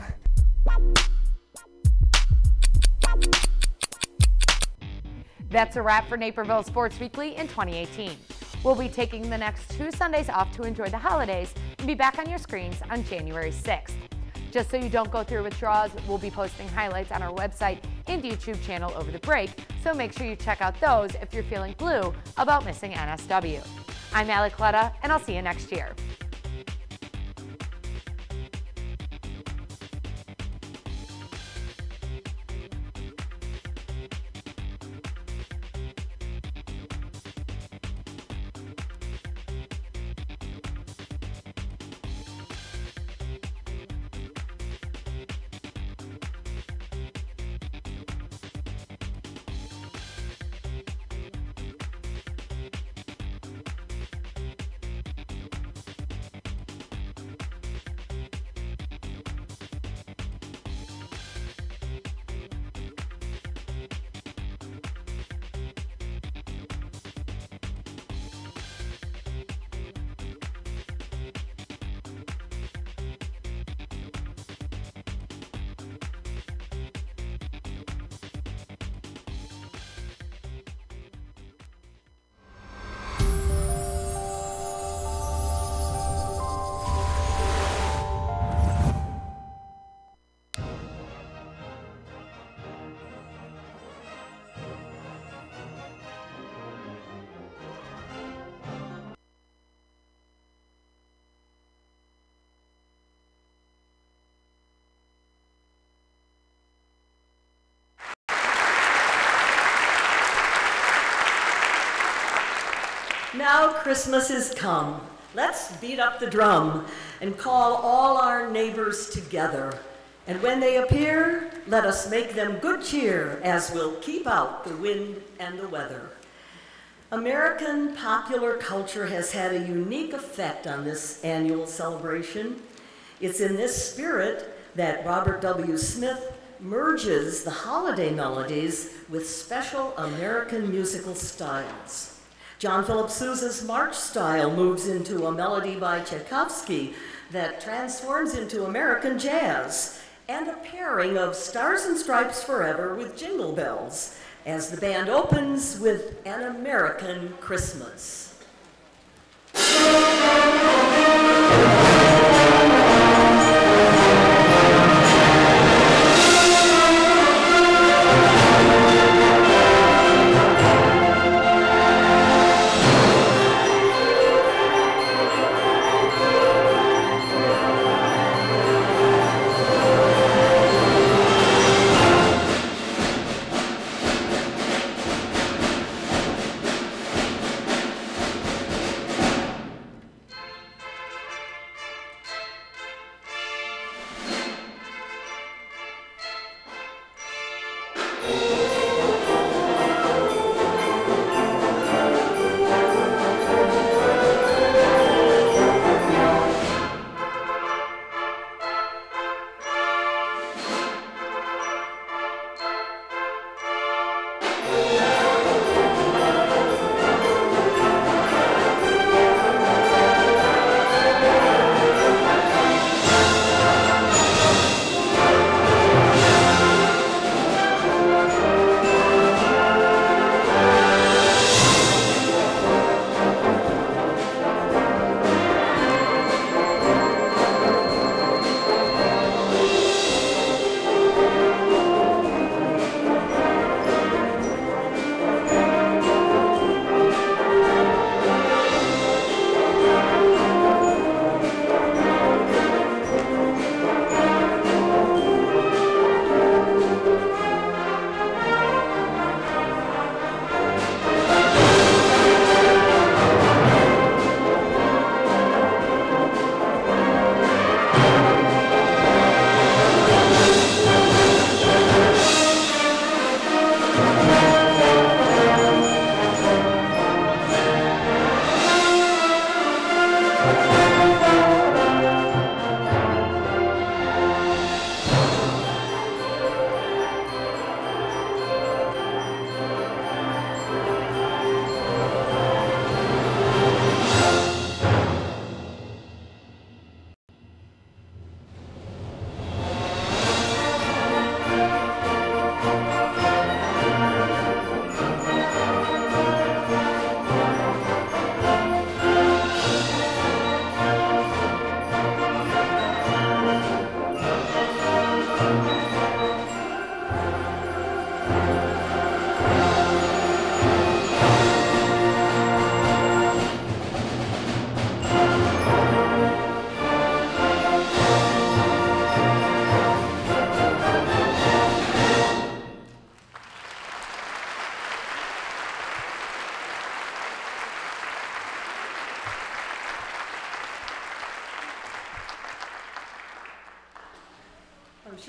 That's a wrap for Naperville Sports Weekly in 2018. We'll be taking the next 2 Sundays off to enjoy the holidays and be back on your screens on January 6th. Just so you don't go through withdrawals, we'll be posting highlights on our website and YouTube channel over the break, so make sure you check out those if you're feeling blue about missing NSW. I'm Allie Clutta, and I'll see you next year. Now Christmas is come. Let's beat up the drum and call all our neighbors together. And when they appear, let us make them good cheer as we'll keep out the wind and the weather. American popular culture has had a unique effect on this annual celebration. It's in this spirit that Robert W. Smith merges the holiday melodies with special American musical styles. John Philip Sousa's march style moves into a melody by Tchaikovsky that transforms into American jazz, and a pairing of Stars and Stripes Forever with Jingle Bells, as the band opens with An American Christmas.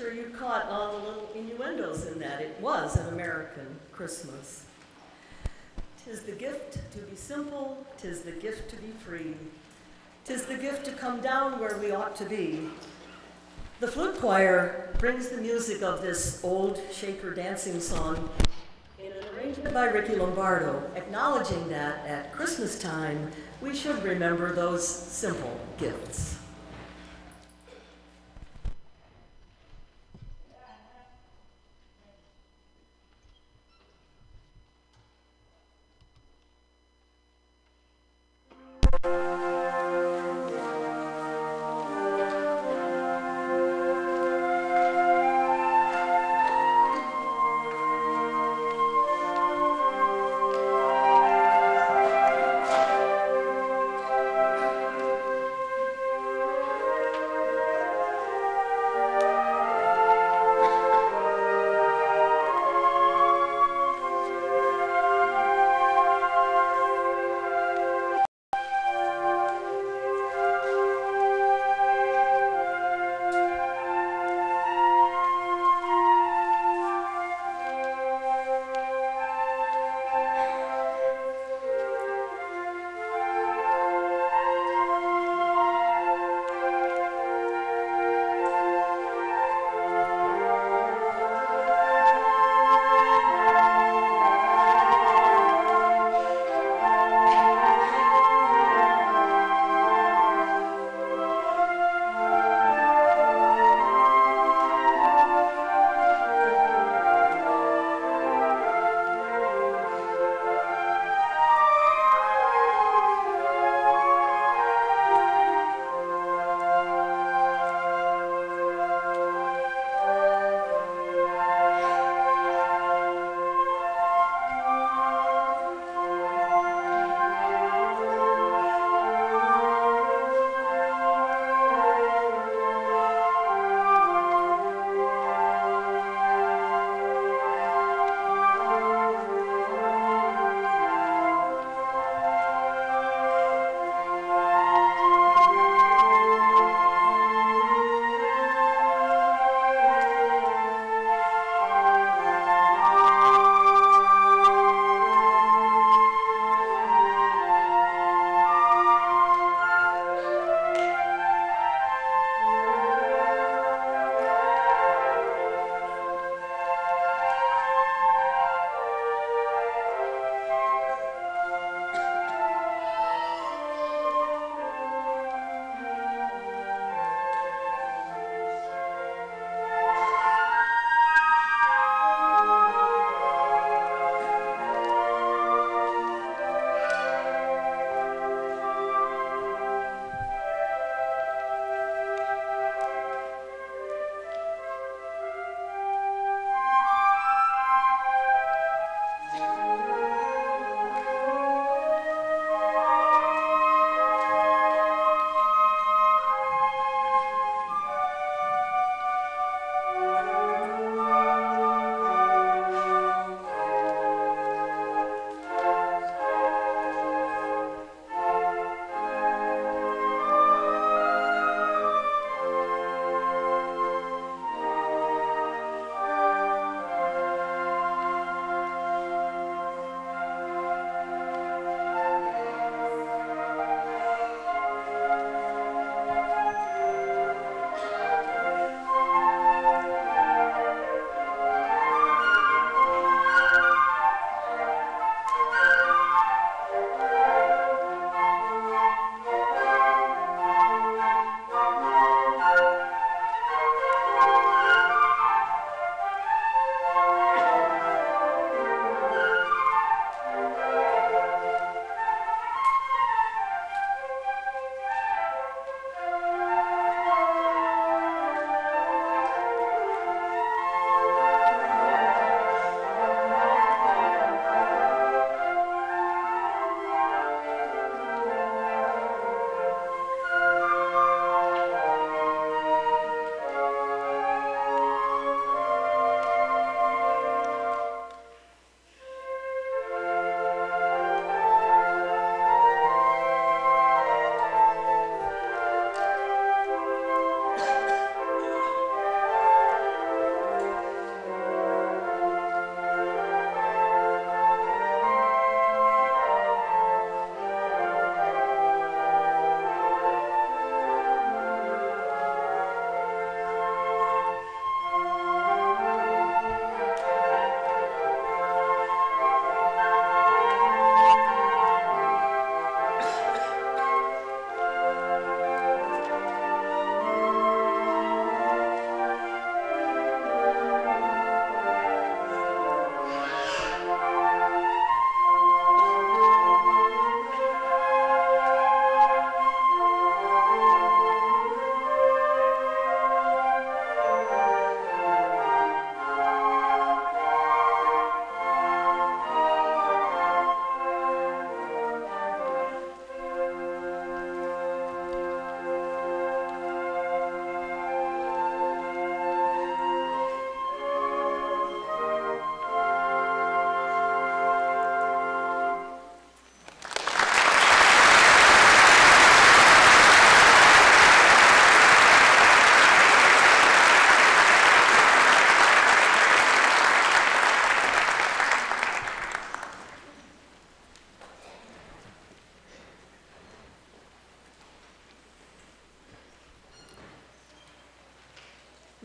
sure you caught all the little innuendos in that. It was an American Christmas. 'Tis the gift to be simple, 'tis the gift to be free. 'Tis the gift to come down where we ought to be. The flute choir brings the music of this old Shaker dancing song in an arrangement by Ricky Lombardo, acknowledging that at Christmas time, we should remember those simple gifts.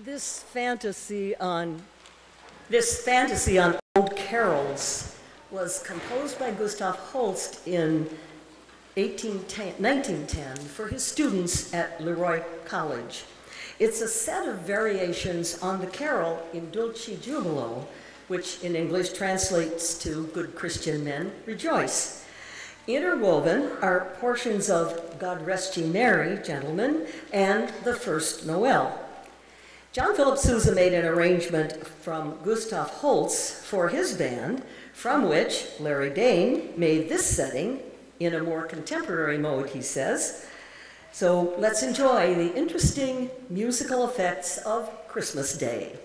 This fantasy on old carols was composed by Gustav Holst in 1910 for his students at Leroy College. It's a set of variations on the carol In Dulce Jubilo, which in English translates to Good Christian Men Rejoice. Interwoven are portions of God Rest Ye Merry, Gentlemen, and The First Noel. John Philip Sousa made an arrangement from Gustav Holst for his band, from which Larry Dane made this setting in a more contemporary mode, he says. So let's enjoy the interesting musical effects of Christmas Day.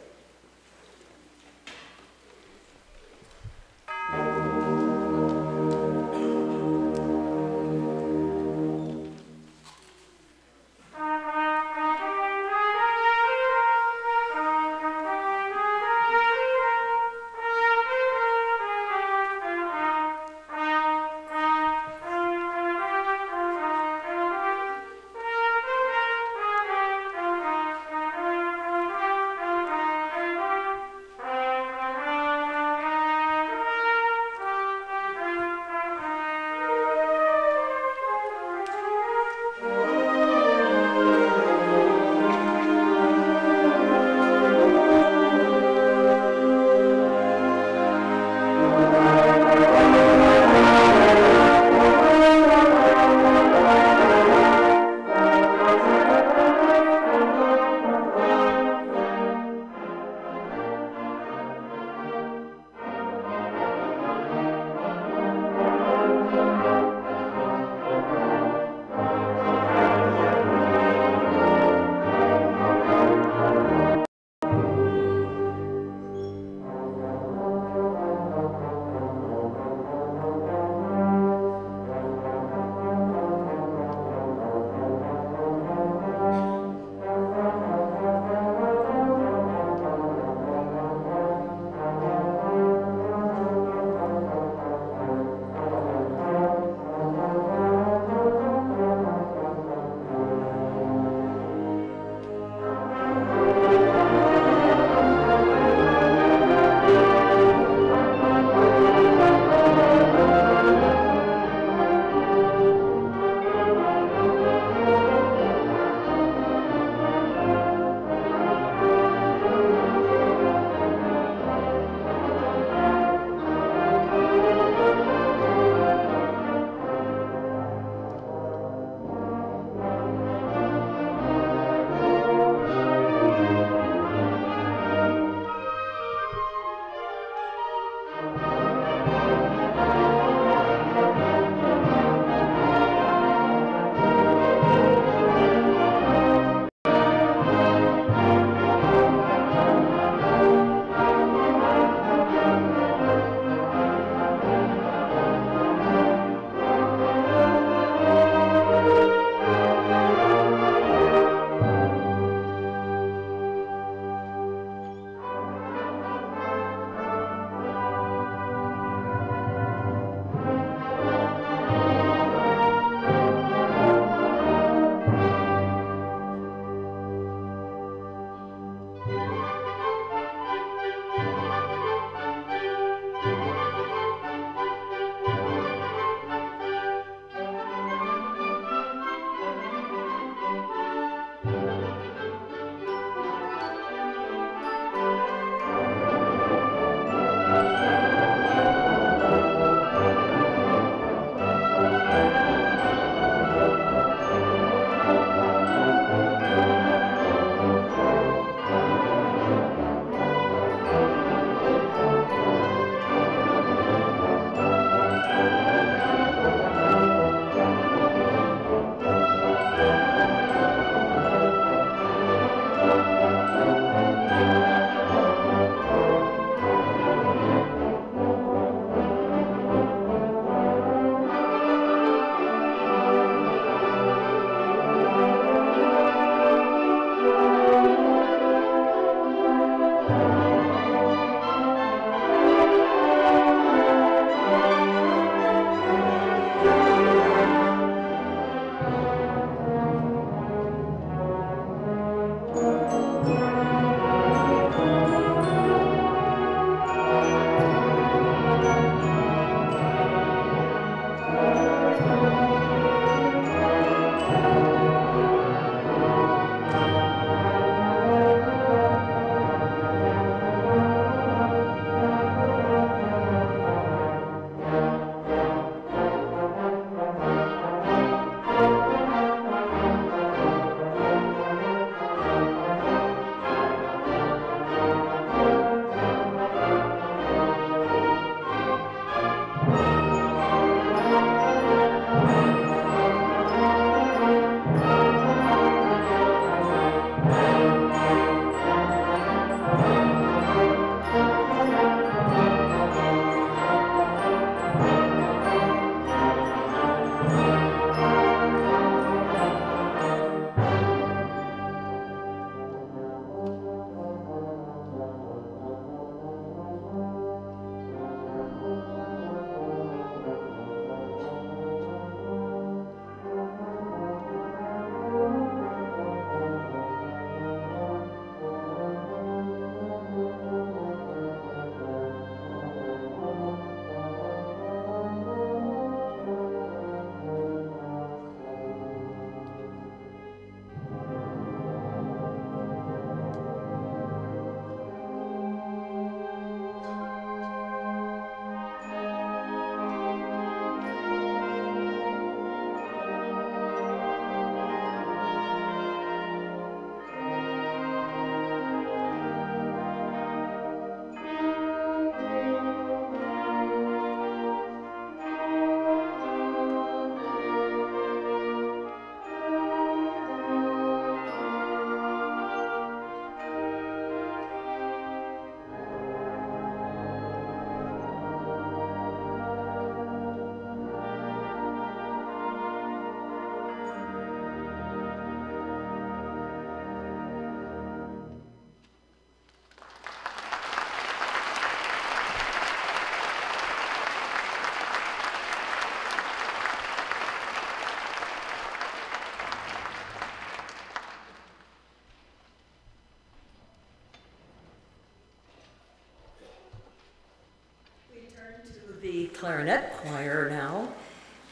The clarinet choir now,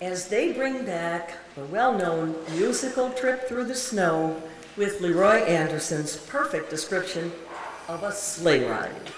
as they bring back the well-known musical Trip Through the Snow with Leroy Anderson's perfect description of a sleigh ride.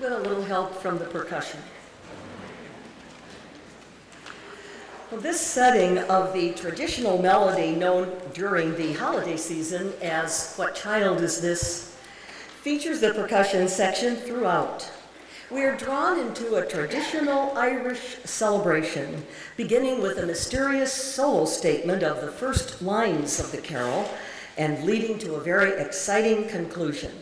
With a little help from the percussion. Well, this setting of the traditional melody known during the holiday season as What Child Is This? Features the percussion section throughout. We are drawn into a traditional Irish celebration, beginning with a mysterious solo statement of the first lines of the carol and leading to a very exciting conclusion.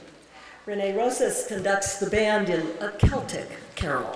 Renee Rosas conducts the band in a Celtic carol.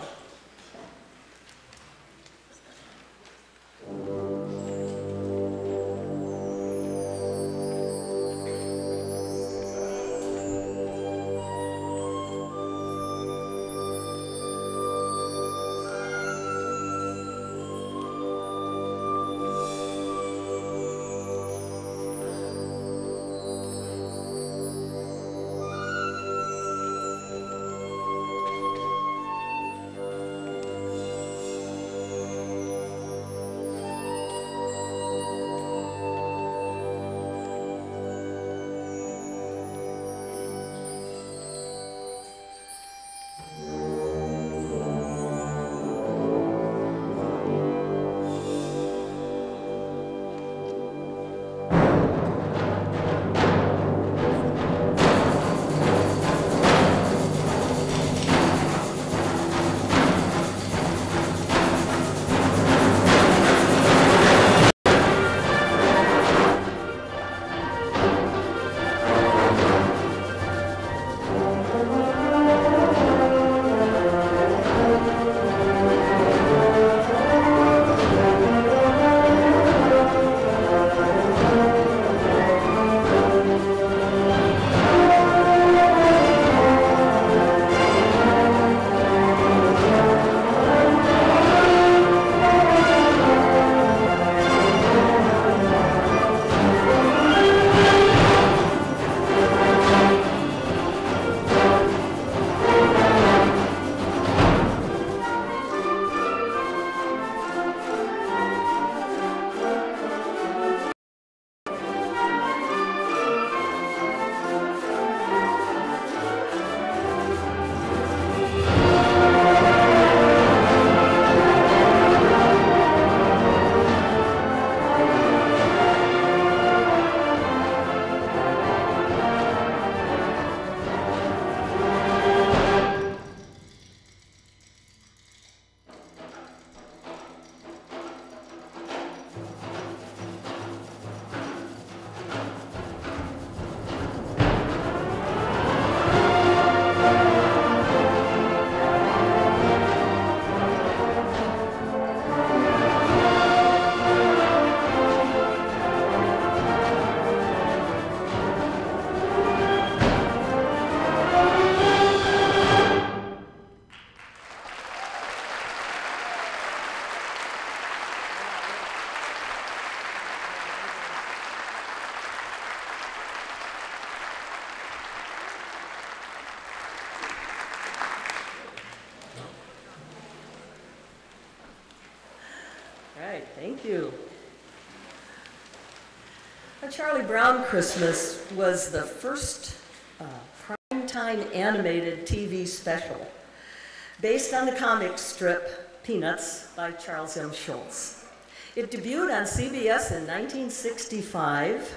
right, thank you. A Charlie Brown Christmas was the first primetime animated TV special based on the comic strip Peanuts by Charles M. Schulz. It debuted on CBS in 1965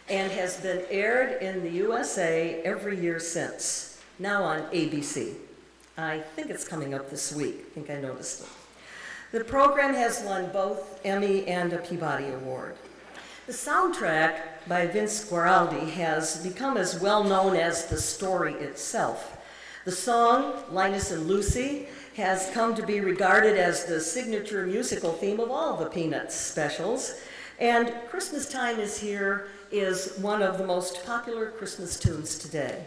and has been aired in the USA every year since, now on ABC. I think it's coming up this week. I think I noticed it. The program has won both Emmy and a Peabody Award. The soundtrack by Vince Guaraldi has become as well known as the story itself. The song, Linus and Lucy, has come to be regarded as the signature musical theme of all the Peanuts specials, and Christmas Time Is Here is one of the most popular Christmas tunes today.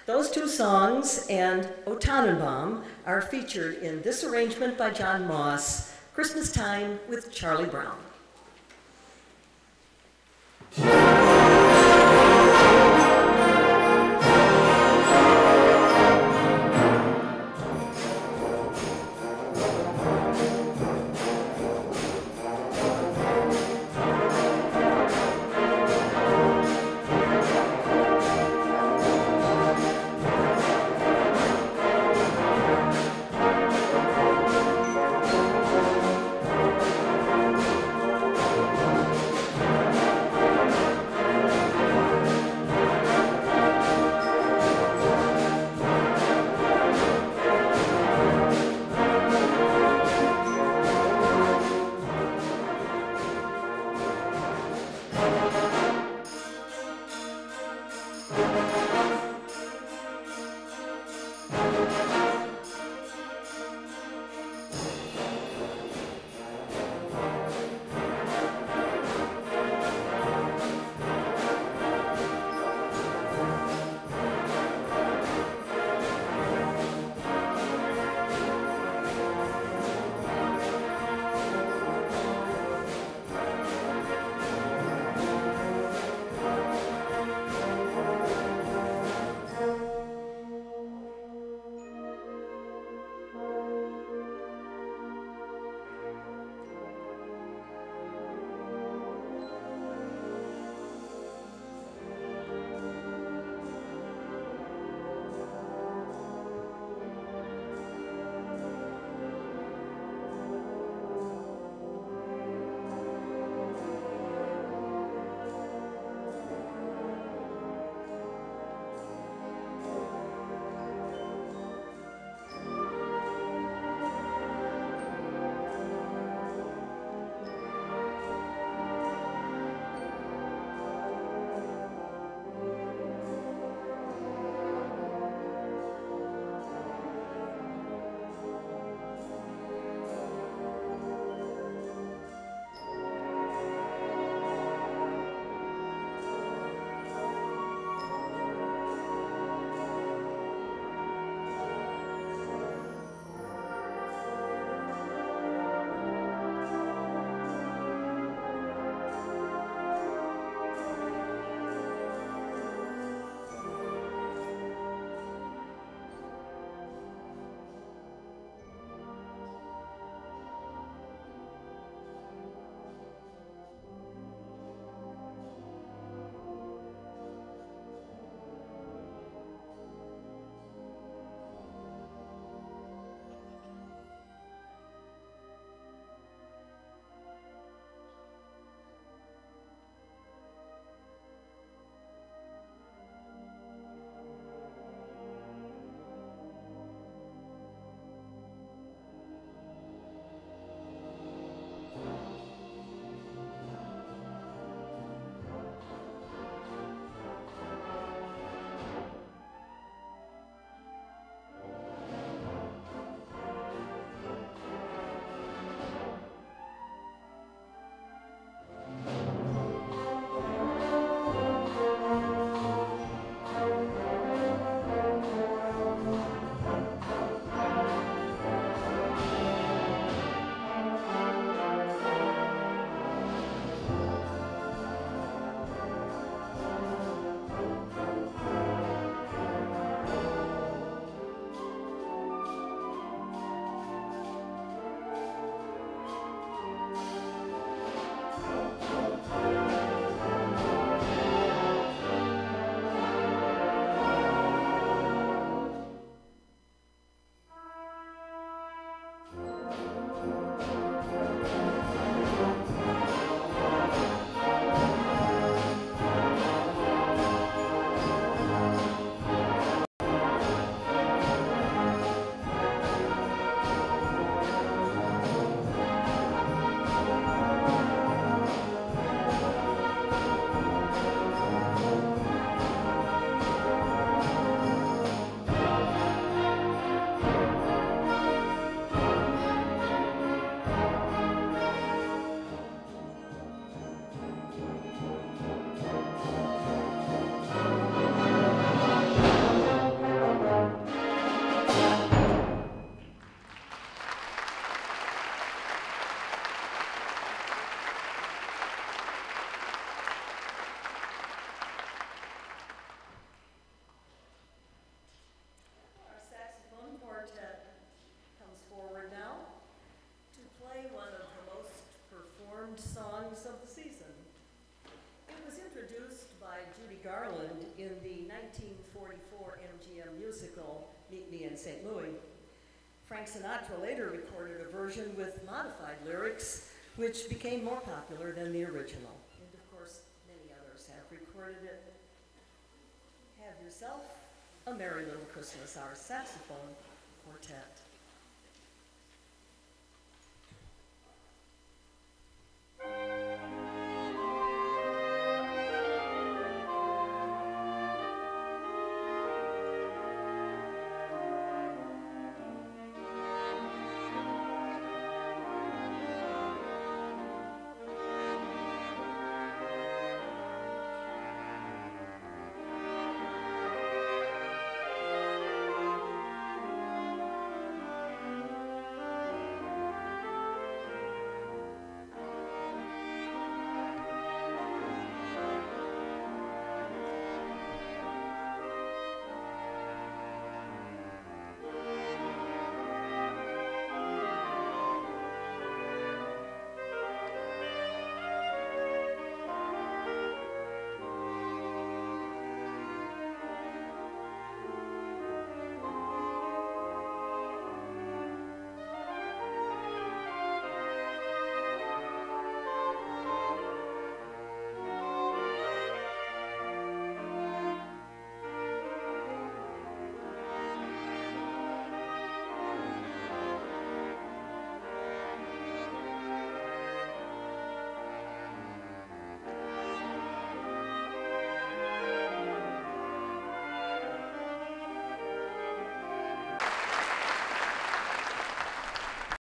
Those two songs and O Tannenbaum are featured in this arrangement by John Moss, Christmas Time with Charlie Brown. Songs of the season. It was introduced by Judy Garland in the 1944 MGM musical Meet Me in St. Louis. Frank Sinatra later recorded a version with modified lyrics, which became more popular than the original. And of course, many others have recorded it. Have yourself a Merry Little Christmas, our saxophone quartet.